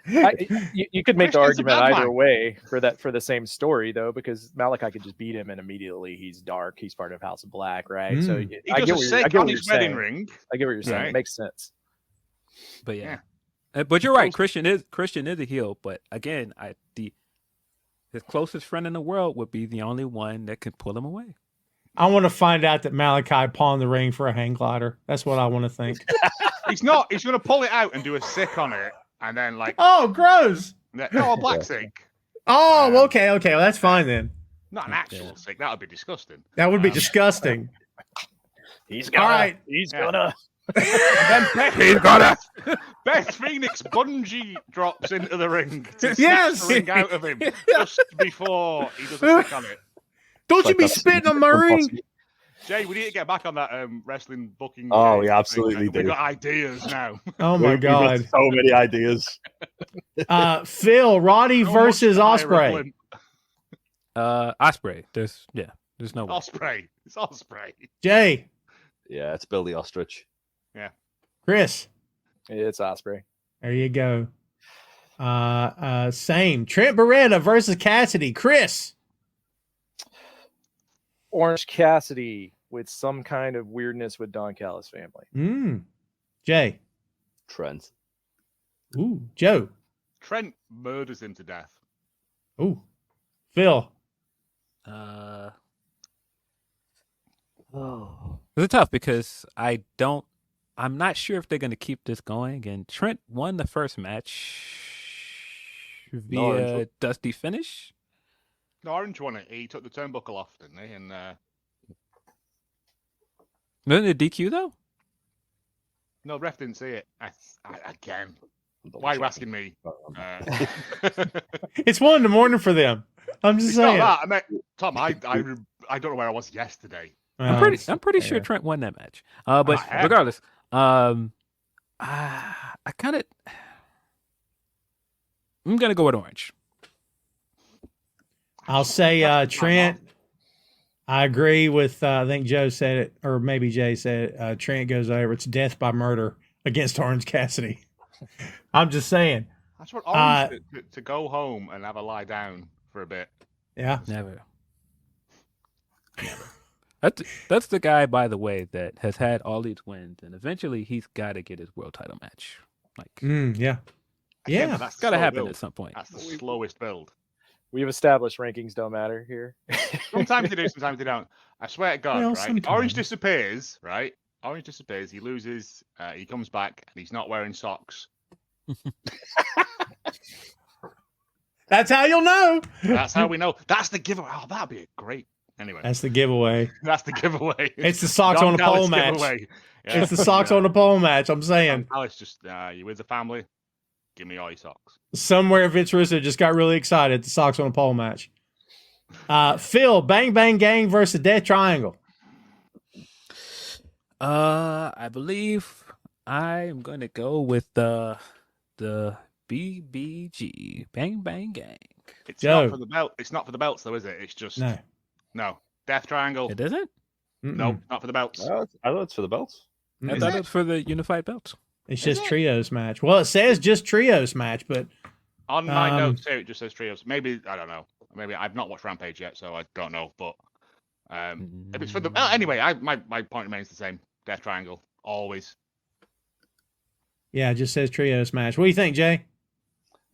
You could make the Christian's a argument bad either man. way for the same story though, because Malachi could just beat him and immediately he's dark. He's part of House of Black, right? So Mm. He does a sick on his wedding ring. I get what you're saying. Right. It makes sense. But but you're right. Christian is a heel. But again, his closest friend in the world would be the only one that can pull him away. I want to find out that Malachi pawned the ring for a hang glider. That's what I want to think. He's not. He's going to pull it out and do a sick on it, and then like Oh, gross. no, a black sick, Oh, okay. Well, that's fine then. not an actual sick. That would be disgusting. That would be disgusting. He's All right. He's Yeah. gonna. And then Beth Phoenix bungee drops into the ring to Yes. snatch the ring out of him just before he does a sick on it. Don't you be spitting on my ring. Jay, we need to get back on that wrestling booking. Oh, thing. we absolutely We've do. got ideas now. Oh my We've got God. so many ideas. Phil, Roddy So versus much higher Osprey. level. Osprey. There's no way. Osprey. It's Osprey. Jay, Yeah, it's Bill the Ostrich. Chris. It's Osprey. There you go. Same. Trent Beretta versus Cassidy. Chris. Orange Cassidy with some kind of weirdness with Don Callis family. Jay. Trent. Ooh. Joe. Trent murders him to death. Ooh. Phil. It's tough because I'm not sure if they're going to keep this going. And Trent won the first match via dusty finish. No, Orange won it. He took the turnbuckle off, didn't he? And Wasn't it DQ though? no, ref didn't see it. Again, why are you asking me? It's 1 a.m. for them. I'm just It's saying. not that. Tom, I don't know where I was yesterday. I'm pretty sure Trent won that match. But heck. regardless, I'm gonna go with Orange. I'll say Trent. I agree with, I think Joe said it, or maybe Jay said it. Trent goes over. It's death by murder against Orange Cassidy. I'm just saying. I just want Orange to go home and have a lie down for a bit. Yeah. Never. That's the guy, by the way, that has had all these wins, and eventually he's got to get his world title match. Like, Yeah. Again, Yeah. that's it's got to slow happen build. at some point. That's the slowest build. We've established rankings don't matter here. Sometimes they do, sometimes they don't. I swear to God, Well, right? sometimes. Orange disappears, right? Orange disappears. He loses. He comes back, and he's not wearing socks. That's how you'll know. That's how we know. That's the giveaway. Oh, that'd be great. Anyway, That's the giveaway. that's the giveaway. It's the socks Don on the Callis pole match. giveaway. Yeah. It's the socks on the pole match. I'm saying. Alice, just you with the family. Give me all your socks. Somewhere Vince Russo just got really excited. The socks on the pole match. Phil, Bang Bang Gang versus Death Triangle. I believe I am going to go with the BBG, Bang Bang Gang. It's Joe. not for the belt. It's not for the belts, though, is it? It's just No. Death Triangle. It isn't? No, not for the belts. I thought it's for the belts. I thought it was for the unified belts. It's just trios match. Well, it says just trios match, but On my notes here, it just says trios. Maybe I don't know. Maybe I've not watched Rampage yet, so I don't know. But if it's for the anyway, my point remains the same. Death Triangle always. yeah, it just says trios match. What do you think, Jay?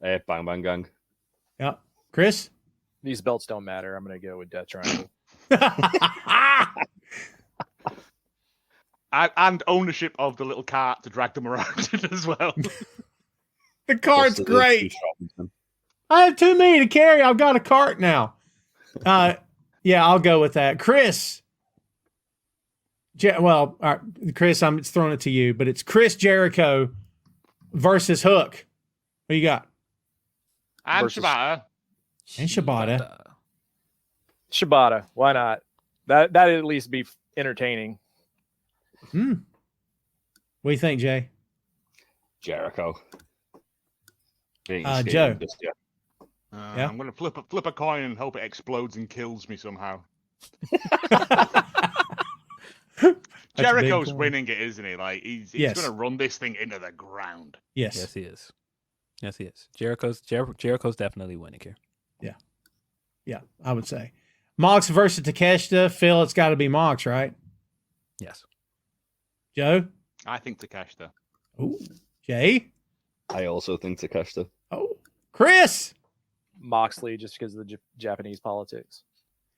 Bang Bang Gang. Yep. Chris? These belts don't matter. I'm going to go with Death Triangle. And ownership of the little cart to drag them around as well. The cart's Plus, great. Robinson. I have too many to carry. I've got a cart now. Yeah, I'll go with that. Chris. Well, all right, Chris, I'm throwing it to you, but it's Chris Jericho versus Hook. What you got? And Versus- Shibata. And Shibata. Shibata. Why not? That'd at least be entertaining. What do you think, Jay? Jericho. Being Joe. skated, just, yeah. Yeah. I'm gonna flip a coin and hope it explodes and kills me somehow. Jericho's winning it, isn't he? Like he's Yes. gonna run this thing into the ground. Yes. Yes, he is. Yes, he is. Jericho's definitely winning here. Yeah, I would say. Mox versus Takeshita. Phil, it's got to be Mox, right? Yes. Joe? I think Takeshita. Ooh. Jay? I also think Takeshita. Oh. Chris? Moxley, just because of the Japanese politics.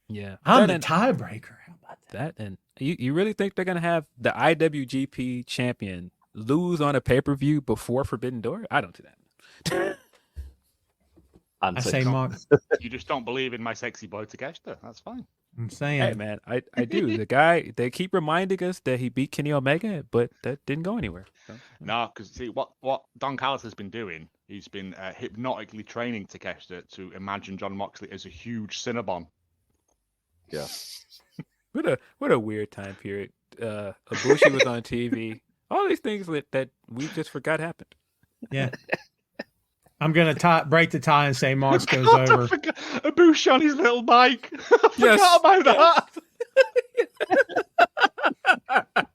Yeah. I'm That the and- tiebreaker. How about that? That and you really think they're gonna have the IWGP champion lose on a pay-per-view before Forbidden Door? I don't see that. And I six. say Mox. You just don't believe in my sexy boy Takeshita. That's fine. I'm saying. Hey man, I do. The guy, they keep reminding us that he beat Kenny Omega, but that didn't go anywhere. So, No, because see what Don Callis has been doing. He's been hypnotically training Takeshita to imagine John Moxley as a huge Cinnabon. Yeah. What a weird time period. Ibushi was on TV. All these things that we just forgot happened. Yeah. I'm going to break the tie and say Mox goes God, over. I forgot Ibushi on his little bike. I Yes. forgot about that.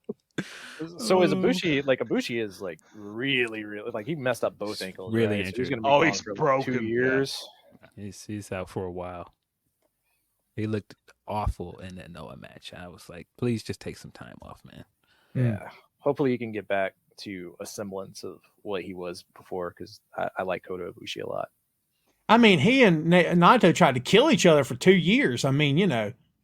So is Ibushi is like really like he messed up both ankles. Really right? So he's injured. gonna be gone He's for like broken. 2 years. He's out for a while. He looked awful in that Noah match. I was like, please just take some time off, man. Yeah. Hopefully he can get back to a semblance of what he was before, because I like Kota Ibushi a lot. I mean, he and Naito tried to kill each other for 2 years. I mean,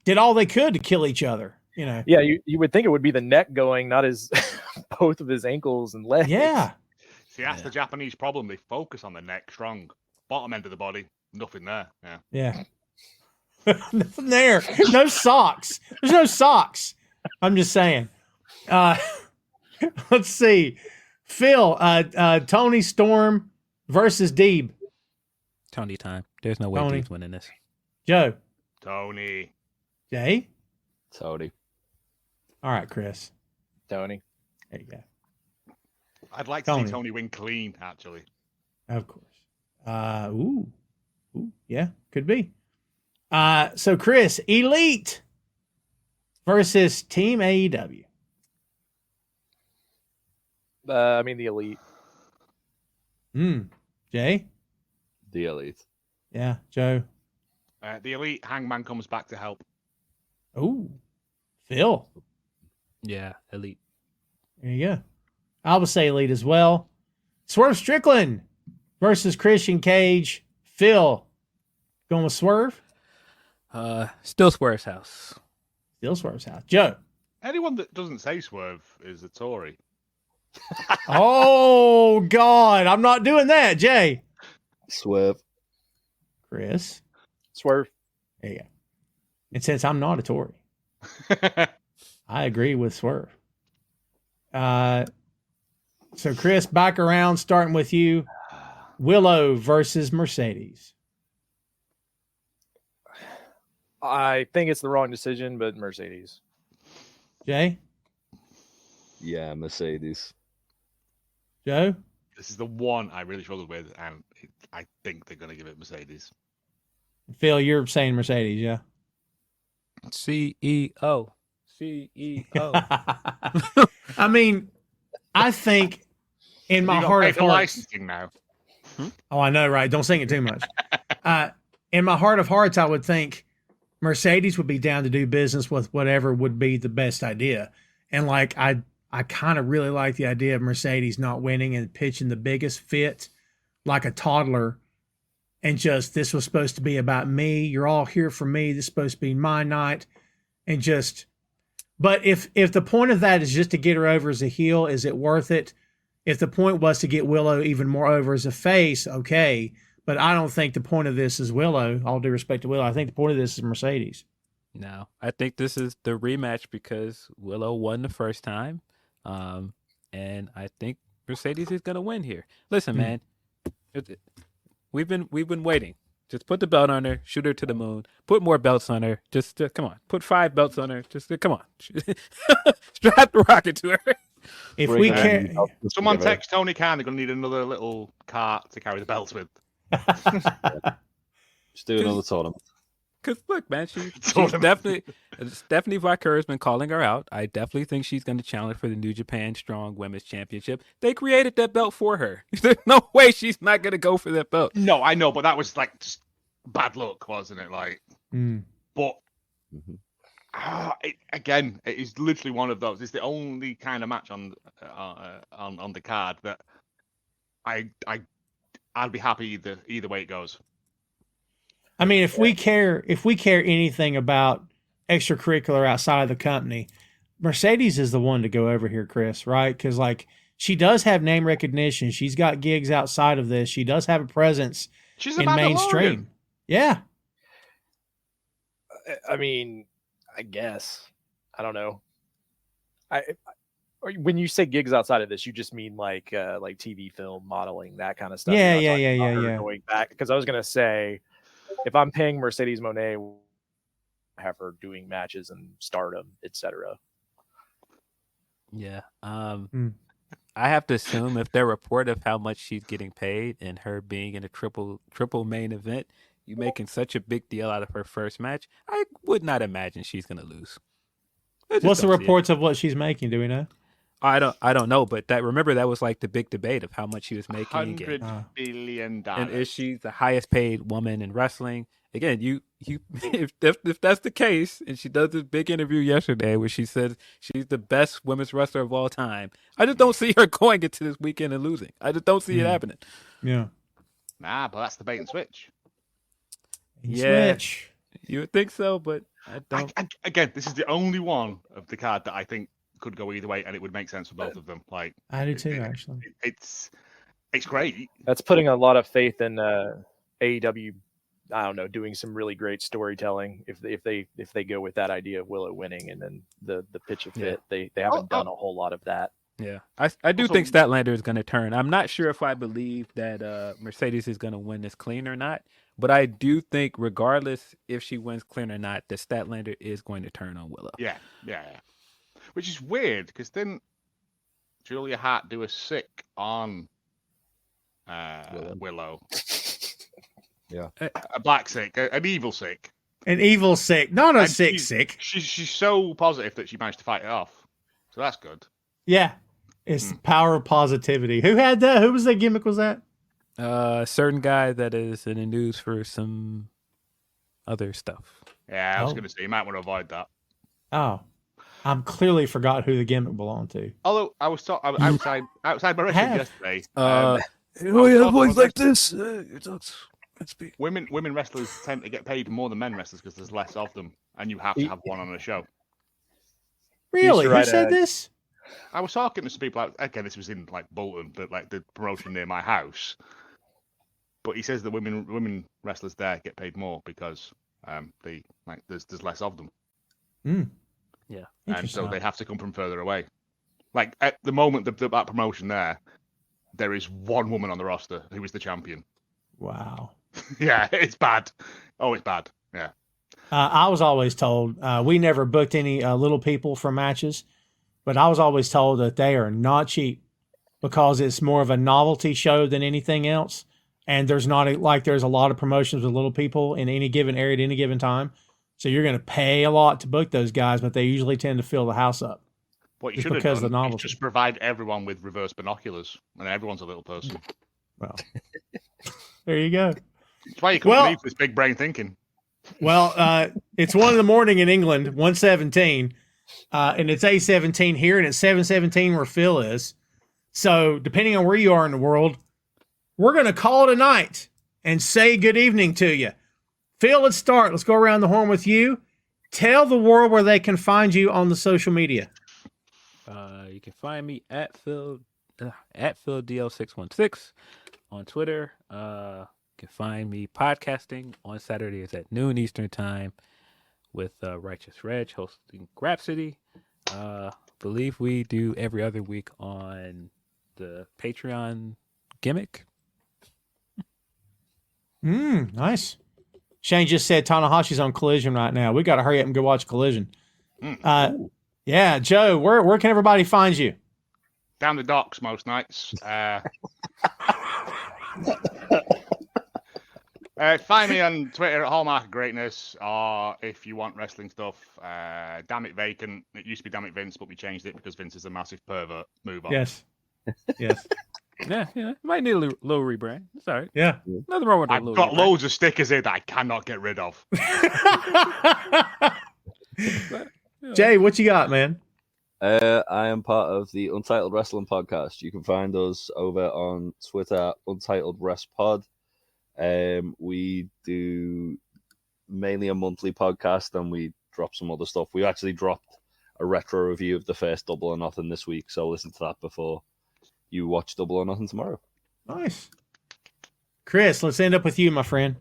did all they could to kill each other, Yeah, you would think it would be the neck going, not his both of his ankles and legs. Yeah. See, that's the Japanese problem. They focus on the neck strong. Bottom end of the body, nothing there. Yeah. Yeah. Nothing there. No socks. There's no socks. I'm just saying. Let's see. Phil, Tony Storm versus Deeb. Tony time. There's no way Tony. he's winning this. Joe. Tony. Jay. Tony. All right, Chris. Tony. There you go. I'd like to Tony. see Tony win clean, actually. Of course. Ooh, yeah, could be. So Chris, Elite versus Team AEW. I mean the Elite. Jay? The Elite. Yeah, Joe. The Elite Hangman comes back to help. Ooh, Phil. Yeah, elite. There you go. I would say Elite as well. Swerve Strickland versus Christian Cage. Phil, going with Swerve? Still Swerve's house. Still Swerve's house. Joe. Anyone that doesn't say Swerve is a Tory. Oh, God. I'm not doing that. Jay. Swerve. Chris. Swerve. There you go. And since I'm not a Tory, I agree with Swerve. So, Chris, back around, starting with you. Willow versus Mercedes. I think it's the wrong decision, but Mercedes. Jay? Yeah, Mercedes. Joe? This is the one I really struggled with, and I think they're going to give it Mercedes. Phil, you're saying Mercedes, yeah? CEO. I mean, I think in my You gotta heart pay of for hearts. licensing now. Oh, I know, right? Don't sing it too much. In my heart of hearts, I would think Mercedes would be down to do business with whatever would be the best idea. And like, I kind of really like the idea of Mercedes not winning and pitching the biggest fit like a toddler. And just, this was supposed to be about me. You're all here for me. This is supposed to be my night. And just, but if the point of that is just to get her over as a heel, is it worth it? If the point was to get Willow even more over as a face, okay. But I don't think the point of this is Willow. All due respect to Willow, I think the point of this is Mercedes. No, I think this is the rematch because Willow won the first time, and I think Mercedes is gonna win here. Listen, man, we've been waiting. Just put the belt on her, shoot her to the moon. Put more belts on her. Just come on, put 5 belts on her. Just come on, strap the rocket to her. If we care, Someone text Tony Khan. They're gonna need another little cart to carry the belts with. Just do another tournament. Because look, man, she's definitely Stephanie Vaquer has been calling her out. I definitely think she's going to challenge for the New Japan Strong Women's Championship. They created that belt for her. There's no way she's not going to go for that belt. No, I know, but that was like just bad luck, wasn't it? Like, but again, it is literally one of those. It's the only kind of match on the card that I'd be happy either way it goes. I mean, if we care anything about extracurricular outside of the company, Mercedes is the one to go over here, Chris, right? Because like she does have name recognition. She's got gigs outside of this. She does have a presence in mainstream. Yeah. I mean, I guess. I don't know. When you say gigs outside of this, you just mean like TV, film, modeling, that kind of stuff. Yeah. Going back, because I was gonna say, if I'm paying Mercedes Moné, have her doing matches and Stardom, etc. Yeah. I have to assume if their report of how much she's getting paid and her being in a triple main event, you making such a big deal out of her first match, I would not imagine she's gonna lose. What's the reports of what she's making? Do we know? I don't know, but remember that was like the big debate of how much she was making. $100 billion. And is she the highest paid woman in wrestling? Again, you if that's the case, and she does this big interview yesterday where she says she's the best women's wrestler of all time, I just don't see her going into this weekend and losing. I just don't see it happening. Yeah. Nah, but that's the bait and switch. Switch. You would think so, but I don't. Again, this is the only one of the card that I think could go either way, and it would make sense for both of them. Like I do too, actually. It's great. That's putting a lot of faith in AEW. I don't know, doing some really great storytelling if they go with that idea of Willow winning, and then the pitch of fit. They haven't done a whole lot of that. Yeah, I do think Statlander is going to turn. I'm not sure if I believe that Mercedes is going to win this clean or not, but I do think regardless if she wins clean or not, that Statlander is going to turn on Willow. Yeah. Which is weird because didn't Julia Hart do a sick on Willow? Yeah, a black sick, an evil sick, not a sick. She's so positive that she managed to fight it off, so that's good. Yeah, it's the power of positivity. Who had that? Who was that gimmick? Was that a certain guy that is in the news for some other stuff? Yeah, I was going to say you might want to avoid that. Oh. I'm clearly forgot who the gimmick belonged to. Although I was outside my wrestling yesterday. Voice like this. Women wrestlers tend to get paid more than men wrestlers because there's less of them, and you have to have one on a show. Really? Who said this? I was talking to some people. Again, this was in like Bolton, but like the promotion near my house. But he says that women wrestlers there get paid more because there's less of them. Yeah. And so they have to come from further away. Like at the moment that promotion there is one woman on the roster who is the champion. Wow. Yeah, it's bad. Oh, it's bad. Yeah. I was always told we never booked any little people for matches, but I was always told that they are not cheap because it's more of a novelty show than anything else. And there's not there's a lot of promotions with little people in any given area at any given time. So you're going to pay a lot to book those guys, but they usually tend to fill the house up. What you should have done is just provide everyone with reverse binoculars, and everyone's a little person. Well, there you go. That's why you couldn't believe this big brain thinking. Well, it's 1 a.m. in England, 1:17, and it's 8:17 here, and it's 7:17 where Phil is. So depending on where you are in the world, we're going to call it a night and say good evening to you. Phil, let's start. Let's go around the horn with you. Tell the world where they can find you on the social media. You can find me at Phil at PhilDL616 on Twitter. You can find me podcasting on Saturdays at noon Eastern Time with Righteous Reg hosting Grapsody. Believe we do every other week on the Patreon gimmick. Nice. Shane just said Tanahashi's on Collision right now. We got to hurry up and go watch Collision. Yeah, Joe, where can everybody find you? Down the docks most nights. Find me on Twitter at Hallmark of Greatness, or if you want wrestling stuff, Dammit Vacant. It used to be Dammit Vince, but we changed it because Vince is a massive pervert. Move on. Yes. Yeah. Might need a little rebrand. It's all right. Yeah. Nothing wrong with a I've little got rebrand. loads of stickers here that I cannot get rid of. Jay, what you got, man? I am part of the Untitled Wrestling Podcast. You can find us over on Twitter, Untitled Rest Pod. We do mainly a monthly podcast, and we drop some other stuff. We actually dropped a retro review of the first Double or Nothing this week, so listen to that before you watch Double or Nothing tomorrow. Nice. Chris, let's end up with you, my friend.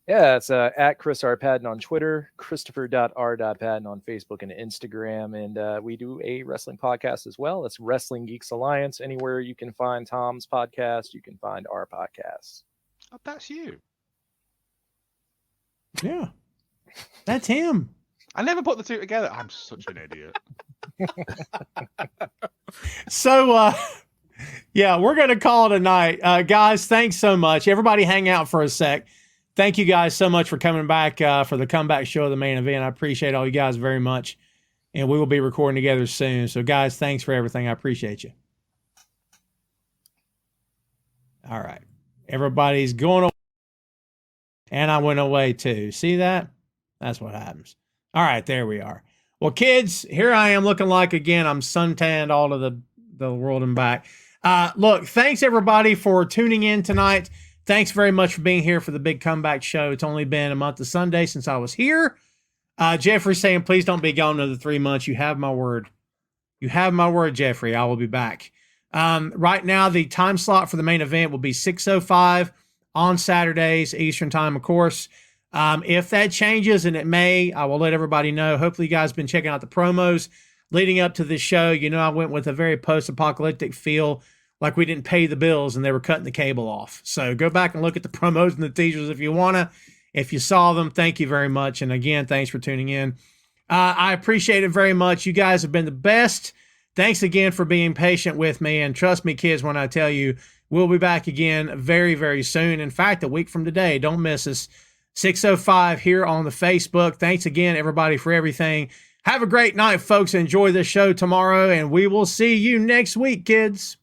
Yeah, it's at Chris R. Patton on Twitter, Christopher.R.Patton on Facebook and Instagram. And we do a wrestling podcast as well. That's Wrestling Geeks Alliance. Anywhere you can find Tom's podcast, you can find our podcast. Oh, that's you. Yeah. That's him. I never put the two together. I'm such an idiot. So, yeah, we're going to call it a night. Guys, thanks so much. Everybody hang out for a sec. Thank you guys so much for coming back for the comeback show of the main event. I appreciate all you guys very much. And we will be recording together soon. So, guys, thanks for everything. I appreciate you. All right. Everybody's going away. And I went away too. See that? That's what happens. All right, there we are. Well, kids, here I am looking like, again, I'm suntanned all to the world and back. Look, thanks everybody for tuning in tonight. Thanks very much for being here for the big comeback show. It's only been a month of Sunday since I was here. Jeffrey's saying, please don't be gone another 3 months. You have my word. You have my word, Jeffrey. I will be back. Right now, the time slot for the main event will be 6:05 on Saturdays, Eastern time, of course. If that changes, and it may, I will let everybody know. Hopefully you guys have been checking out the promos leading up to this show. You know, I went with a very post-apocalyptic feel, like we didn't pay the bills and they were cutting the cable off. So go back and look at the promos and the teasers if you want to. If you saw them, thank you very much. And again, thanks for tuning in. I appreciate it very much. You guys have been the best. Thanks again for being patient with me. And trust me, kids, when I tell you, we'll be back again very, very soon. In fact, a week from today. Don't miss us. 6:05 here on the Facebook. Thanks again, everybody, for everything. Have a great night, folks. Enjoy the show tomorrow, and we will see you next week, kids.